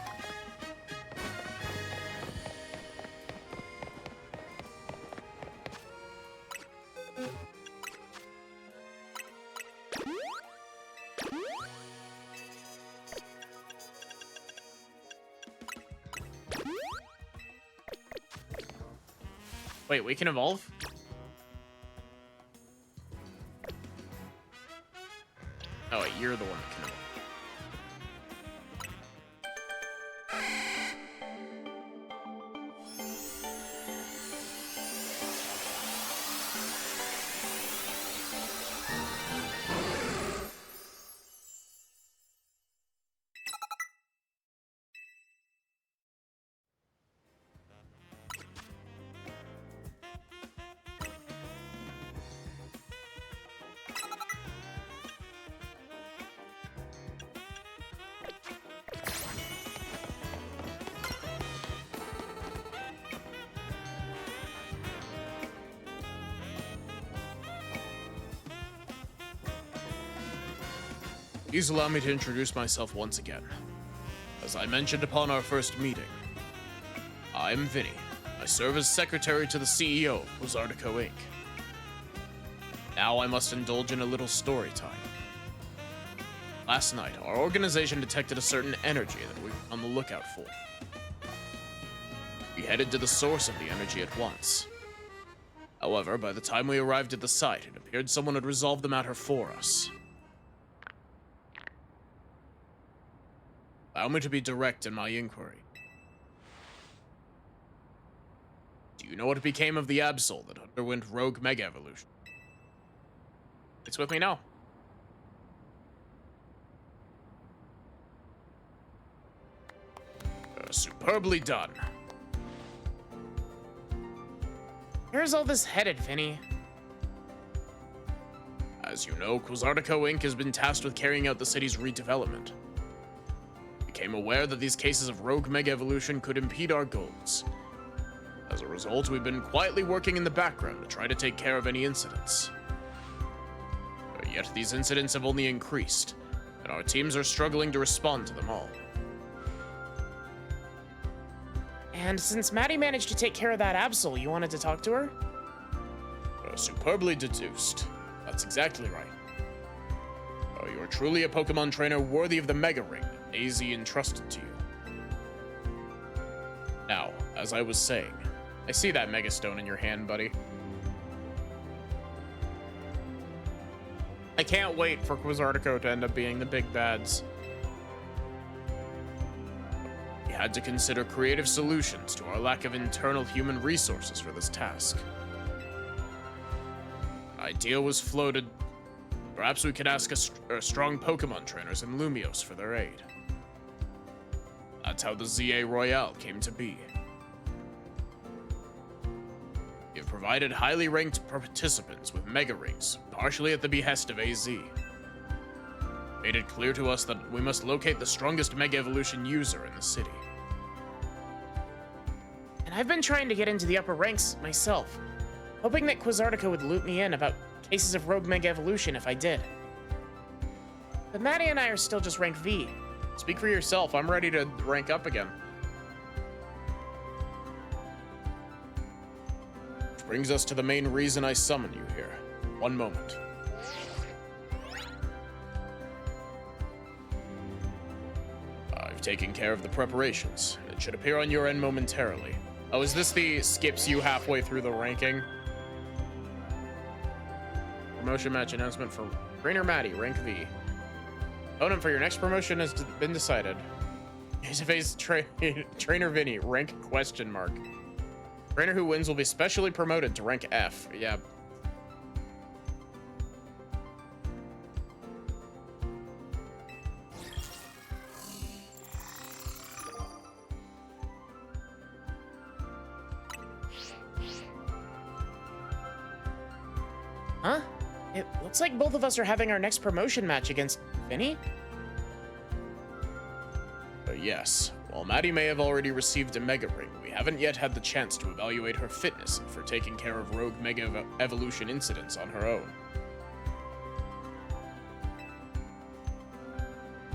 Wait, we can evolve? Oh, wait, you're the one that can evolve. Please allow me to introduce myself once again. As I mentioned upon our first meeting, I'm Vinny. I serve as secretary to the CEO of Quasartico Inc. Now I must indulge in a little story time. Last night, our organization detected a certain energy that we were on the lookout for. We headed to the source of the energy at once. However, by the time we arrived at the site, it appeared someone had resolved the matter for us. Allow me to be direct in my inquiry. Do you know what became of the Absol that underwent rogue Mega Evolution? It's with me now. Superbly done. Where's all this headed, Vinny? As you know, Quasartico Inc. has been tasked with carrying out the city's redevelopment. We became aware that these cases of rogue Mega Evolution could impede our goals. As a result, we've been quietly working in the background to try to take care of any incidents. Yet these incidents have only increased, and our teams are struggling to respond to them all. And since Maddie managed to take care of that Absol, you wanted to talk to her? Superbly deduced. That's exactly right. You are truly a Pokemon trainer worthy of the Mega Ring that AZ entrusted to you. Now, as I was saying, I see that Mega Stone in your hand, buddy. I can't wait for Quasartico to end up being the big bads. We had to consider creative solutions to our lack of internal human resources for this task. An idea was floated. Perhaps we could ask strong Pokemon trainers in Lumios for their aid. That's how the ZA Royale came to be. We have provided highly ranked participants with Mega Rings, partially at the behest of AZ. Made it clear to us that we must locate the strongest Mega Evolution user in the city. And I've been trying to get into the upper ranks myself, hoping that Quasartico would loop me in about cases of rogue Mega Evolution if I did. But Maddie and I are still just rank V. Speak for yourself, I'm ready to rank up again. Which brings us to the main reason I summon you here. One moment. I've taken care of the preparations. It should appear on your end momentarily. Oh, is this the skips you halfway through the ranking? Promotion match announcement for Trainer Maddie, rank V. Opponent for your next promotion has been decided. Face Trainer Vinny, rank question mark. Trainer who wins will be specially promoted to rank F. Yeah. Huh? It looks like both of us are having our next promotion match against Vinny. yes. While Maddie may have already received a Mega Ring, we haven't yet had the chance to evaluate her fitness for taking care of rogue Mega Evolution incidents on her own.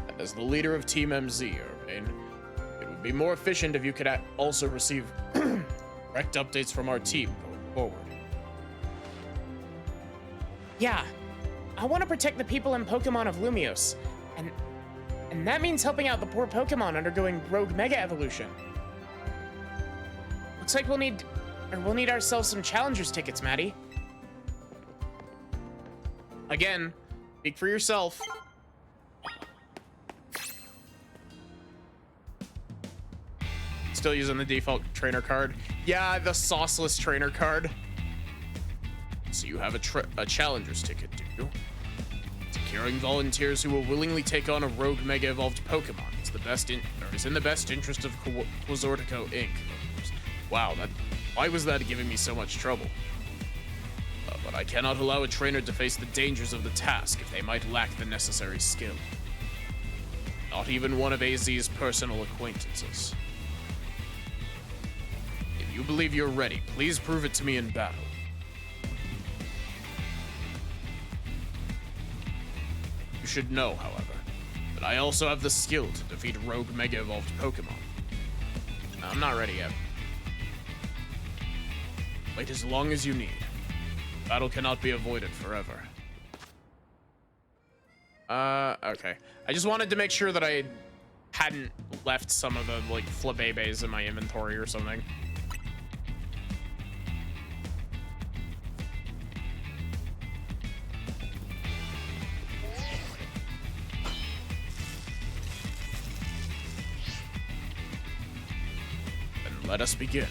And as the leader of Team MZ, Urbane, it would be more efficient if you could also receive direct updates from our team going forward. Yeah, I want to protect the people and Pokemon of Lumios, and that means helping out the poor Pokemon undergoing rogue Mega Evolution. Looks like we'll need ourselves some Challengers tickets, Maddie. Again, speak for yourself. Still using the default trainer card. Yeah, the sauceless trainer card. So you have a Challenger's ticket, do you? Securing volunteers who will willingly take on a rogue Mega Evolved Pokemon is in the best interest of Quazortico Inc. Wow, why was that giving me so much trouble? But I cannot allow a trainer to face the dangers of the task if they might lack the necessary skill. Not even one of AZ's personal acquaintances. If you believe you're ready, please prove it to me in battle. You should know, however, that I also have the skill to defeat rogue Mega Evolved Pokemon. I'm not ready yet. Wait as long as you need. Battle cannot be avoided forever. Okay. I just wanted to make sure that I hadn't left some of the, like, Flabébés in my inventory or something. Then let us begin.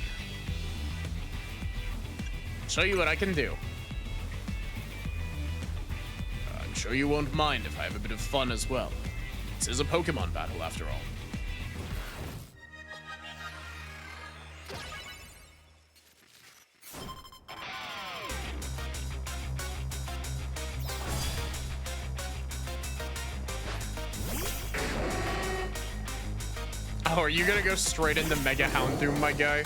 Show you what I can do. I'm sure you won't mind if I have a bit of fun as well. This is a Pokemon battle, after all. Oh, are you gonna go straight into Mega Houndoom, my guy?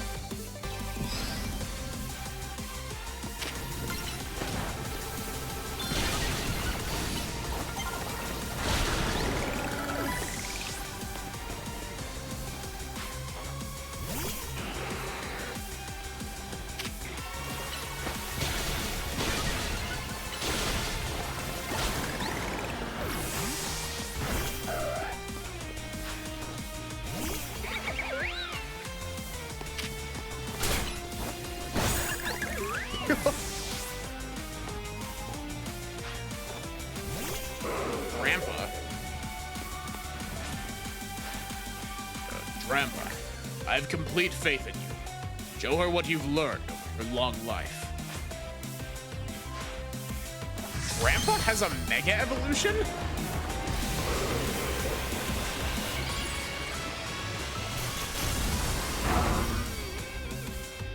I have complete faith in you. Show her what you've learned over your long life. Grandpa has a Mega Evolution?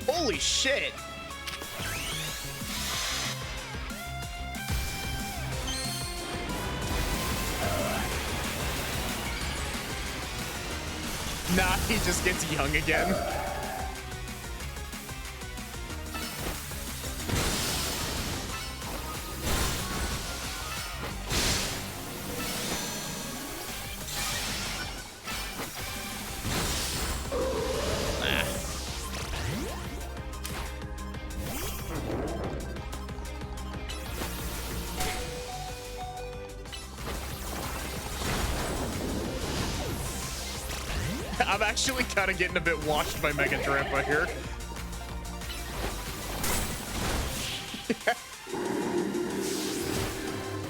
Holy shit! Nah, he just gets young again. I'm actually kind of getting a bit washed by Mega Drampa here.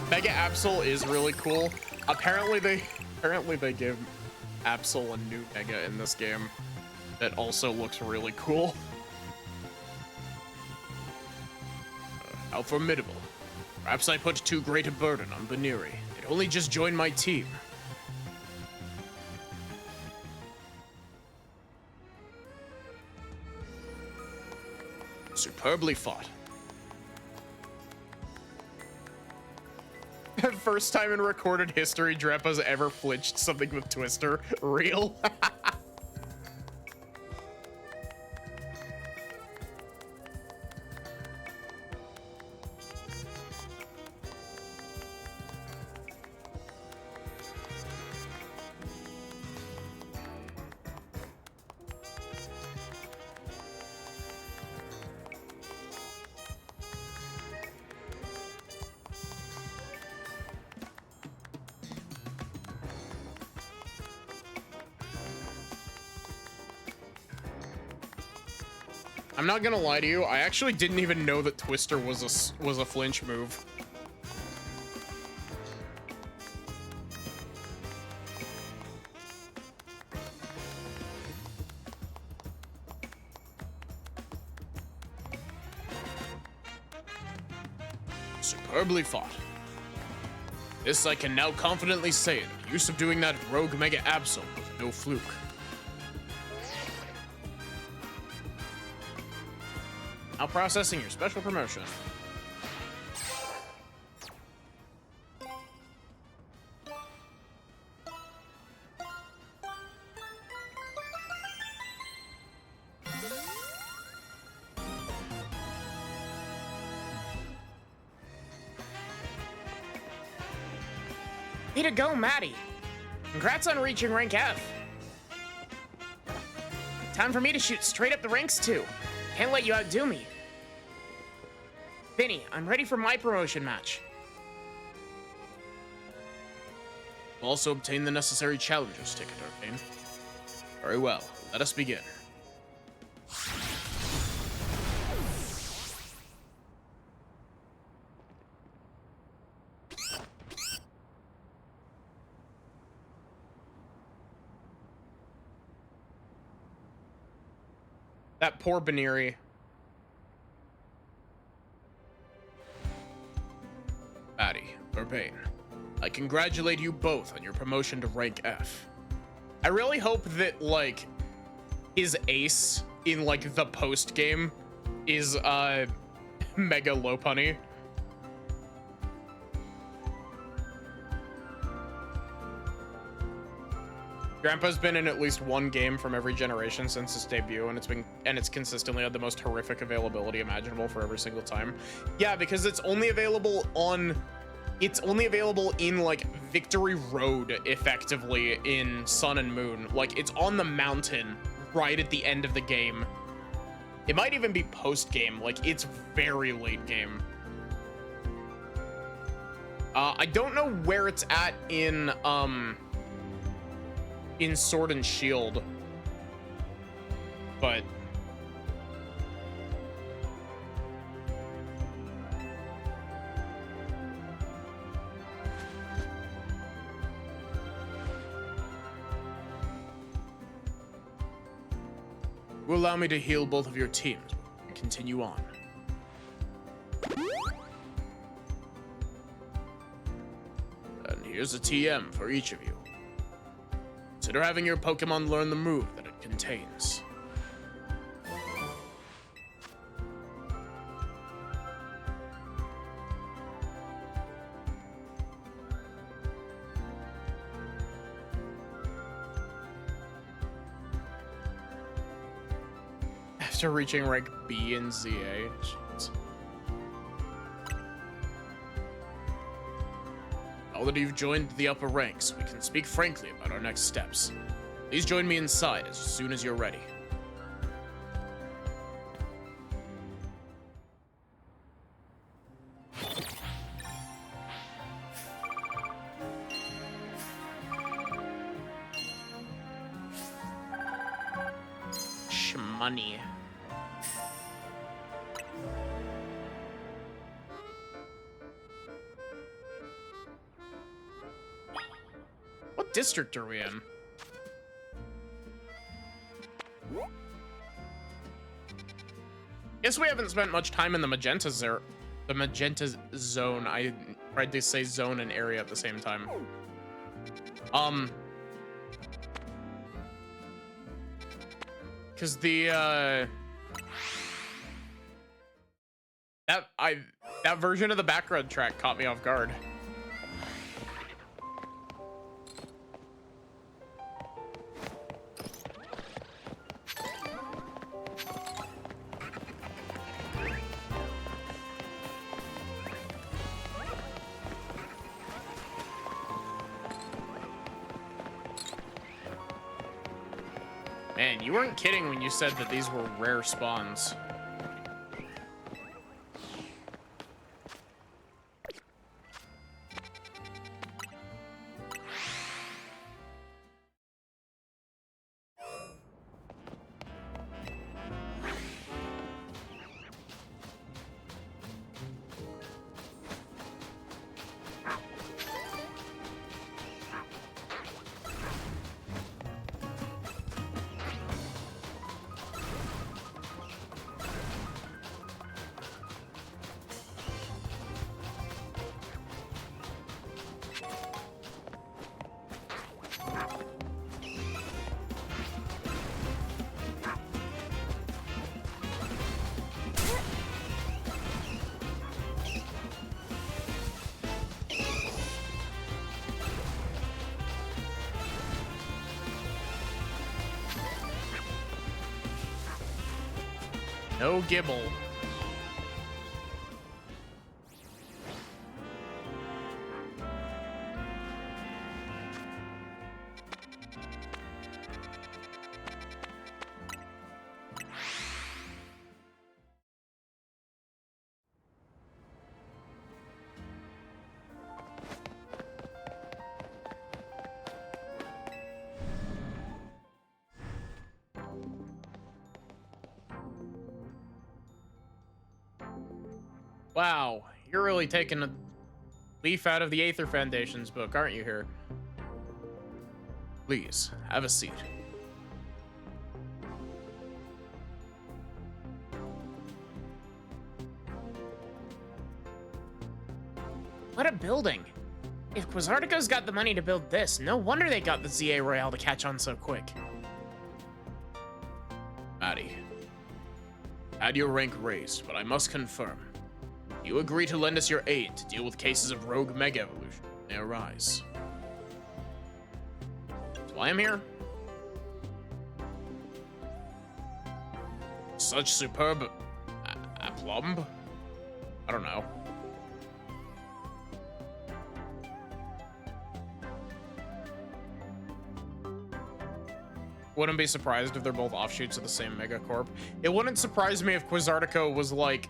Mega Absol is really cool. Apparently they give Absol a new Mega in this game that also looks really cool. How formidable. Perhaps I put too great a burden on Baniri. It only just joined my team. Superbly fought. first time in recorded history Drepa's ever flinched something with Twister. Real? I'm not gonna lie to you, I actually didn't even know that Twister was a flinch move. Superbly fought. This I can now confidently say that the use of doing that rogue Mega Absol was no fluke. Now processing your special promotion. Way to go, Maddie. Congrats on reaching rank F. Time for me to shoot straight up the ranks too. Can't let you outdo me. Vinny, I'm ready for my promotion match. Also obtain the necessary challenger's ticket, Arcane. Very well, let us begin. That poor Baneri. Addy, Urbane, I congratulate you both on your promotion to rank F. I really hope that, like, his ace in, like, the post game is, Mega Lopunny. Grandpa's been in at least one game from every generation since its debut, and it's consistently had the most horrific availability imaginable for every single time. Yeah, because it's only available in like Victory Road, effectively, in Sun and Moon. Like, it's on the mountain right at the end of the game. It might even be post game. Like, it's very late game. I don't know where it's at in Sword and Shield, but will allow me to heal both of your teams and continue on. And here's a TM for each of you. Consider having your Pokemon learn the move that it contains. After reaching rank B in ZA. Jeez. Now that you've joined the upper ranks, we can speak frankly about our next steps. Please join me inside as soon as you're ready. Shmoney. What district are we in? Guess we haven't spent much time in the magenta zone. I tried to say zone and area at the same time. Because that version of the background track caught me off guard. you weren't kidding when you said that these were rare spawns. No gibble. Wow, you're really taking a leaf out of the Aether Foundation's book, aren't you here? Please, have a seat. What a building. If Quasartico's got the money to build this, no wonder they got the ZA Royale to catch on so quick. Maddie, had your rank raised, but I must confirm. You agree to lend us your aid to deal with cases of rogue mega evolution when they arise. That's why I'm here. Such superb aplomb? I don't know. Wouldn't be surprised if they're both offshoots of the same megacorp. It wouldn't surprise me if Quasartico was like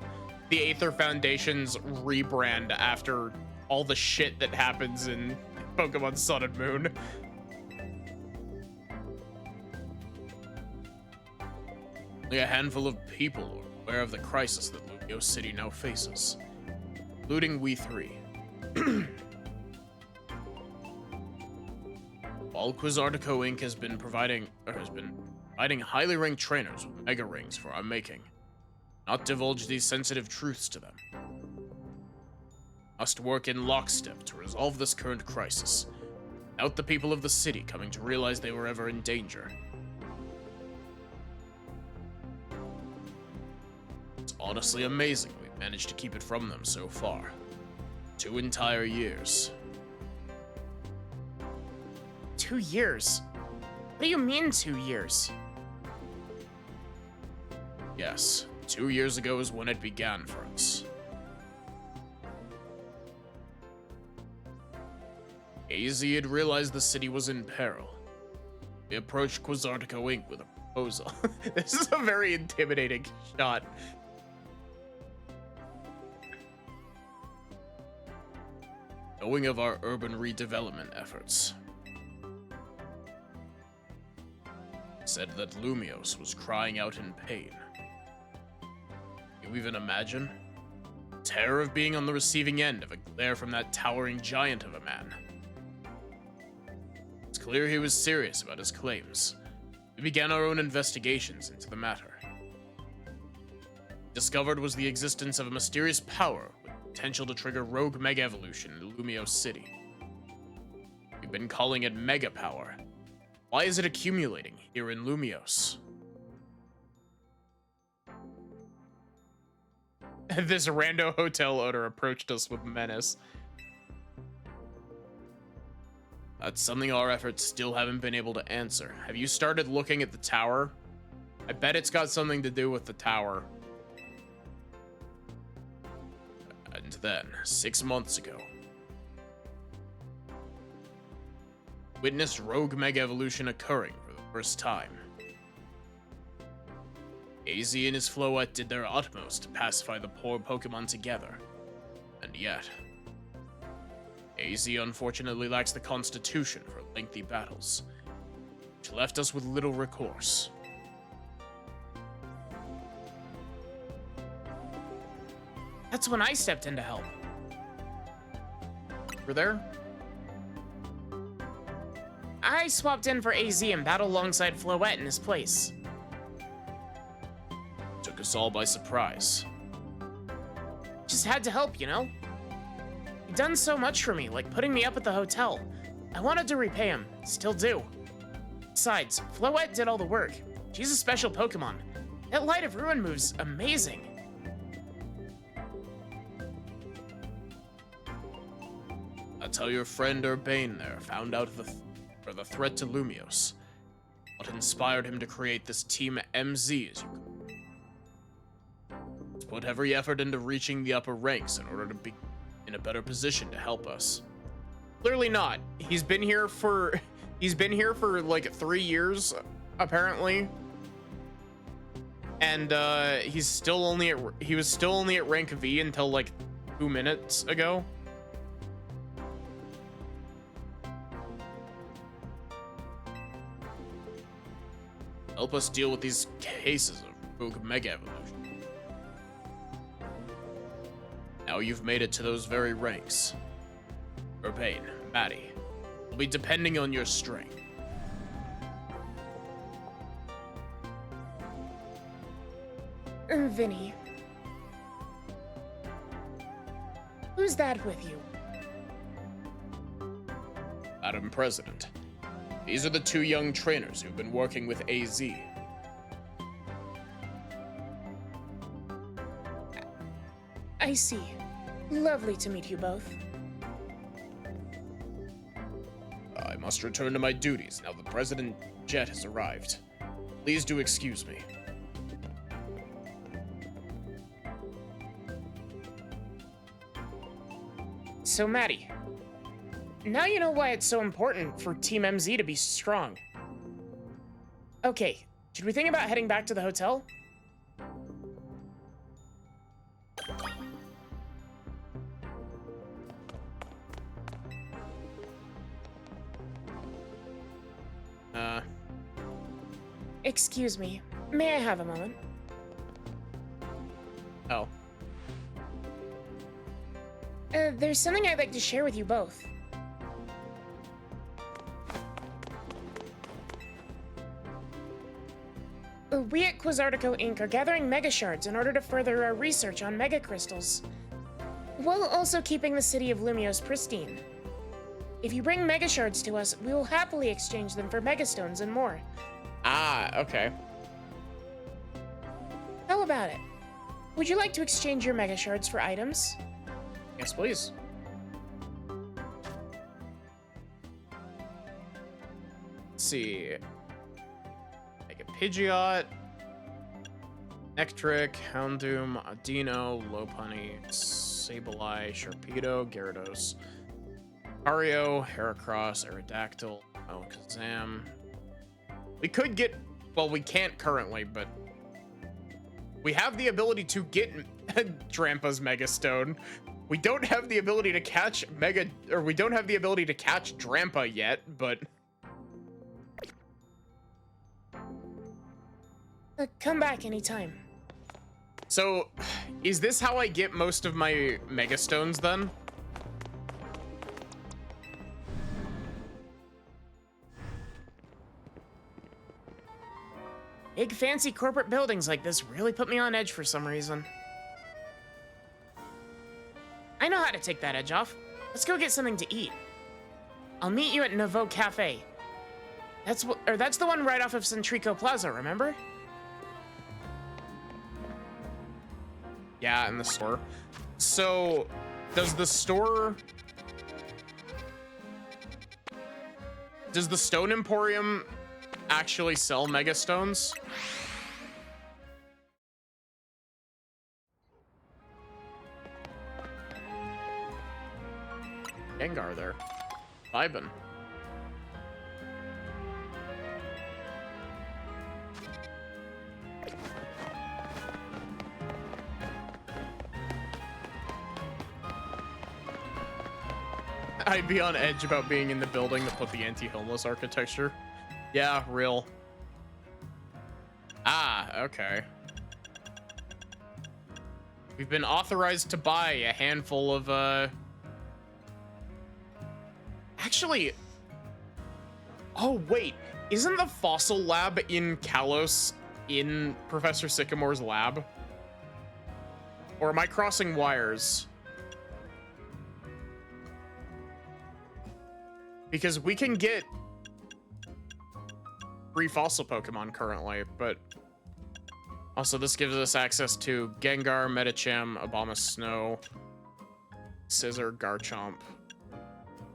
the Aether Foundation's rebrand after all the shit that happens in Pokemon Sun and Moon. Only a handful of people are aware of the crisis that Lumio City now faces, including we three. While Quasartico Inc. has been providing highly ranked trainers with mega rings for our making, not divulge these sensitive truths to them. Must work in lockstep to resolve this current crisis, without the people of the city coming to realize they were ever in danger. It's honestly amazing we've managed to keep it from them so far. 2 entire years. 2 years? What do you mean 2 years? Yes, 2 years ago is when it began for us. AZ had realized the city was in peril. We approached Quasartico Inc. with a proposal. This is a very intimidating shot. Knowing of our urban redevelopment efforts, said that Lumios was crying out in pain. Can you even imagine? The terror of being on the receiving end of a glare from that towering giant of a man. It's clear he was serious about his claims. We began our own investigations into the matter. Discovered was the existence of a mysterious power with potential to trigger rogue mega evolution in Lumios City. We've been calling it Mega Power. Why is it accumulating here in Lumios? This rando hotel owner approached us with menace. That's something our efforts still haven't been able to answer. Have you started looking at the tower? I bet it's got something to do with the tower. And then, 6 months ago, witnessed rogue mega evolution occurring for the first time. AZ and his Floette did their utmost to pacify the poor Pokemon together. And yet, AZ unfortunately lacks the constitution for lengthy battles, which left us with little recourse. That's when I stepped in to help. We're there? I swapped in for AZ and battled alongside Floette in his place. Took us all by surprise. Just had to help, you know? He'd done so much for me, like putting me up at the hotel. I wanted to repay him, still do. Besides, Floette did all the work. She's a special Pokemon. That Light of Ruin move's amazing. I tell your friend Urbane there found out the threat to Lumiose. What inspired him to create this Team MZ, as you call it. He's put every effort into reaching the upper ranks in order to be in a better position to help us. Clearly not. He's been here for like 3 years, apparently. And he was still only at rank V until like 2 minutes ago. Help us deal with these cases of rogue Mega Evolution. Now you've made it to those very ranks. Urbane, Maddie, we'll be depending on your strength. Vinny. Who's that with you? Madam President, these are the 2 young trainers who've been working with AZ. I see. Lovely to meet you both. I must return to my duties now the President Jet has arrived. Please do excuse me. So, Maddie, now you know why it's so important for Team MZ to be strong. Okay, should we think about heading back to the hotel? Excuse me. May I have a moment? Oh. There's something I'd like to share with you both. We at Quasartico Inc. are gathering Mega Shards in order to further our research on Mega Crystals, while also keeping the city of Lumiose pristine. If you bring Mega Shards to us, we will happily exchange them for Mega Stones and more. Ah, okay. How about it? Would you like to exchange your Mega Shards for items? Yes, please. Let's see. Like a Pidgeot, Nectric, Houndoom, Audino, Lopunny, Sableye, Sharpedo, Gyarados, Ario, Heracross, Aerodactyl, Alakazam. We could get, well, we can't currently, but we have the ability to get Drampa's Mega Stone. We don't have the ability to catch we don't have the ability to catch Drampa yet, but Come back anytime. so is this how I get most of my Mega Stones then? Big fancy corporate buildings like this really put me on edge for some reason. I know how to take that edge off. Let's go get something to eat. I'll meet you at Nouveau Cafe. That's the one right off of Centrico Plaza, remember? Yeah, in the store. So does the Stone Emporium actually sell Mega Stones? Gengar there. Vibin. I'd be on edge about being in the building that put the anti-homeless architecture. Yeah, real. Ah, okay. We've been authorized to buy a handful of, Actually... Oh, wait. Isn't the fossil lab in Kalos in Professor Sycamore's lab? Or am I crossing wires? Because we can get free fossil Pokemon currently, but also this gives us access to Gengar, Medicham, Abomasnow, Scizor, Garchomp,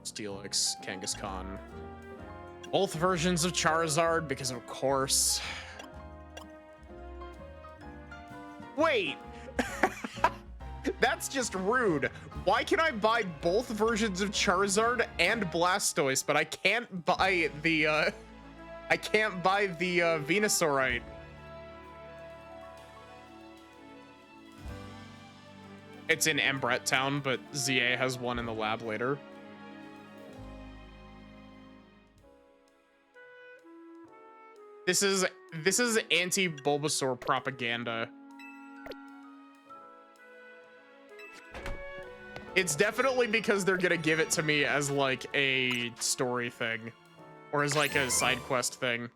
Steelix, Kangaskhan. Both versions of Charizard, because of course. Wait! That's just rude. Why can I buy both versions of Charizard and Blastoise, but I can't buy the, Venusaurite? It's in Embret Town, but ZA has one in the lab later. This is anti-Bulbasaur propaganda. It's definitely because they're gonna give it to me as like a story thing, or as like a side quest thing.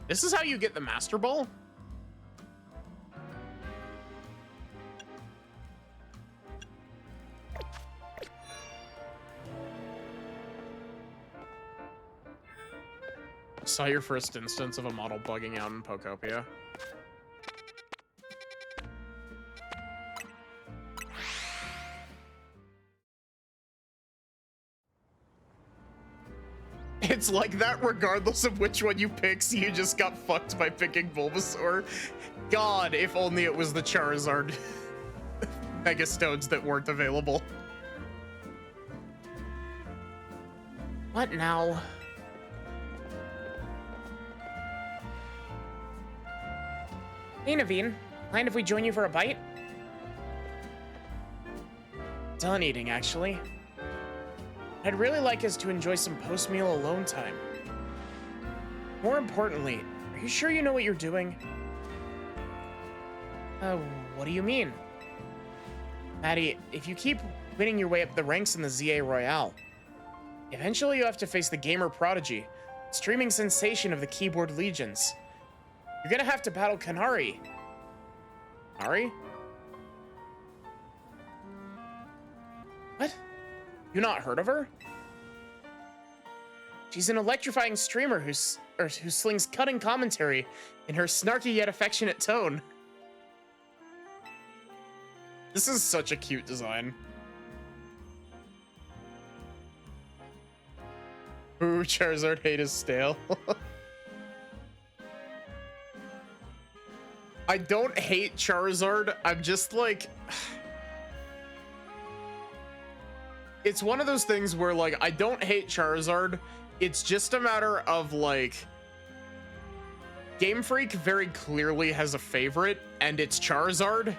This is how you get the Master Ball? Saw your first instance of a model bugging out in Pokopia. It's like that regardless of which one you pick, so you just got fucked by picking Bulbasaur. God, if only it was the Charizard Mega Stones that weren't available. What now? Hey, Naveen. Mind if we join you for a bite? Done eating, actually. I'd really like us to enjoy some post-meal alone time. More importantly, are you sure you know what you're doing? What do you mean? Maddie, if you keep winning your way up the ranks in the ZA Royale, eventually you have to face the gamer prodigy, streaming sensation of the keyboard legions. You're gonna have to battle Kanari. Kanari? What? You not heard of her? She's an electrifying streamer who slings cutting commentary in her snarky yet affectionate tone. This is such a cute design. Ooh, Charizard hate is stale. I don't hate Charizard. I'm just like... It's one of those things where, like, I don't hate Charizard. It's just a matter of, like... Game Freak very clearly has a favorite, and it's Charizard.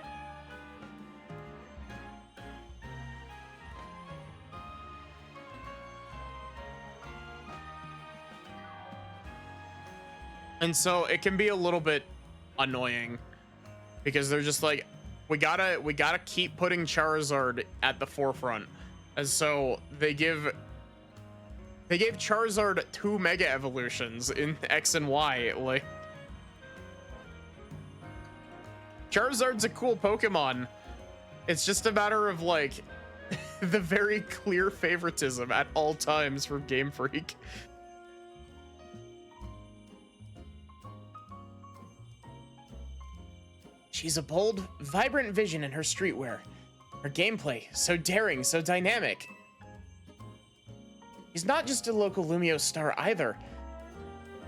And so it can be a little bit annoying because they're just like, we gotta keep putting Charizard at the forefront. And so they gave Charizard 2 Mega Evolutions in X and Y. Like, Charizard's a cool Pokemon. It's just a matter of, like, the very clear favoritism at all times from Game Freak. She's a bold, vibrant vision in her streetwear. Her gameplay, so daring, so dynamic. She's not just a local Lumio star either.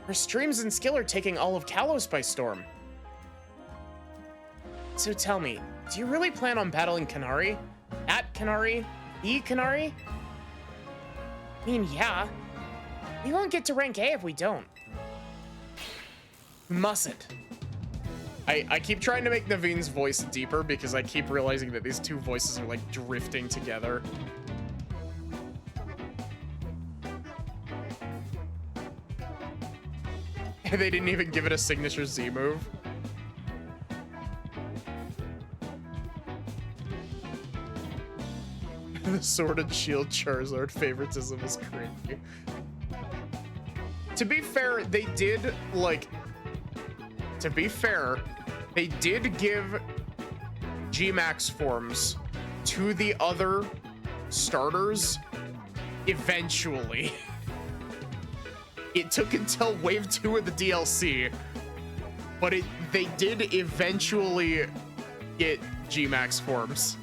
Her streams and skill are taking all of Kalos by storm. So tell me, do you really plan on battling Kanari? At Kanari? The Kanari? I mean, yeah. We won't get to rank A if we don't. We mustn't. I keep trying to make Naveen's voice deeper because I keep realizing that these two voices are like drifting together. And they didn't even give it a signature Z move. The Sword and Shield Charizard favoritism is crazy. To be fair, they did, like... To be fair, they did give G-Max forms to the other starters eventually. It took until Wave 2 of the DLC, but they did eventually get G-Max forms.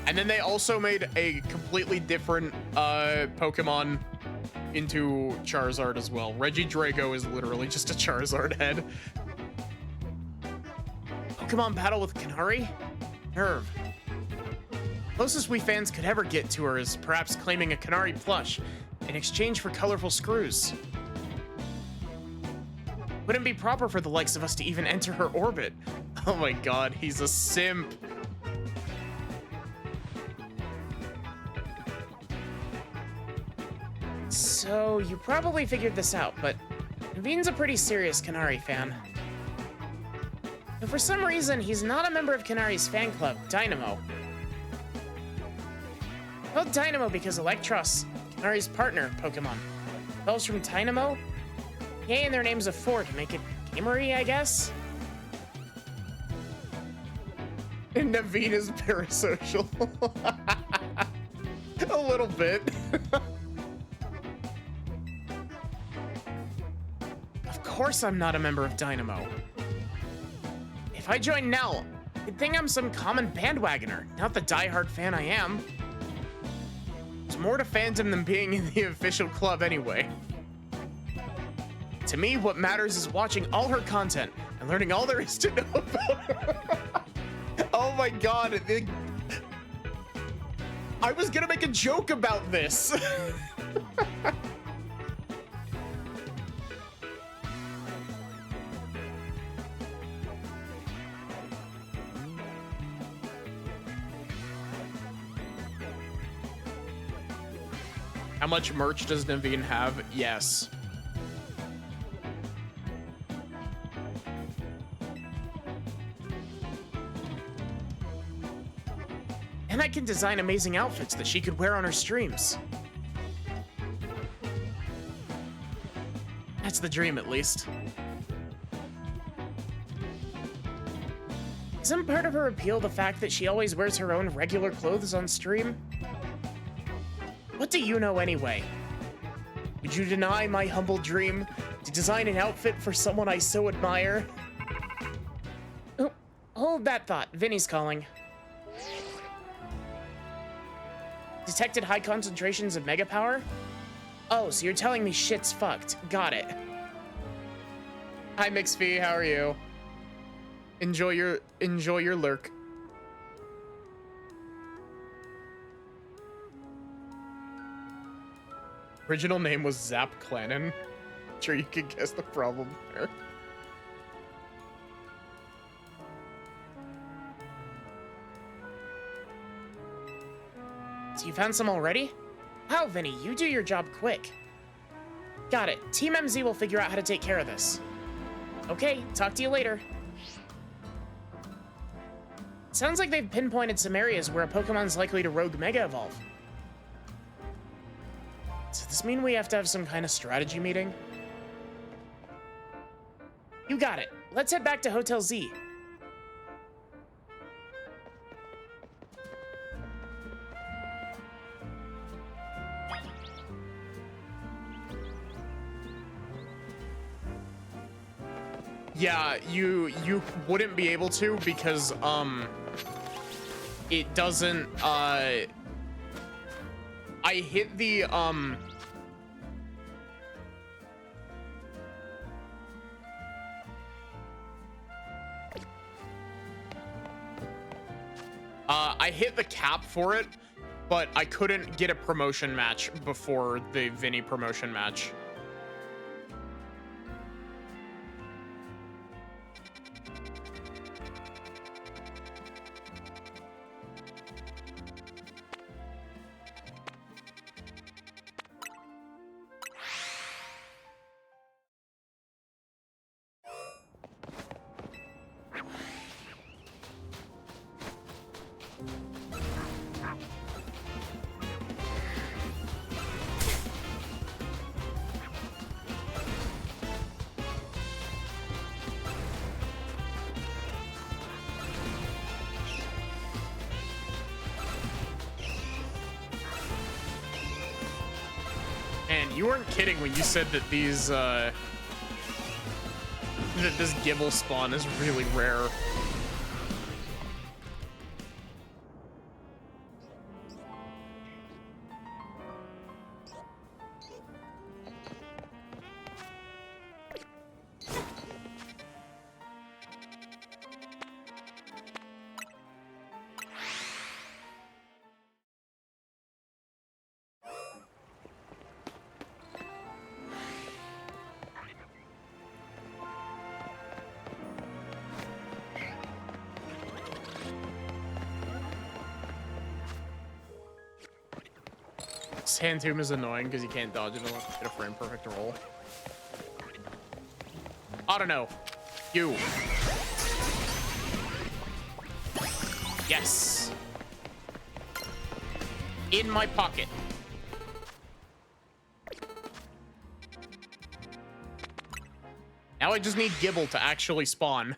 And then they also made a completely different Pokemon into Charizard as well. Regidrago is literally just a Charizard head. Pokemon battle with Canary? Nerve. Closest we fans could ever get to her is perhaps claiming a Canary plush in exchange for colorful screws. Wouldn't be proper for the likes of us to even enter her orbit. Oh my god, he's a simp. So, you probably figured this out, but Naveen's a pretty serious Canary fan. But for some reason, he's not a member of Canary's fan club, Dynamo. Called Dynamo because Electros, Canary's partner Pokemon, spells from Dynamo. Yay, and their name's a 4 to make it gamery, I guess? And Naveen is parasocial. A little bit. Of course I'm not a member of Dynamo. If I join now, you'd think I'm some common bandwagoner, not the diehard fan I am. There's more to fandom than being in the official club anyway. To me, what matters is watching all her content and learning all there is to know about her. Oh my god. I was gonna make a joke about this. How much merch does Naveen have? Yes. And I can design amazing outfits that she could wear on her streams. That's the dream, at least. Isn't part of her appeal the fact that she always wears her own regular clothes on stream? What do you know anyway? Would you deny my humble dream to design an outfit for someone I so admire? Oh, hold that thought. Vinny's calling. Detected high concentrations of mega power? Oh, so you're telling me shit's fucked. Got it. Hi MixV, how are you? Enjoy your lurk. Original name was Zap Clannon. Sure you can guess the problem there. So you found some already? Wow, Vinny, you do your job quick. Got it. Team MZ will figure out how to take care of this. Okay, talk to you later. Sounds like they've pinpointed some areas where a Pokemon's likely to rogue Mega Evolve. Does this mean we have to have some kind of strategy meeting? You got it. Let's head back to Hotel Z. Yeah, you wouldn't be able to because it doesn't I hit the I hit the cap for it but I couldn't get a promotion match before the Vinny promotion match. Man, you weren't kidding when you said that these, that this Gibble spawn is really rare. Hand Tomb is annoying because you can't dodge it unless you get a frame perfect roll. I don't know. You. Yes. In my pocket. Now I just need Gibble to actually spawn.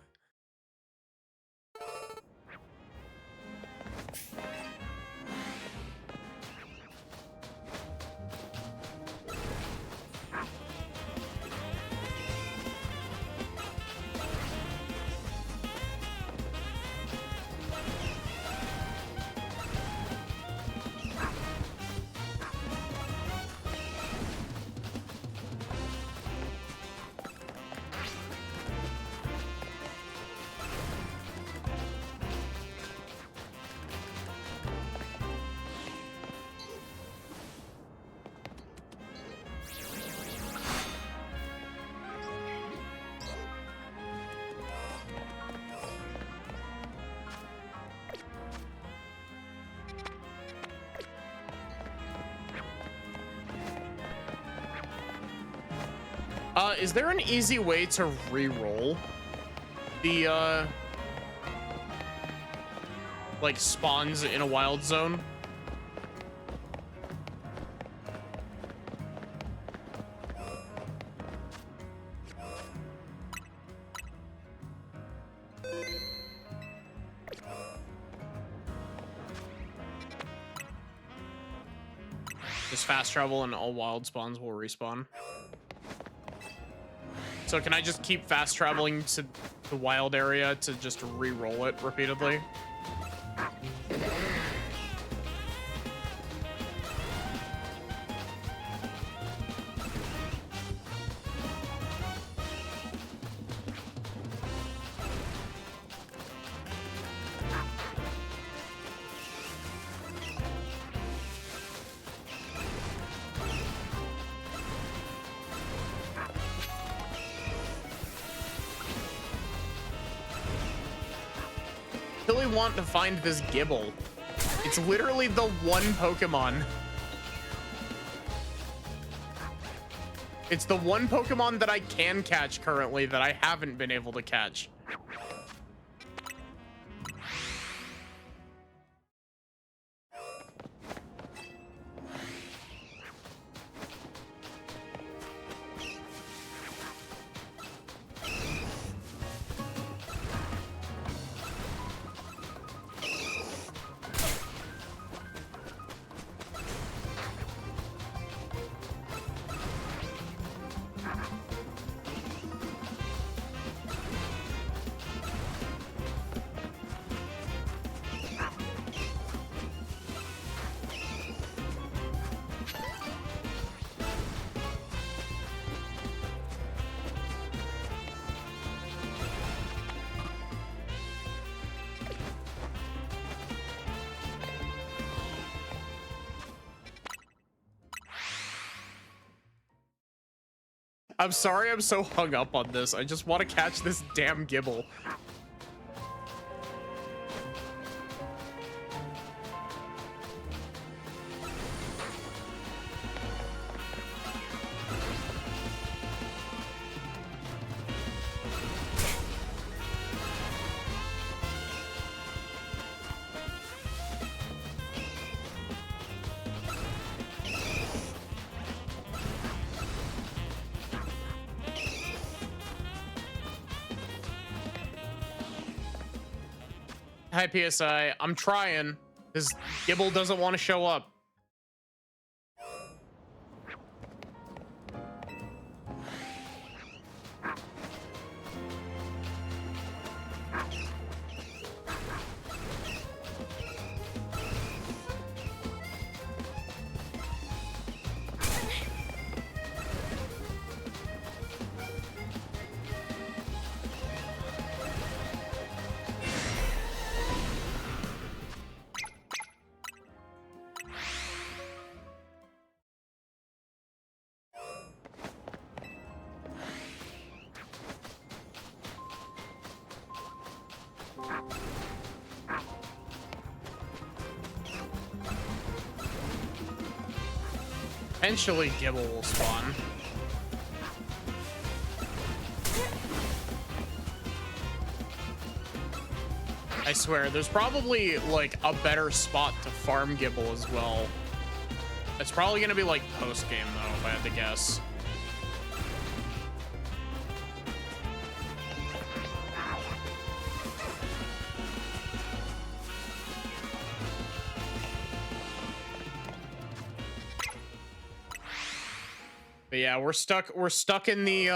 Is there an easy way to re-roll the, like, spawns in a wild zone? Just fast travel and all wild spawns will respawn. So can I just keep fast traveling to the wild area to just re-roll it repeatedly? Want to find this Gibble. It's literally the one Pokemon. It's the one Pokemon that I can catch currently that I haven't been able to catch. I'm sorry I'm so hung up on this. I just want to catch this damn Gibble. Hi, PSI. I'm trying. This Gibble doesn't want to show up. Eventually, Gibble will spawn. I swear, there's probably, like, a better spot to farm Gibble as well. It's probably gonna be, like, post-game, though, if I had to guess. But yeah, we're stuck in the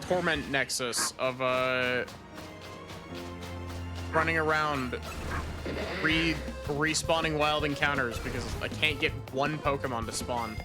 torment nexus of running around respawning wild encounters because I can't get one Pokemon to spawn.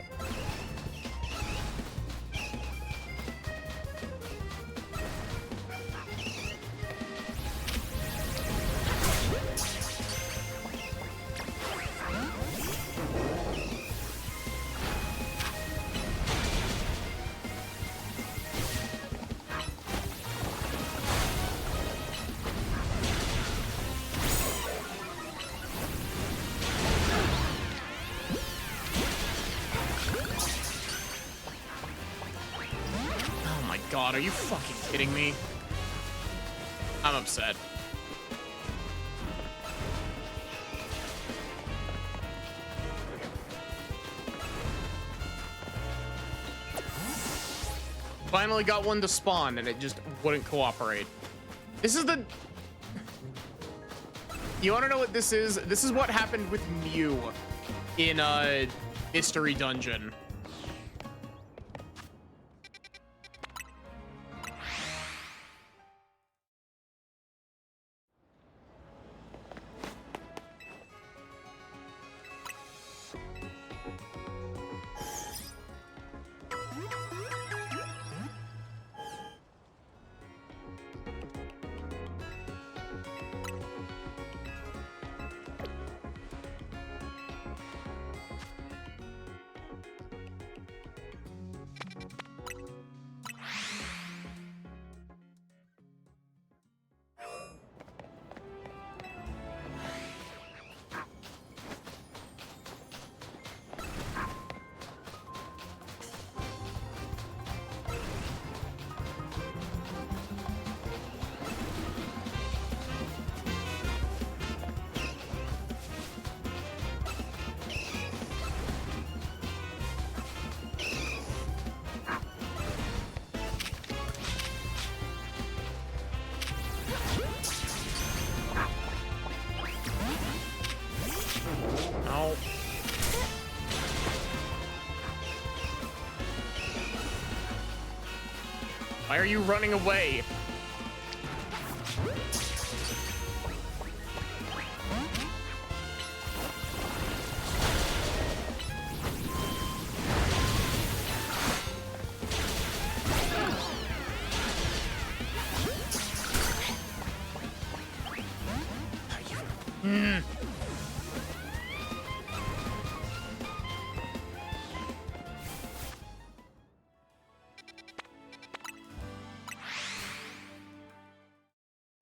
God, are you fucking kidding me? I'm upset. Finally got one to spawn and it just wouldn't cooperate. This is the... You want to know what this is? This is what happened with Mew in Mystery Dungeon. Why are you running away?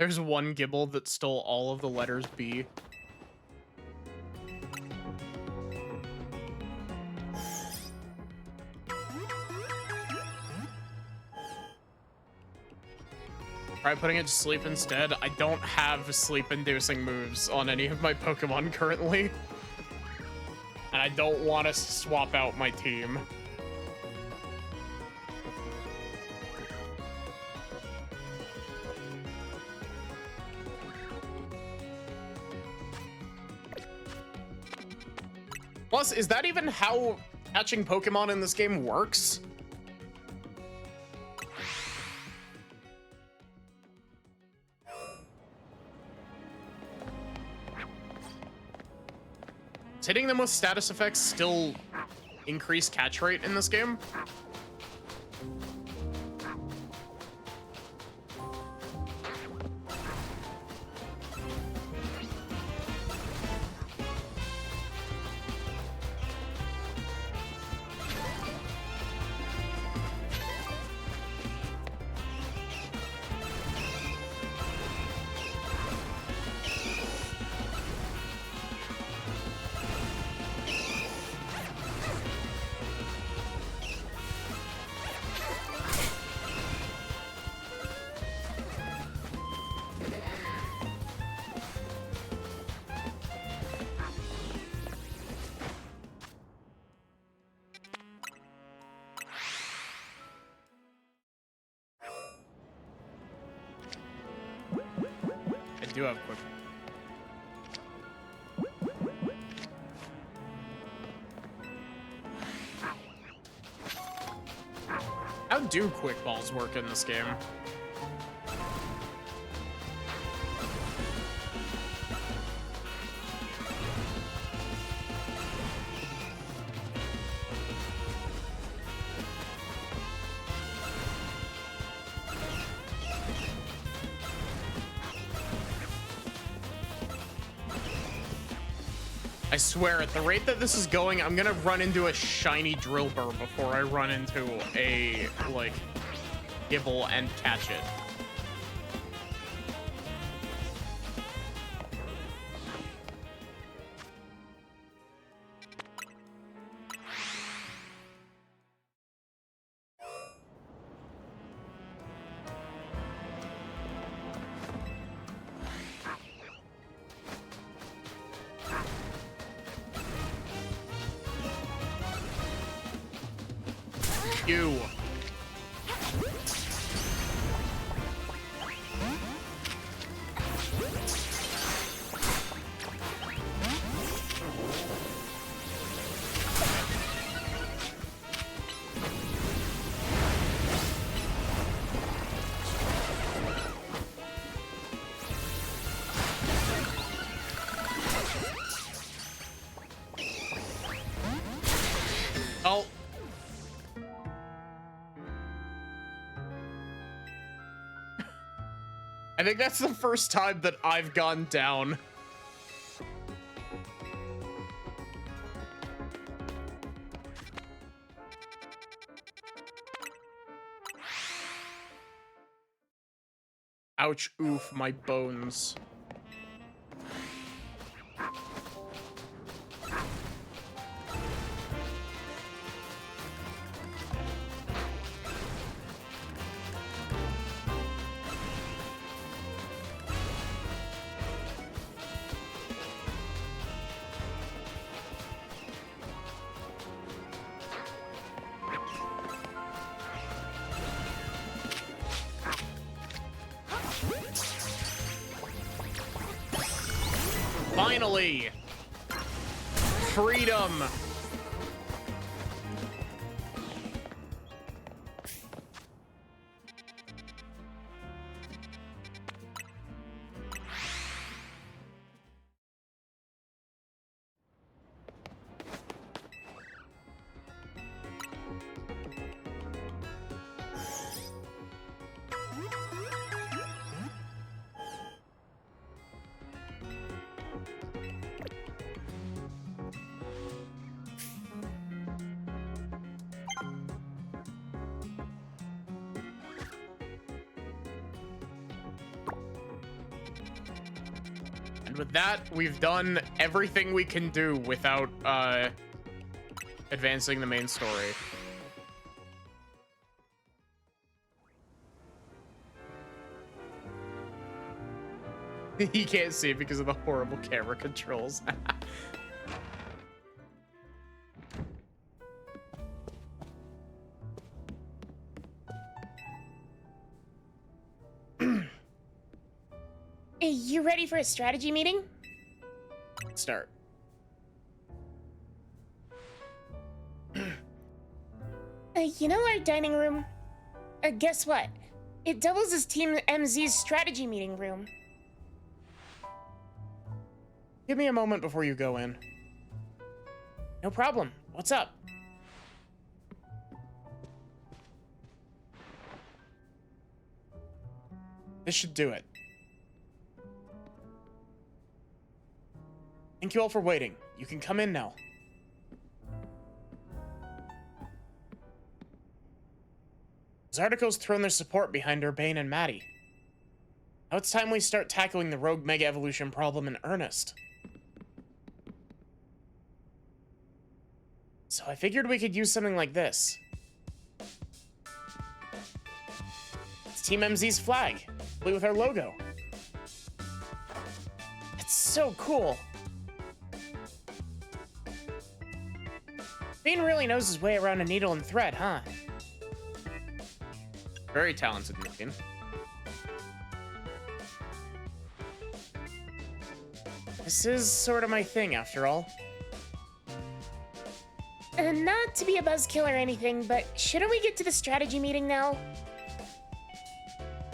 There's one Gibble that stole all of the letters B. Try putting it to sleep instead. I don't have sleep-inducing moves on any of my Pokemon currently. And I don't want to swap out my team. Plus, is that even how catching Pokemon in this game works? Does hitting them with status effects still increase catch rate in this game? I do have quick. How do quick balls work in this game? I swear, at the rate that this is going, I'm gonna run into a shiny Drillbur before I run into a, like, Gibble and catch it. You. Oh. I think that's the first time that I've gone down. Ouch, oof, my bones. Finally! Freedom! And with that, we've done everything we can do without advancing the main story. He can't see it because of the horrible camera controls. Hey, you ready for a strategy meeting? Start. You know our dining room? Guess what? It doubles as Team MZ's strategy meeting room. Give me a moment before you go in. No problem. What's up? This should do it. Thank you all for waiting. You can come in now. Zardico's thrown their support behind Urbane and Maddie. Now it's time we start tackling the rogue mega evolution problem in earnest. So I figured we could use something like this. It's Team MZ's flag, complete with our logo. It's so cool. Bean really knows his way around a needle and thread, huh? Very talented, Naveen. This is sort of my thing, after all. Not to be a buzzkill or anything, but shouldn't we get to the strategy meeting now?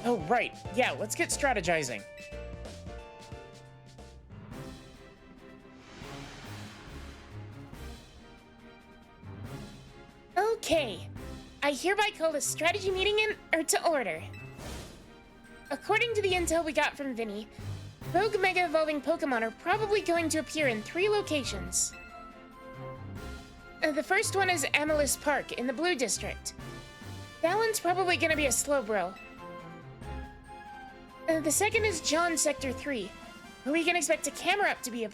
Oh, right. Yeah, let's get strategizing. Okay. I hereby call the strategy meeting to order. According to the intel we got from Vinny, rogue mega evolving Pokemon are probably going to appear in 3 locations. The first one is Amethyst Park in the Blue District. That one's probably gonna be a Slowbro. The second is John Sector 3, where we can expect a camera up to be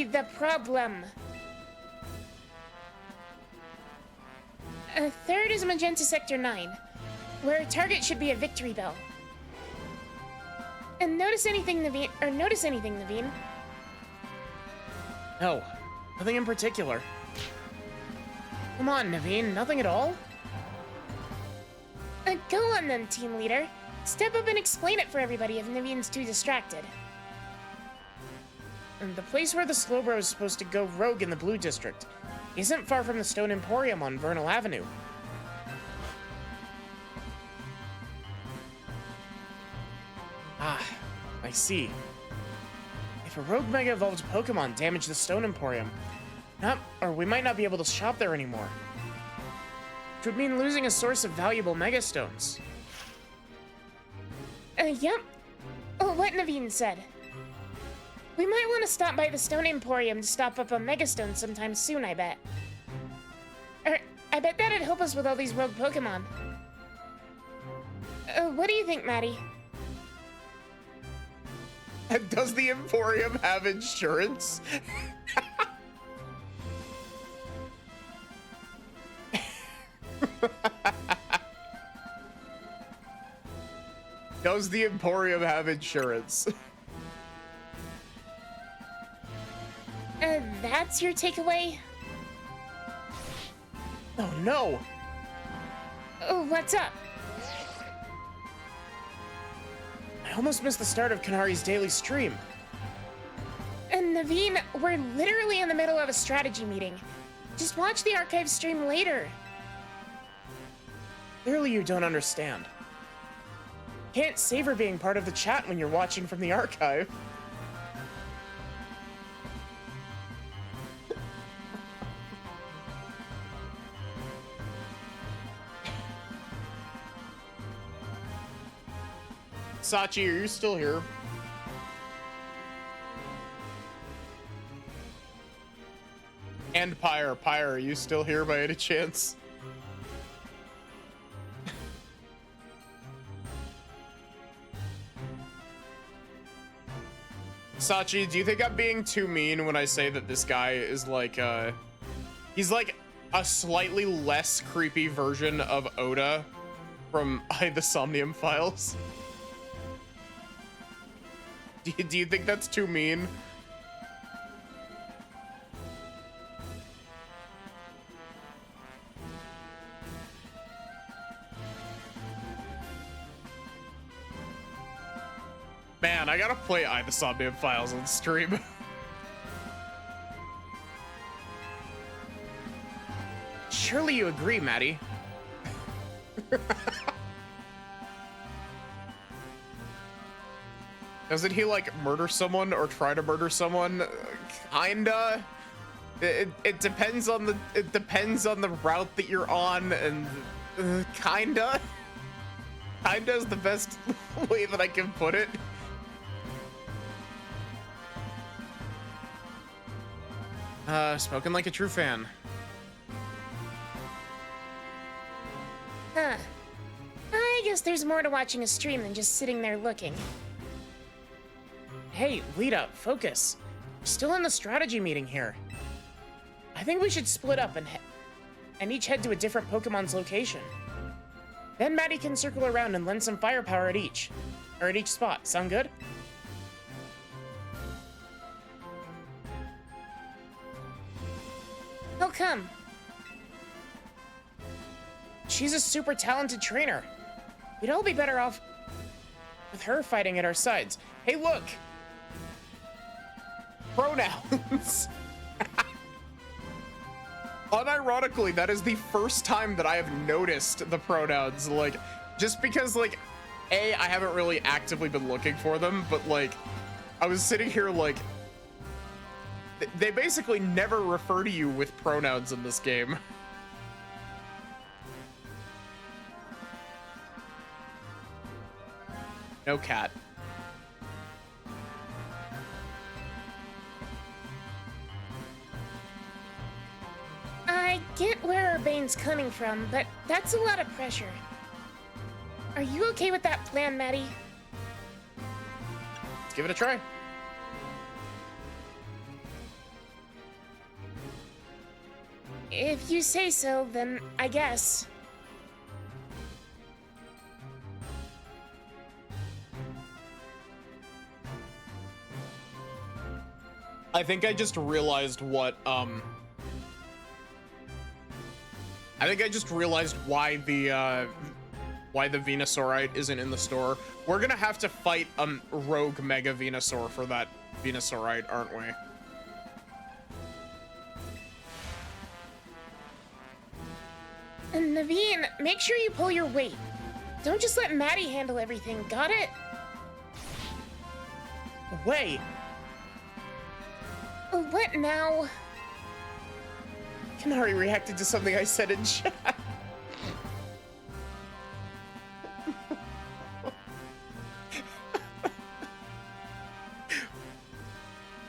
the problem. Third is Magenta Sector 9, where our target should be a Victory Bell. And notice anything, Naveen? No, nothing in particular. Come on, Naveen, nothing at all? Go on then, team leader. Step up and explain it for everybody if Naveen's too distracted. And the place where the Slowbro is supposed to go rogue in the Blue District isn't far from the Stone Emporium on Vernal Avenue. Ah, I see. If a rogue Mega Evolved Pokemon damaged the Stone Emporium, we might not be able to shop there anymore. Which would mean losing a source of valuable Mega Stones. Yep. Oh, what Naveen said. We might want to stop by the Stone Emporium to stop up a Megastone sometime soon, I bet. I bet that'd help us with all these rogue Pokemon. What do you think, Maddie? Does the Emporium have insurance? Does the Emporium have insurance? That's your takeaway? Oh no! Oh, what's up? I almost missed the start of Kanari's daily stream. Naveen, we're literally in the middle of a strategy meeting. Just watch the archive stream later. Clearly you don't understand. Can't savor being part of the chat when you're watching from the archive. Sachi, are you still here? And Pyre, are you still here by any chance? Sachi, do you think I'm being too mean when I say that this guy is like, he's like a slightly less creepy version of Oda from the Somnium Files? Do you think that's too mean? Man, I gotta play the Somnium Files on stream. Surely you agree, Maddie. Doesn't he like murder someone or try to murder someone? Kinda. It depends on the route that you're on, and kinda. Kinda is the best way that I can put it. Spoken like a true fan. Huh. I guess there's more to watching a stream than just sitting there looking. Hey, Lita, focus. We're still in the strategy meeting here. I think we should split up and each head to a different Pokemon's location. Then Maddie can circle around and lend some firepower at each spot. Sound good? How come? She's a super talented trainer. We'd all be better off with her fighting at our sides. Hey, look! Pronouns. Unironically, that is the first time that I have noticed the pronouns. Like, just because, like, I haven't really actively been looking for them, but, like, I was sitting here, like, they basically never refer to you with pronouns in this game. No cat. I get where Urbane's coming from, but that's a lot of pressure. Are you okay with that plan, Maddie? Let's give it a try. If you say so, then I guess. I think I just realized what, I think I just realized why the Venusaurite isn't in the store. We're gonna have to fight rogue Mega Venusaur for that Venusaurite, aren't we? And Naveen, make sure you pull your weight. Don't just let Maddie handle everything, got it? Wait, What now? Kanari reacted to something I said in chat.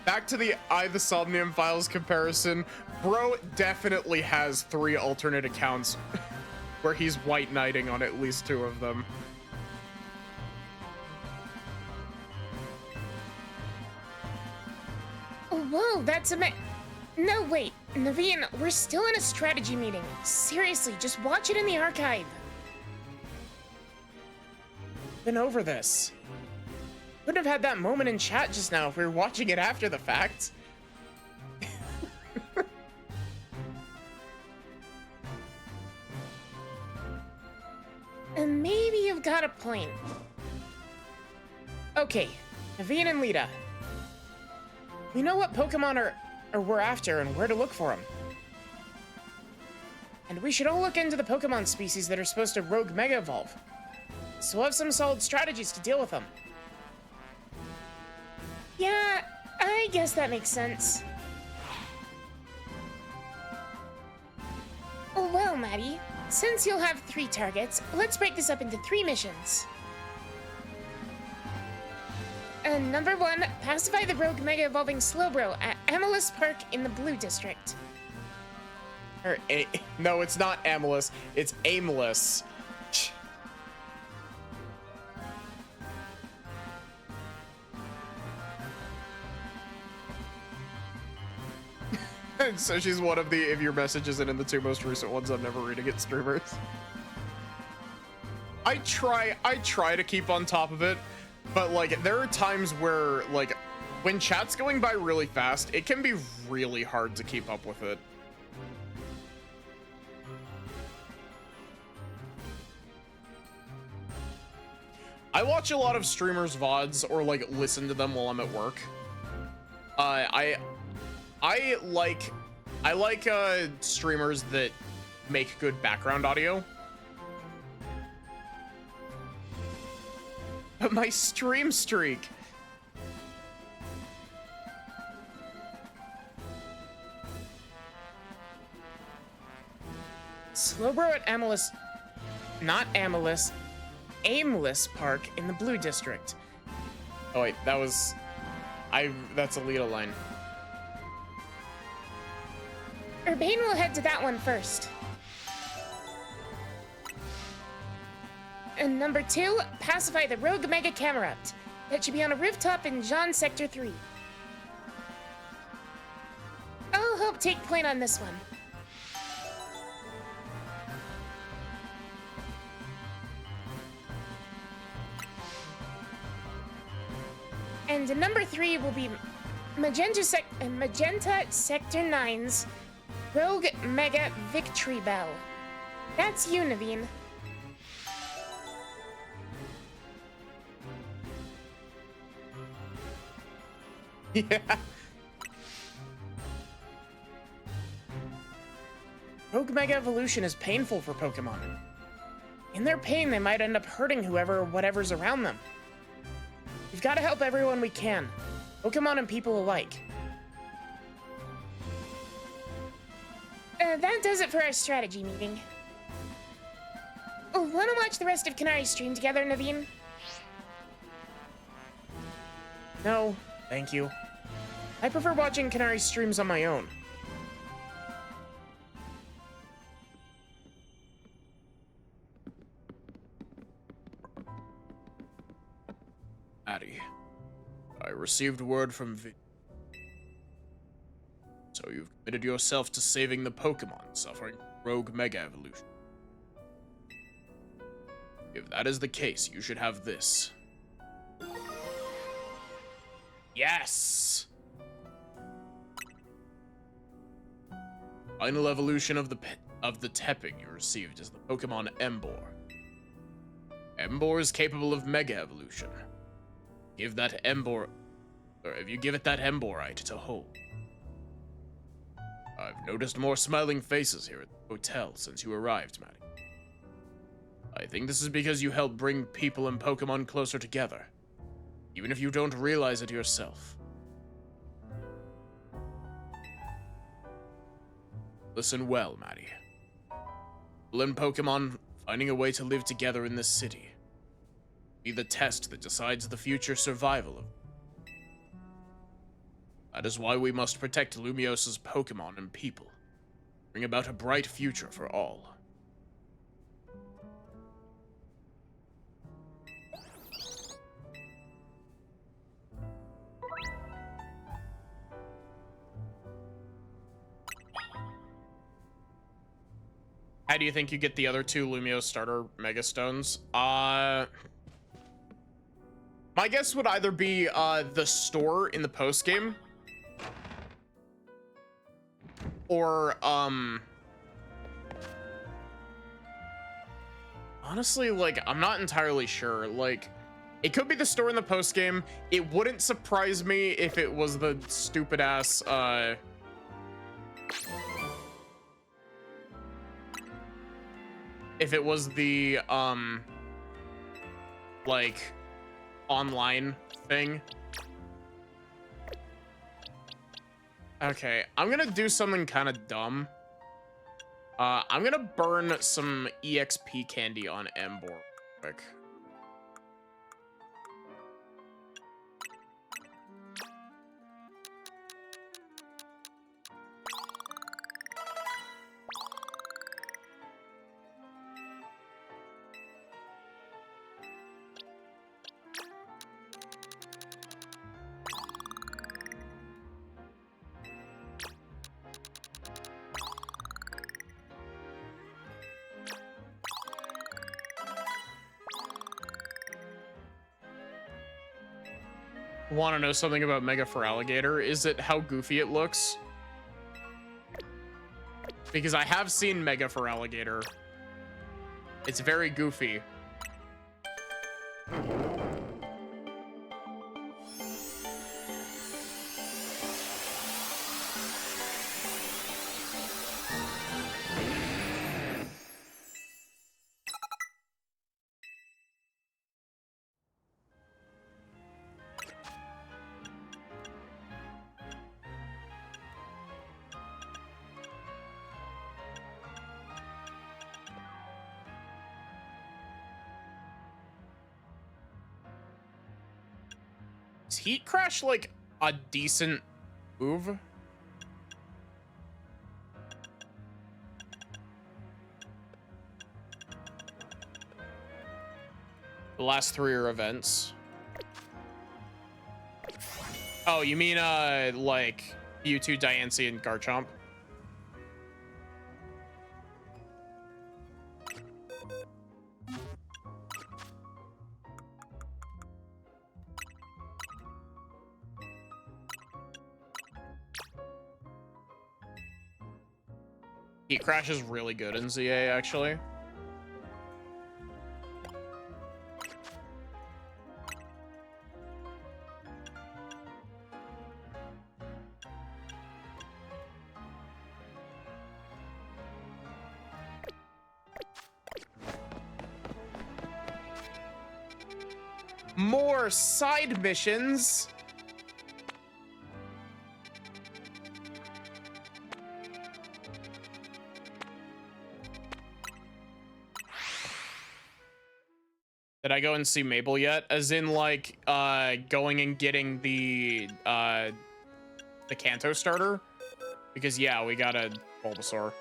Back to the the Somnium Files comparison. Bro definitely has 3 alternate accounts where he's white knighting on at least 2 of them. Whoa, that's No, wait. Naveen, we're still in a strategy meeting. Seriously, just watch it in the archive. Been over this. Wouldn't have had that moment in chat just now if we were watching it after the fact. And maybe you've got a point. Okay, Naveen and Lita. We know what Pokemon we're after and where to look for them. And we should all look into the Pokemon species that are supposed to rogue Mega Evolve. So we'll have some solid strategies to deal with them. Yeah, I guess that makes sense. Well, Maddie, since you'll have 3 targets, let's break this up into 3 missions. Number 1, pacify the rogue Mega Evolving Slowbro at Amalus Park in the Blue District. No, it's not Amalus, it's Aimless. So she's one of the, if your message isn't in the 2 most recent ones, I'm never reading it streamers. I try to keep on top of it, but like there are times where like when chat's going by really fast, it can be really hard to keep up with it. I watch a lot of streamers' VODs or like listen to them while I'm at work. I like streamers that make good background audio. But my stream streak. Slowbro at Aimless, not Aimless, Aimless Park in the Blue District. Oh wait, that's a Lita line. Urbane will head to that one first. And number 2, pacify the rogue Mega Camerupt. That should be on a rooftop in Jean Sector 3. I'll help take point on this one. And number 3 will be Magenta Sector 9's Rogue Mega Victory Bell. That's you, Naveen. Yeah. Rogue Mega Evolution is painful for Pokemon. In their pain, they might end up hurting whoever or whatever's around them. We've got to help everyone we can, Pokemon and people alike. That does it for our strategy meeting. Oh, wanna watch the rest of Kanari's stream together, Naveen? No, thank you. I prefer watching Kanari's streams on my own. Addy, I received word from So you've committed yourself to saving the Pokemon suffering Rogue Mega Evolution. If that is the case, you should have this. Yes! Final evolution of the Tepping you received is the Pokemon Emboar. Emboar is capable of Mega Evolution. Give that Emboar, or if you give it that Emborite to hold. I've noticed more smiling faces here at the hotel since you arrived, Maddie. I think this is because you helped bring people and Pokemon closer together, even if you don't realize it yourself. Listen well, Maddie. People and Pokemon finding a way to live together in this city be the test that decides the future survival of. That is why we must protect Lumios's Pokemon and people, bring about a bright future for all. How do you think you get the other 2 Lumiose starter Mega Stones? My guess would either be the store in the post game, or honestly, like, I'm not entirely sure. Like, it could be the store in the post game. It wouldn't surprise me if it was the stupid ass if it was the like online thing. Okay, I'm gonna do something kind of dumb. I'm gonna burn some EXP candy on Emboar quick. Want to know something about Mega for Alligator? Is it how goofy it looks? Because I have seen Mega for Alligator. It's very goofy. Is Heat Crash like a decent move? The last 3 are events. Oh, you mean like Mewtwo, Diancie, and Garchomp? Heat Crash is really good in ZA, actually. More side missions. Did I go and see Mabel yet? As in, like, going and getting the Kanto starter? Because, yeah, we got a Bulbasaur.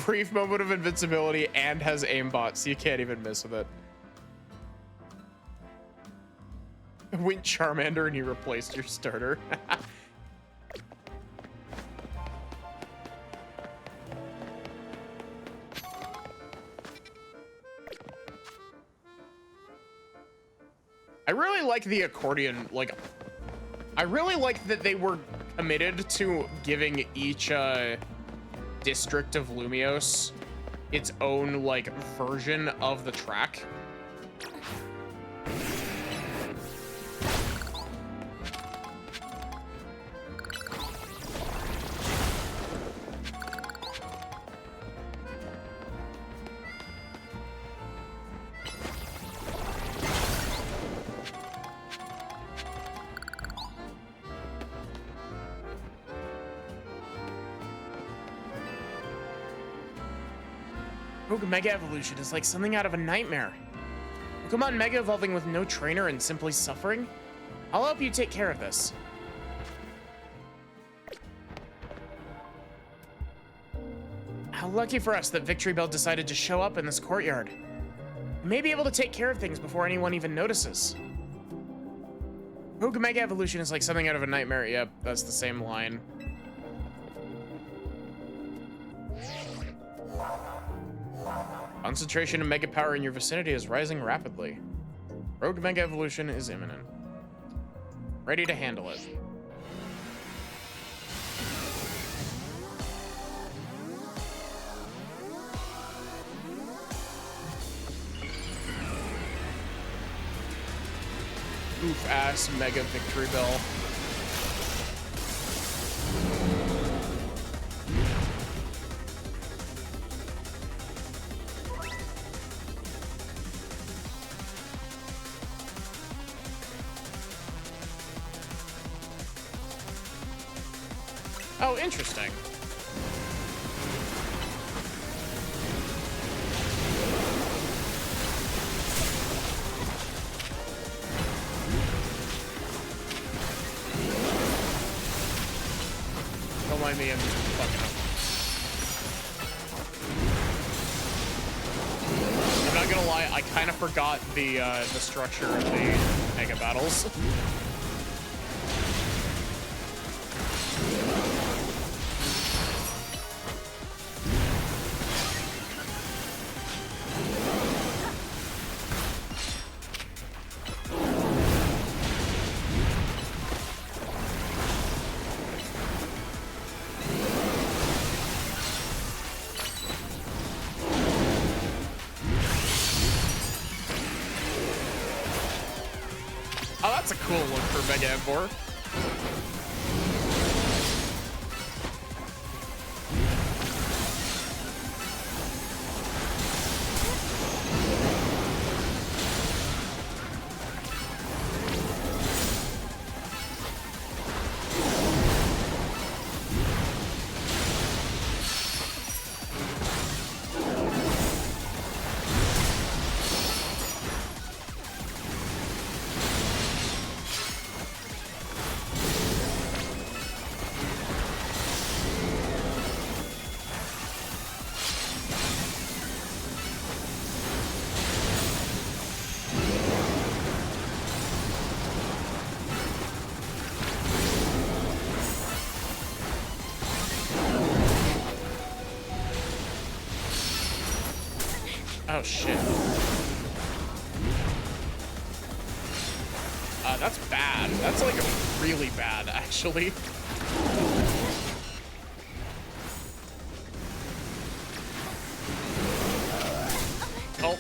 Brief moment of invincibility and has aimbot, so you can't even miss with it. Went Charmander and he replaced your starter. I really like the accordion, like, I really like that they were committed to giving each district of Lumiose its own, like, version of the track. Mega Evolution is like something out of a nightmare. Pokemon Mega Evolving with no trainer and simply suffering? I'll help you take care of this. How lucky for us that Victory Bell decided to show up in this courtyard. We may be able to take care of things before anyone even notices. Rogue Mega Evolution is like something out of a nightmare. Yep, that's the same line. Concentration of Mega Power in your vicinity is rising rapidly. Rogue Mega Evolution is imminent. Ready to handle it. Oof-ass Mega Victory Bell. Oh, interesting. Don't mind me, I'm just fucking up. I'm not gonna lie, I kind of forgot the structure of the Mega Battles. That's a cool look for Mega Emvor. Oh shit. That's bad. That's like really bad, actually. Oh.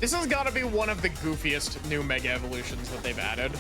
This has got to be one of the goofiest new Mega Evolutions that they've added.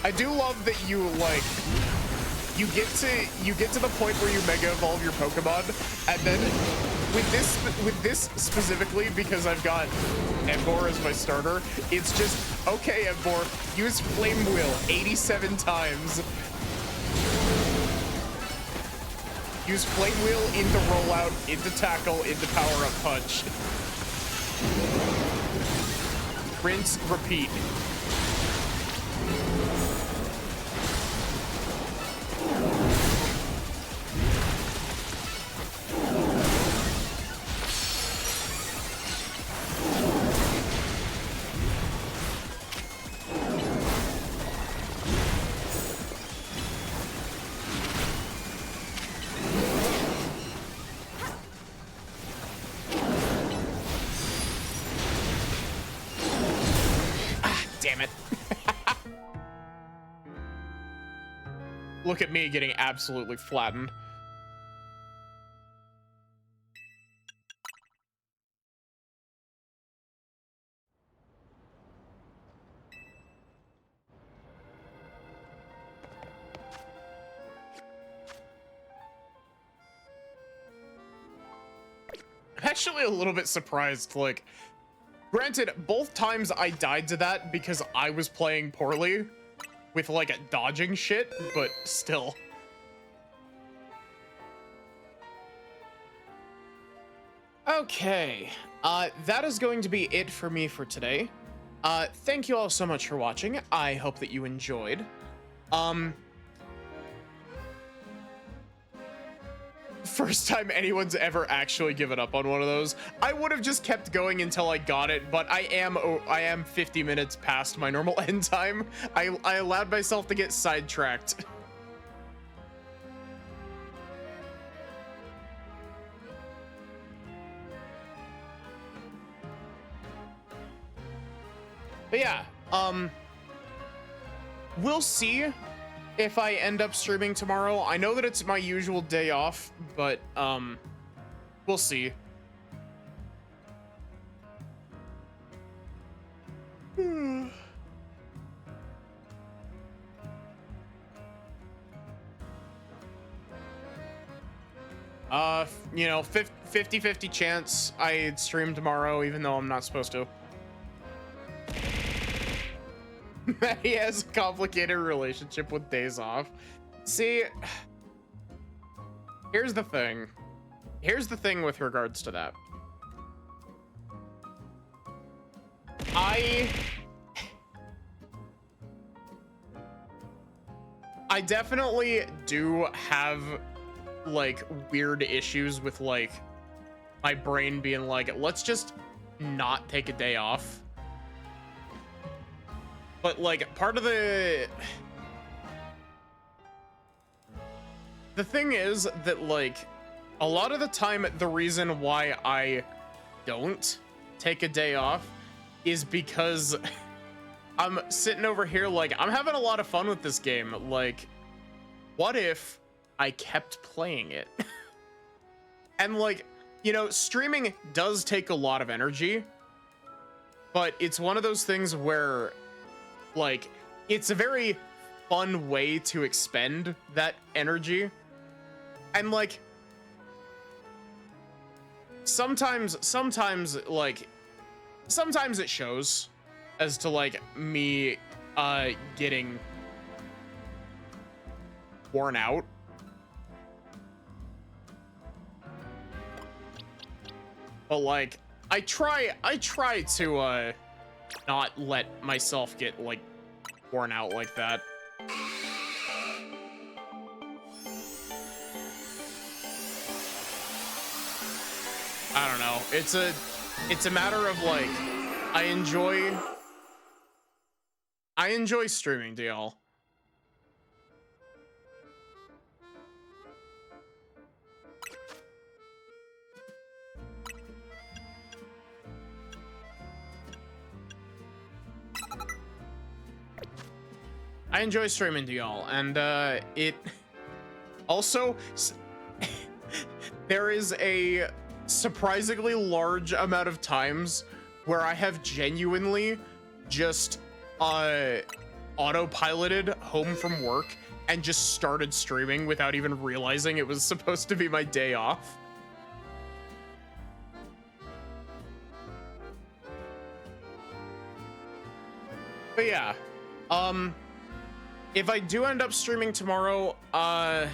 I do love that you like you get to the point where you mega evolve your Pokemon, and then with this specifically, because I've got Emvor as my starter, it's just okay, Emvor, use Flame Wheel 87 times. Use Flame Wheel into rollout, into tackle, into power up punch. Rinse, repeat. Damn it. Look at me getting absolutely flattened. I'm actually a little bit surprised, like, granted, both times I died to that because I was playing poorly with like a dodging shit, but still. Okay, that is going to be it for me for today. Thank you all so much for watching. I hope that you enjoyed. First time anyone's ever actually given up on one of those. I would have just kept going until I got it, but I am 50 minutes past my normal end time. I allowed myself to get sidetracked. But yeah, we'll see if I end up streaming tomorrow. I know that it's my usual day off, but we'll see. You know, 50-50 chance I'd stream tomorrow, even though I'm not supposed to. He has a complicated relationship with days off. See, here's the thing. Here's the thing with regards to that. I definitely do have like weird issues with like my brain being like, let's just not take a day off. But like part of the thing is that like a lot of the time the reason why I don't take a day off is because I'm sitting over here like I'm having a lot of fun with this game. Like, what if I kept playing it? And like, you know, streaming does take a lot of energy, but it's one of those things where like it's a very fun way to expend that energy. And like sometimes it shows as to like me getting worn out. But like I try to not let myself get like worn out like that. I don't know. It's a matter of like I enjoy streaming to y'all. I enjoy streaming to y'all, and it also there is a surprisingly large amount of times where I have genuinely just autopiloted home from work and just started streaming without even realizing it was supposed to be my day off. But yeah, if I do end up streaming tomorrow, I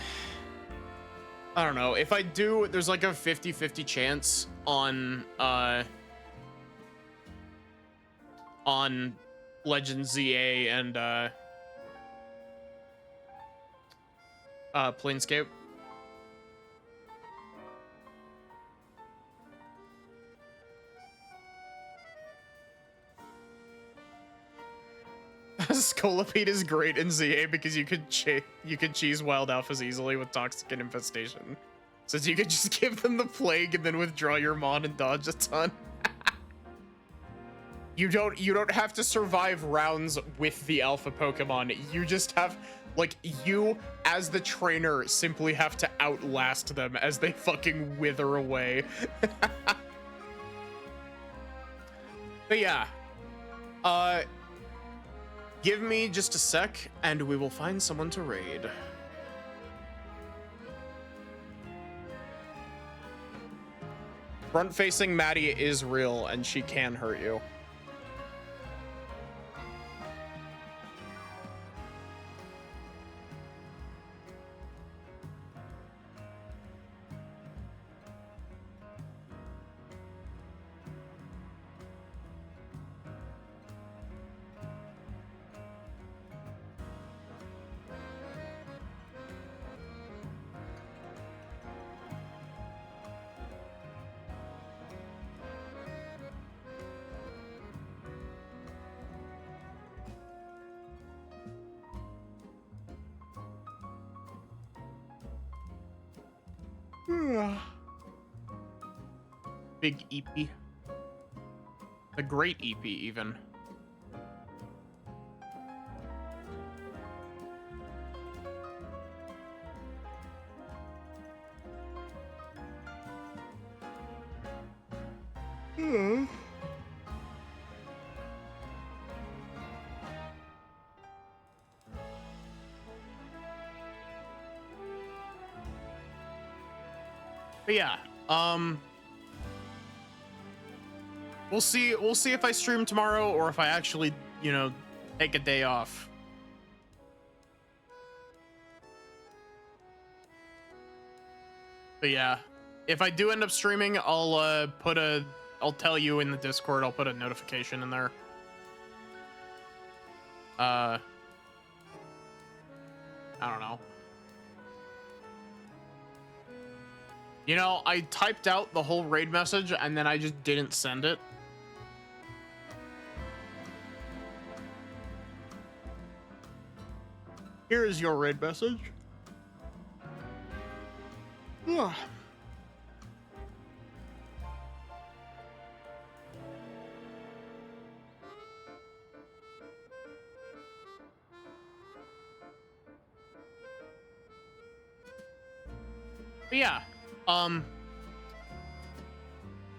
don't know. If I do, there's like a 50-50 chance on Legend ZA and Planescape. Scolipede is great in ZA because you could cheese wild alphas easily with Toxic and Infestation, since you could just give them the plague and then withdraw your mon and dodge a ton. You don't have to survive rounds with the alpha Pokemon. You just have, like, you as the trainer simply have to outlast them as they fucking wither away. But yeah, give me just a sec, and we will find someone to raid. Front-facing Maddie is real, and she can hurt you. Big EP. A great EP, even. But yeah, we'll see if I stream tomorrow or if I actually, you know, take a day off. But yeah, if I do end up streaming, I'll tell you in the Discord. I'll put a notification in there. I don't know. You know, I typed out the whole raid message and then I just didn't send it. Here is your raid message. Ugh. But yeah,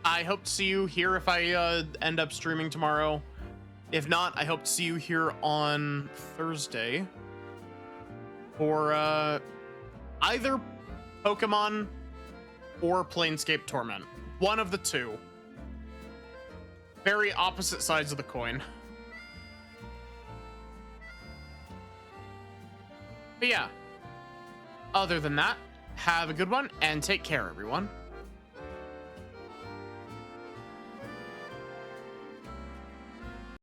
I hope to see you here if I end up streaming tomorrow. If not, I hope to see you here on Thursday for either Pokemon or Planescape Torment. One of the two. Very opposite sides of the coin. But yeah, other than that, have a good one and take care, everyone.